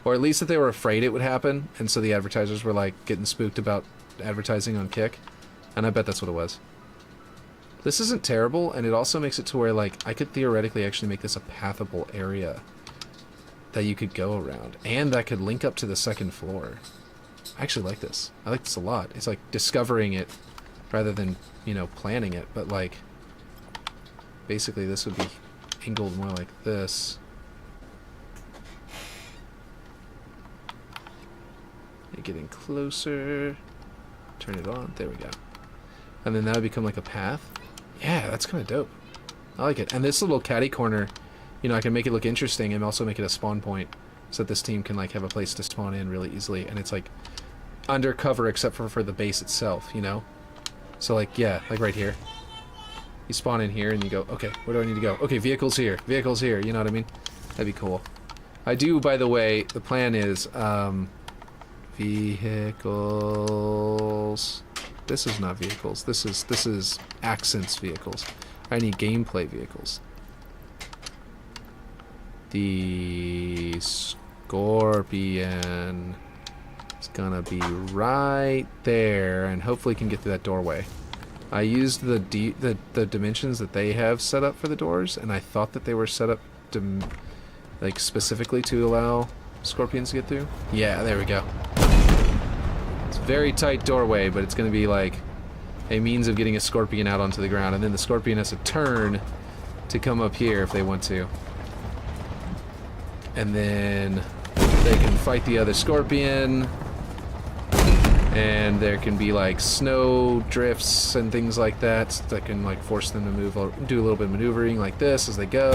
Or at least that they were afraid it would happen, and so the advertisers were, like, getting spooked about advertising on Kick, and I bet that's what it was. This isn't terrible, and it also makes it to where, like, I could theoretically actually make this a pathable area that you could go around, and that could link up to the second floor. I actually like this. I like this a lot. It's like discovering it rather than, you know, planning it, but, like, basically this would be angled more like this. Getting closer. Turn it on. There we go. And then that would become like a path. Yeah, that's kind of dope. I like it. And this little catty corner, you know, I can make it look interesting and also make it a spawn point so that this team can, like, have a place to spawn in really easily. And it's, like, undercover except for the base itself, you know? So, like, yeah, like right here. You spawn in here and you go, okay, where do I need to go? Okay, vehicles here. Vehicles here. You know what I mean? That'd be cool. I do, by the way, the plan is, vehicles. This is not vehicles. This is accents vehicles. I need gameplay vehicles. The Scorpion is gonna be right there, and hopefully can get through that doorway. I used the dimensions that they have set up for the doors, and I thought that they were set up to, like, specifically to allow Scorpions to get through. Yeah, there we go. It's a very tight doorway, but it's going to be like a means of getting a Scorpion out onto the ground, and then the Scorpion has to turn to come up here if they want to. And then they can fight the other Scorpion. and there can be like snow drifts and things like that can like force them to move, or do a little bit of maneuvering like this as they go,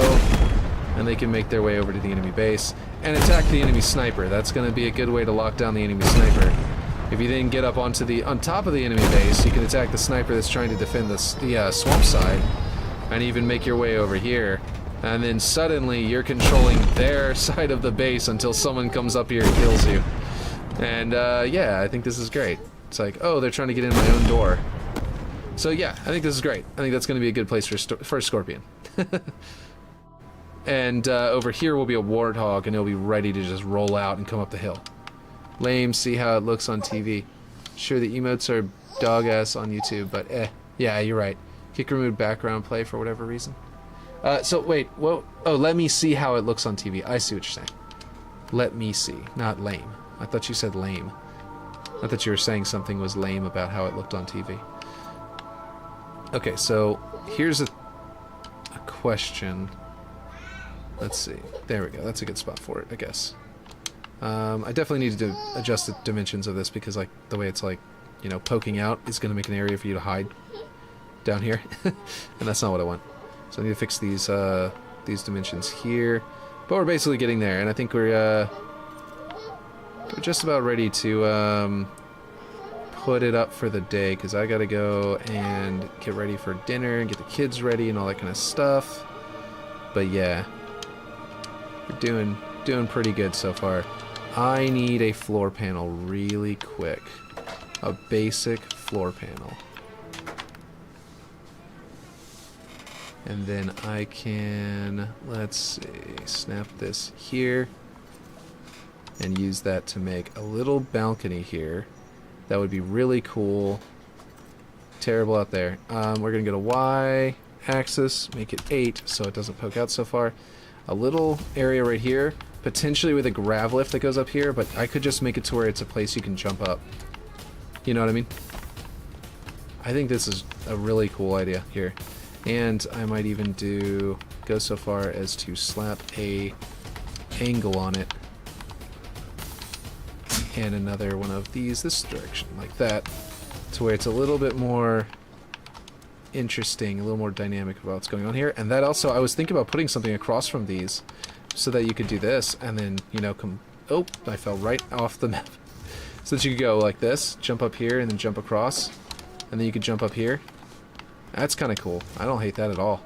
and they can make their way over to the enemy base and attack the enemy sniper. That's going to be a good way to lock down the enemy sniper. If you then get up on top of the enemy base, you can attack the sniper that's trying to defend the swamp side, and even make your way over here. And then suddenly you're controlling their side of the base until someone comes up here and kills you. And yeah, I think this is great. It's like, oh, they're trying to get in my own door. So yeah, I think this is great. I think that's going to be a good place for a scorpion. And over here will be a warthog, and it'll be ready to just roll out and come up the hill. Lame, see how it looks on TV. Sure, the emotes are dog-ass on YouTube, but yeah, you're right. Kick removed background play for whatever reason. So wait, whoa, oh, let me see how it looks on TV. I see what you're saying. Let me see, not lame. I thought you said lame. I thought you were saying something was lame about how it looked on TV. Okay, so here's a question. Let's see. There we go. That's a good spot for it, I guess. I definitely need to adjust the dimensions of this because, like, the way it's, like, you know, poking out is going to make an area for you to hide down here. And that's not what I want. So I need to fix these dimensions here. But we're basically getting there, and I think we're just about ready to put it up for the day, because I gotta go and get ready for dinner and get the kids ready and all that kind of stuff. But yeah, we're doing pretty good so far. I need a floor panel really quick. A basic floor panel. And then I can, let's see, snap this here and use that to make a little balcony here. That would be really cool. Terrible out there. We're gonna get a Y axis, make it 8 so it doesn't poke out so far. A little area right here, potentially with a grav lift that goes up here, but I could just make it to where it's a place you can jump up. You know what I mean? I think this is a really cool idea here. And I might even go so far as to slap a angle on it. And another one of these this direction, like that. To where it's a little bit more interesting, a little more dynamic about what's going on here. And that also, I was thinking about putting something across from these so that you could do this and then, you know, oh, I fell right off the map. So that you could go like this, jump up here and then jump across. And then you could jump up here. That's kind of cool. I don't hate that at all.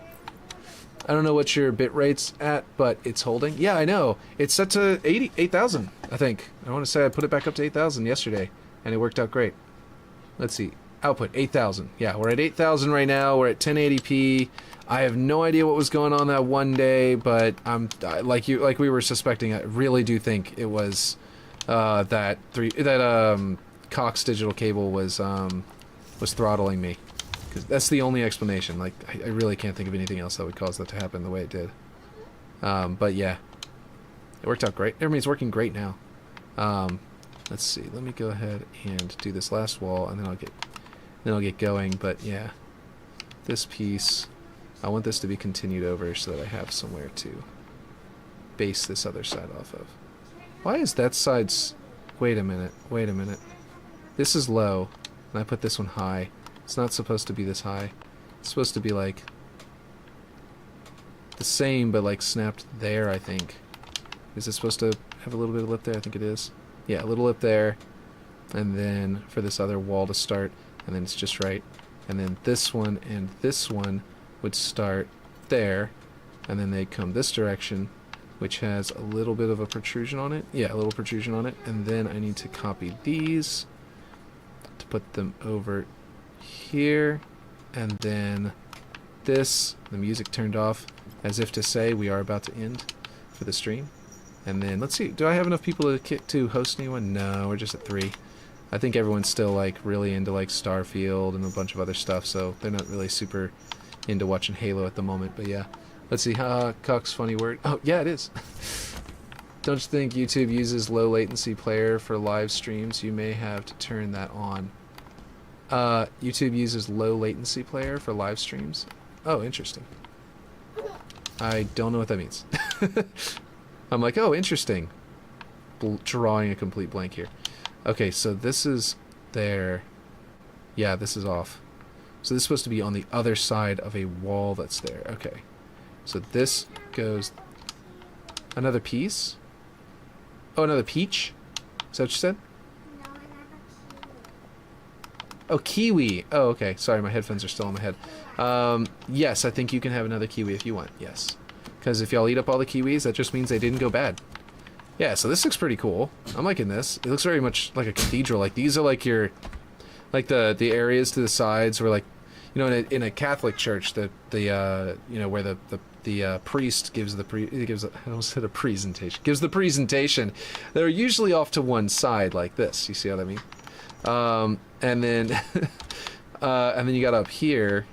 I don't know what your bit rate's at, but it's holding. Yeah, I know. It's set to 8,000, I think. I want to say I put it back up to 8,000 yesterday, and it worked out great. Let's see. Output, 8,000. Yeah, we're at 8,000 right now. We're at 1080p. I have no idea what was going on that one day, but like we were suspecting, I really do think it was that Cox digital cable was throttling me. Because that's the only explanation. Like, I really can't think of anything else that would cause that to happen the way it did. But yeah, it worked out great. Everything's working great now. Let's see. Let me go ahead and do this last wall, and then I'll get going. But yeah, this piece, I want this to be continued over so that I have somewhere to base this other side off of. Why is that side's? Wait a minute. Wait a minute. This is low, and I put this one high. It's not supposed to be this high. It's supposed to be like the same, but like snapped there, I think. Is it supposed to have a little bit of lip there? I think it is. Yeah, a little lip there. And then for this other wall to start, and then it's just right. And then this one and this one would start there, and then they come this direction, which has a little bit of a protrusion on it. Yeah, a little protrusion on it. And then I need to copy these to put them over here, and then this, the music turned off as if to say we are about to end for the stream. And then let's see, do I have enough people to host anyone? No, we're just at 3. I think everyone's still like really into like Starfield and a bunch of other stuff, so they're not really super into watching Halo at the moment. But yeah, let's see. Cox, funny word. Oh yeah, it is. Don't you think YouTube uses low latency player for live streams? You may have to turn that on. YouTube uses low latency player for live streams. Oh, interesting. I don't know what that means. I'm like, oh, interesting. Drawing a complete blank here. Okay, so this is there. Yeah, this is off. So this is supposed to be on the other side of a wall that's there. Okay. So this goes... Another piece? Oh, another peach? Is that what you said? No, another kiwi. Oh, kiwi. Oh, okay. Sorry, my headphones are still on my head. Yes, I think you can have another kiwi if you want. Yes. Because if y'all eat up all the kiwis, that just means they didn't go bad. Yeah, so this looks pretty cool. I'm liking this. It looks very much like a cathedral. Like, these are like your... Like, the areas to the sides where, like... You know, in a Catholic church, you know, where the priest gives the I almost said a presentation. Gives the presentation. They're usually off to one side like this. You see what I mean? And then... and then you got up here,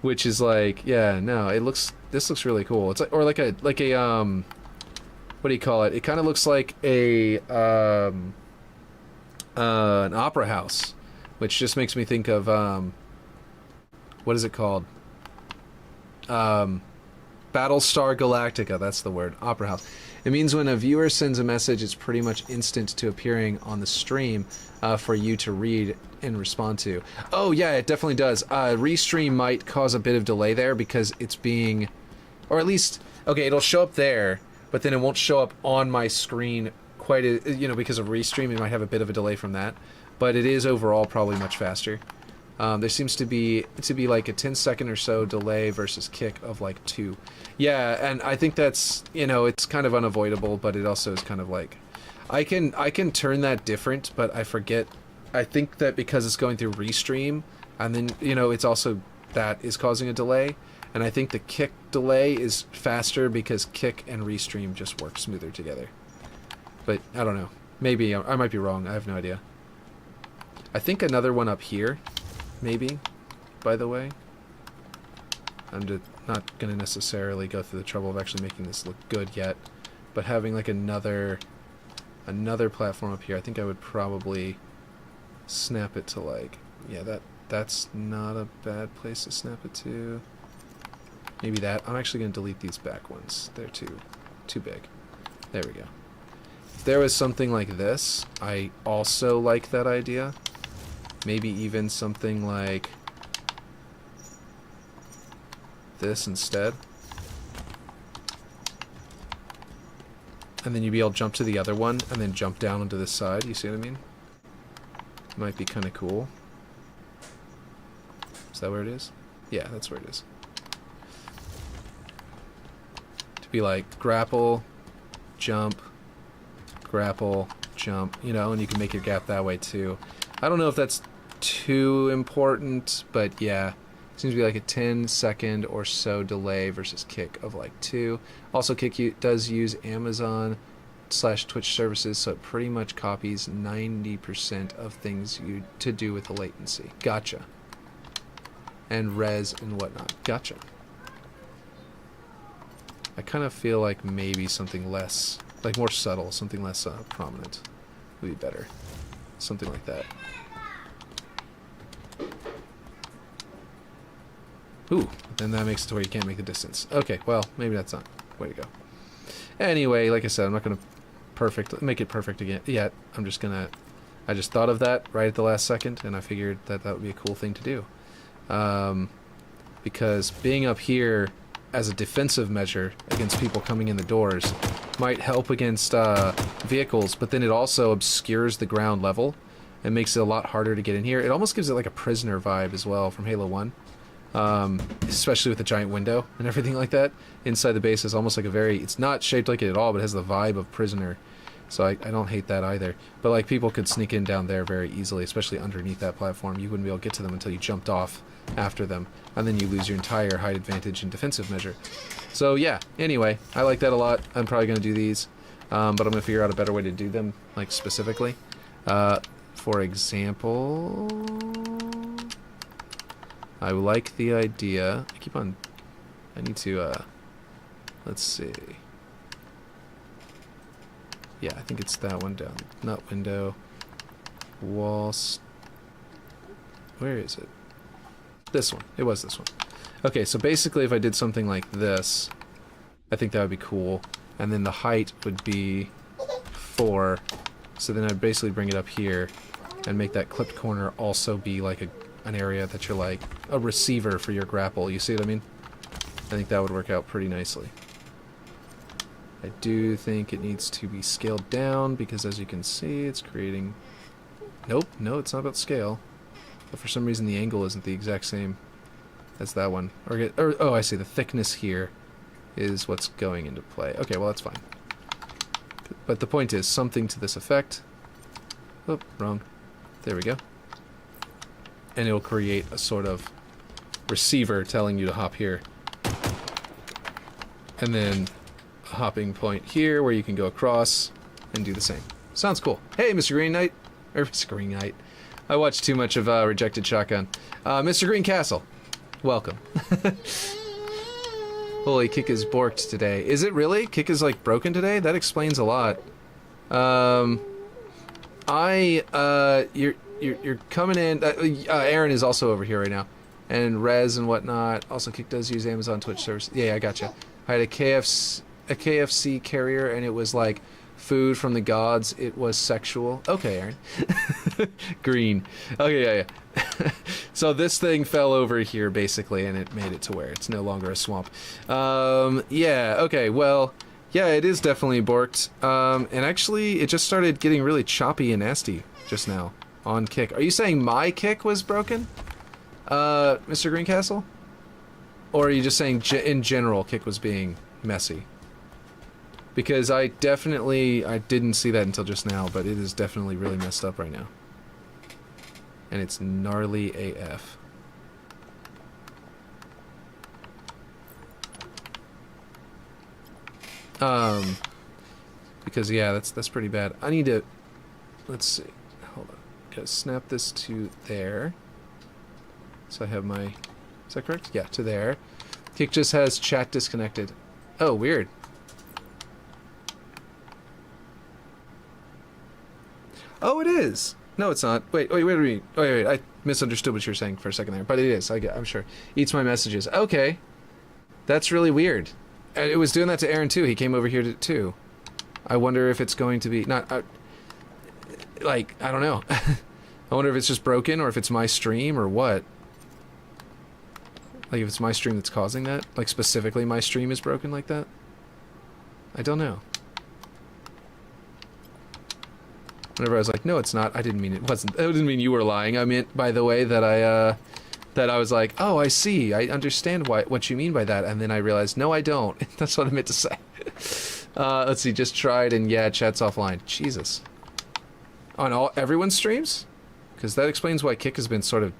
which is like, yeah, no, this looks really cool. It's like, or like a, what do you call it? It kind of looks like an opera house, which just makes me think of, what is it called? Battlestar Galactica, that's the word, opera house. It means when a viewer sends a message, it's pretty much instant to appearing on the stream for you to read and respond to. Oh yeah, it definitely does. Restream might cause a bit of delay there because it's being, or at least, okay, it'll show up there, but then it won't show up on my screen quite, you know, because of Restream, it might have a bit of a delay from that. But it is overall probably much faster. There seems to be like a 10-second or so delay versus Kick of like 2. Yeah, and I think that's, you know, it's kind of unavoidable, but it also is kind of like, I can turn that different, but I forget. I think that because it's going through Restream, and then, you know, it's also that is causing a delay, and I think the Kick delay is faster because Kick and Restream just work smoother together. But I don't know. Maybe I might be wrong. I have no idea. I think another one up here. Maybe, by the way. I'm just not going to necessarily go through the trouble of actually making this look good yet, but having like another platform up here, I think I would probably snap it to like, yeah, that's not a bad place to snap it to. Maybe that. I'm actually going to delete these back ones. They're too big. There we go. If there was something like this, I also like that idea. Maybe even something like this instead. And then you'd be able to jump to the other one and then jump down onto this side. You see what I mean? Might be kind of cool. Is that where it is? Yeah, that's where it is. To be like grapple, jump, grapple, jump, you know, and you can make your gap that way too. I don't know if that's too important, but yeah, seems to be like a 10-second or so delay versus Kick of like 2. Also, Kick does use Amazon/Twitch services, so it pretty much copies 90% of things to do with the latency. Gotcha. And res and whatnot. Gotcha. I kind of feel like maybe something less, like more subtle, something less prominent would be better. Something like that. Ooh, then that makes it to where you can't make the distance. Okay, well, maybe that's not the way to go. Anyway, like I said, I'm not going to make it perfect again yet. I'm just going to... I just thought of that right at the last second, and I figured that that would be a cool thing to do. Because being up here as a defensive measure against people coming in the doors might help against vehicles, but then it also obscures the ground level and makes it a lot harder to get in here. It almost gives it like a prisoner vibe as well from Halo 1. Especially with the giant window and everything like that. Inside the base is almost like a very... It's not shaped like it at all, but it has the vibe of prisoner. So I don't hate that either. But like people could sneak in down there very easily, especially underneath that platform. You wouldn't be able to get to them until you jumped off after them. And then you lose your entire height advantage and defensive measure. So yeah, anyway, I like that a lot. I'm probably going to do these. But I'm going to figure out a better way to do them, like specifically. For example... I like the idea. I need to, let's see. Yeah, I think it's that one down. Not window. Walls. Where is it? This one. It was this one. Okay, so basically if I did something like this, I think that would be cool. And then the height would be 4. So then I'd basically bring it up here. and make that clipped corner also be like an area that you're like a receiver for your grapple. You see what I mean? I think that would work out pretty nicely. I do think it needs to be scaled down because, as you can see, it's creating... Nope, no, it's not about scale. But for some reason the angle isn't the exact same as that one. Or oh, I see, the thickness here is what's going into play. Okay, well, that's fine. But the point is, something to this effect. Oh, wrong. There we go. And it'll create a sort of receiver telling you to hop here. And then a hopping point here where you can go across and do the same. Sounds cool. Hey, Mr. Green Knight. Or Mr. Green Knight. I watched too much of Rejected Shotgun. Mr. Green Castle. Welcome. Holy, Kick is borked today. Is it really? Kick is like broken today? That explains a lot. You're coming in. Aaron is also over here right now, and Rez and whatnot. Also, Kick does use Amazon Twitch service. Yeah, I gotcha. I had a KFC carrier, and it was like food from the gods. It was sexual. Okay, Aaron. Green. Okay, yeah. So this thing fell over here basically, and it made it to where it's no longer a swamp. Yeah. Okay. Well. Yeah, it is definitely borked. And actually, it just started getting really choppy and nasty just now on Kick. Are you saying my Kick was broken, Mr. Greencastle? Or are you just saying in general Kick was being messy? Because I didn't see that until just now, but it is definitely really messed up right now. And it's gnarly AF. Because yeah, that's pretty bad. I need to, let's see, hold on, gotta snap this to there. So I have my, is that correct? Yeah, to there. Kick just has chat disconnected. Oh, weird. Oh, it is. No, it's not. Wait. I misunderstood what you were saying for a second there, but it is. I'm sure. Eats my messages. Okay, that's really weird. And it was doing that to Aaron too. He came over here too. I wonder if it's going to be like, I don't know. I wonder if it's just broken or if it's my stream or what. Like if it's my stream that's causing that. Like specifically my stream is broken like that. I don't know. Whenever I was like, no, it's not. I didn't mean it wasn't. I didn't mean you were lying. I meant, by the way, that I was like, oh, I see. I understand what you mean by that. And then I realized, no, I don't. That's what I meant to say. Let's see. Just tried, and yeah, chat's offline. Jesus. On everyone's streams? Because that explains why Kick has been sort of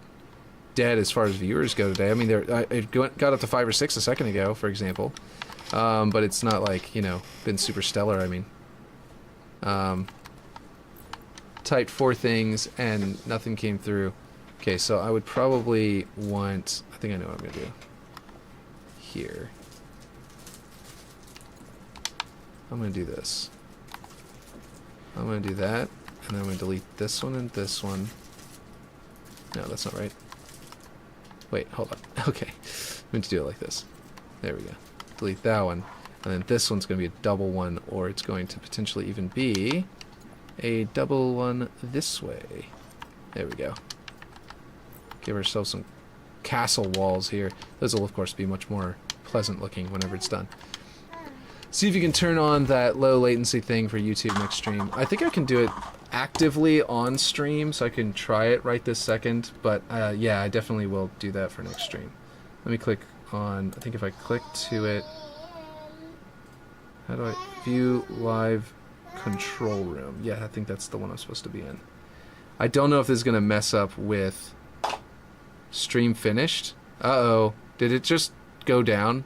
dead as far as viewers go today. I mean, it got up to 5 or 6 a second ago, for example. But it's not like, you know, been super stellar. I mean, typed 4 things and nothing came through. Okay, so I would probably want, I think I know what I'm going to do. Here. I'm going to do this. I'm going to do that, and then I'm going to delete this one and this one. No, that's not right. Wait, hold on. Okay. I'm going to do it like this. There we go. Delete that one. And then this one's going to be a double one, or it's going to potentially even be a double one this way. There we go. Give ourselves some castle walls here. Those will, of course, be much more pleasant looking whenever it's done. See if you can turn on that low latency thing for YouTube next stream. I think I can do it actively on stream, so I can try it right this second. But yeah, I definitely will do that for next stream. Let me click on, I think if I click to it, how do I view live control room? Yeah, I think that's the one I'm supposed to be in. I don't know if this is going to mess up with stream finished. Uh-oh. Did it just go down?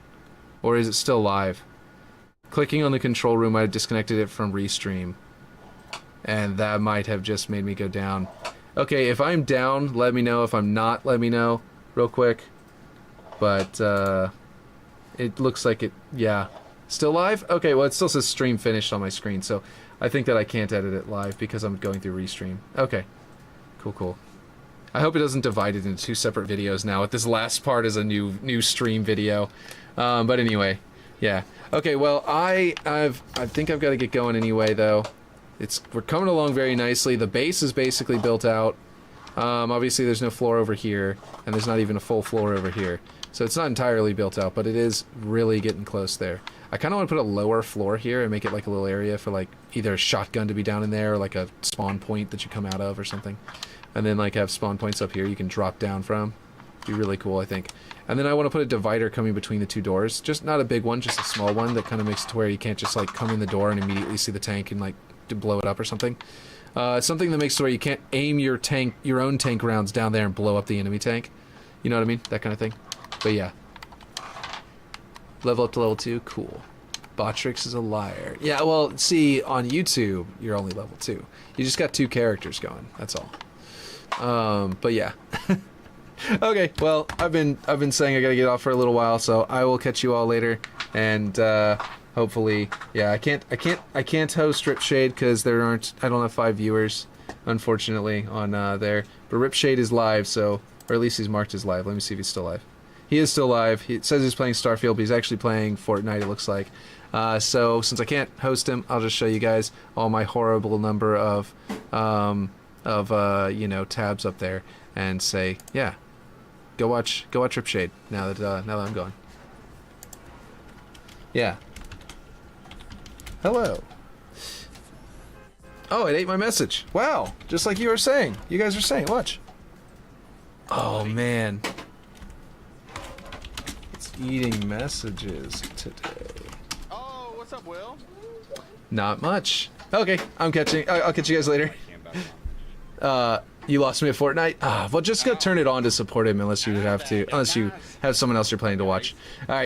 Or is it still live? Clicking on the control room, I disconnected it from Restream. And that might have just made me go down. Okay, if I'm down, let me know. If I'm not, let me know real quick. But, it looks like it, yeah. Still live? Okay, well, it still says stream finished on my screen, so I think that I can't edit it live because I'm going through Restream. Okay. Cool. I hope it doesn't divide it into 2 separate videos now. With this last part is a new stream video. But anyway, yeah. Okay, well, I think I've got to get going anyway, though. we're coming along very nicely. The base is basically built out. Obviously, there's no floor over here, and there's not even a full floor over here. So it's not entirely built out, but it is really getting close there. I kind of want to put a lower floor here and make it like a little area for like either a shotgun to be down in there or like a spawn point that you come out of or something. And then like have spawn points up here you can drop down from. Be really cool, I think. And then I want to put a divider coming between the two doors. Just not a big one, just a small one that kind of makes it to where you can't just like come in the door and immediately see the tank and like blow it up or something. Something that makes it where you can't aim your own tank rounds down there and blow up the enemy tank. You know what I mean? That kind of thing. But yeah. Level up to level 2, cool. Botrix is a liar. Yeah, well, see, on YouTube, you're only level 2. You just got 2 characters going, that's all. But yeah. Okay, well, I've been saying I gotta get off for a little while, so I will catch you all later, and hopefully, yeah, I can't host Rip Shade because I don't have 5 viewers, unfortunately, on there. But Rip Shade is live, so, or at least he's marked as live. Let me see if he's still live. He is still live. He says he's playing Starfield, but he's actually playing Fortnite, it looks like. So since I can't host him, I'll just show you guys all my horrible number of you know, tabs up there, and say, yeah, go watch Rip Shade now that I'm gone. Yeah. Hello. Oh, it ate my message. Wow, just like you were saying. You guys are saying, watch. Oh man. It's eating messages today. Oh, what's up, Will? Not much. Okay, I'll catch you guys later. You lost me at Fortnite? Well, just go turn it on to support him unless you have to. Unless you have someone else you're planning to watch. Alright.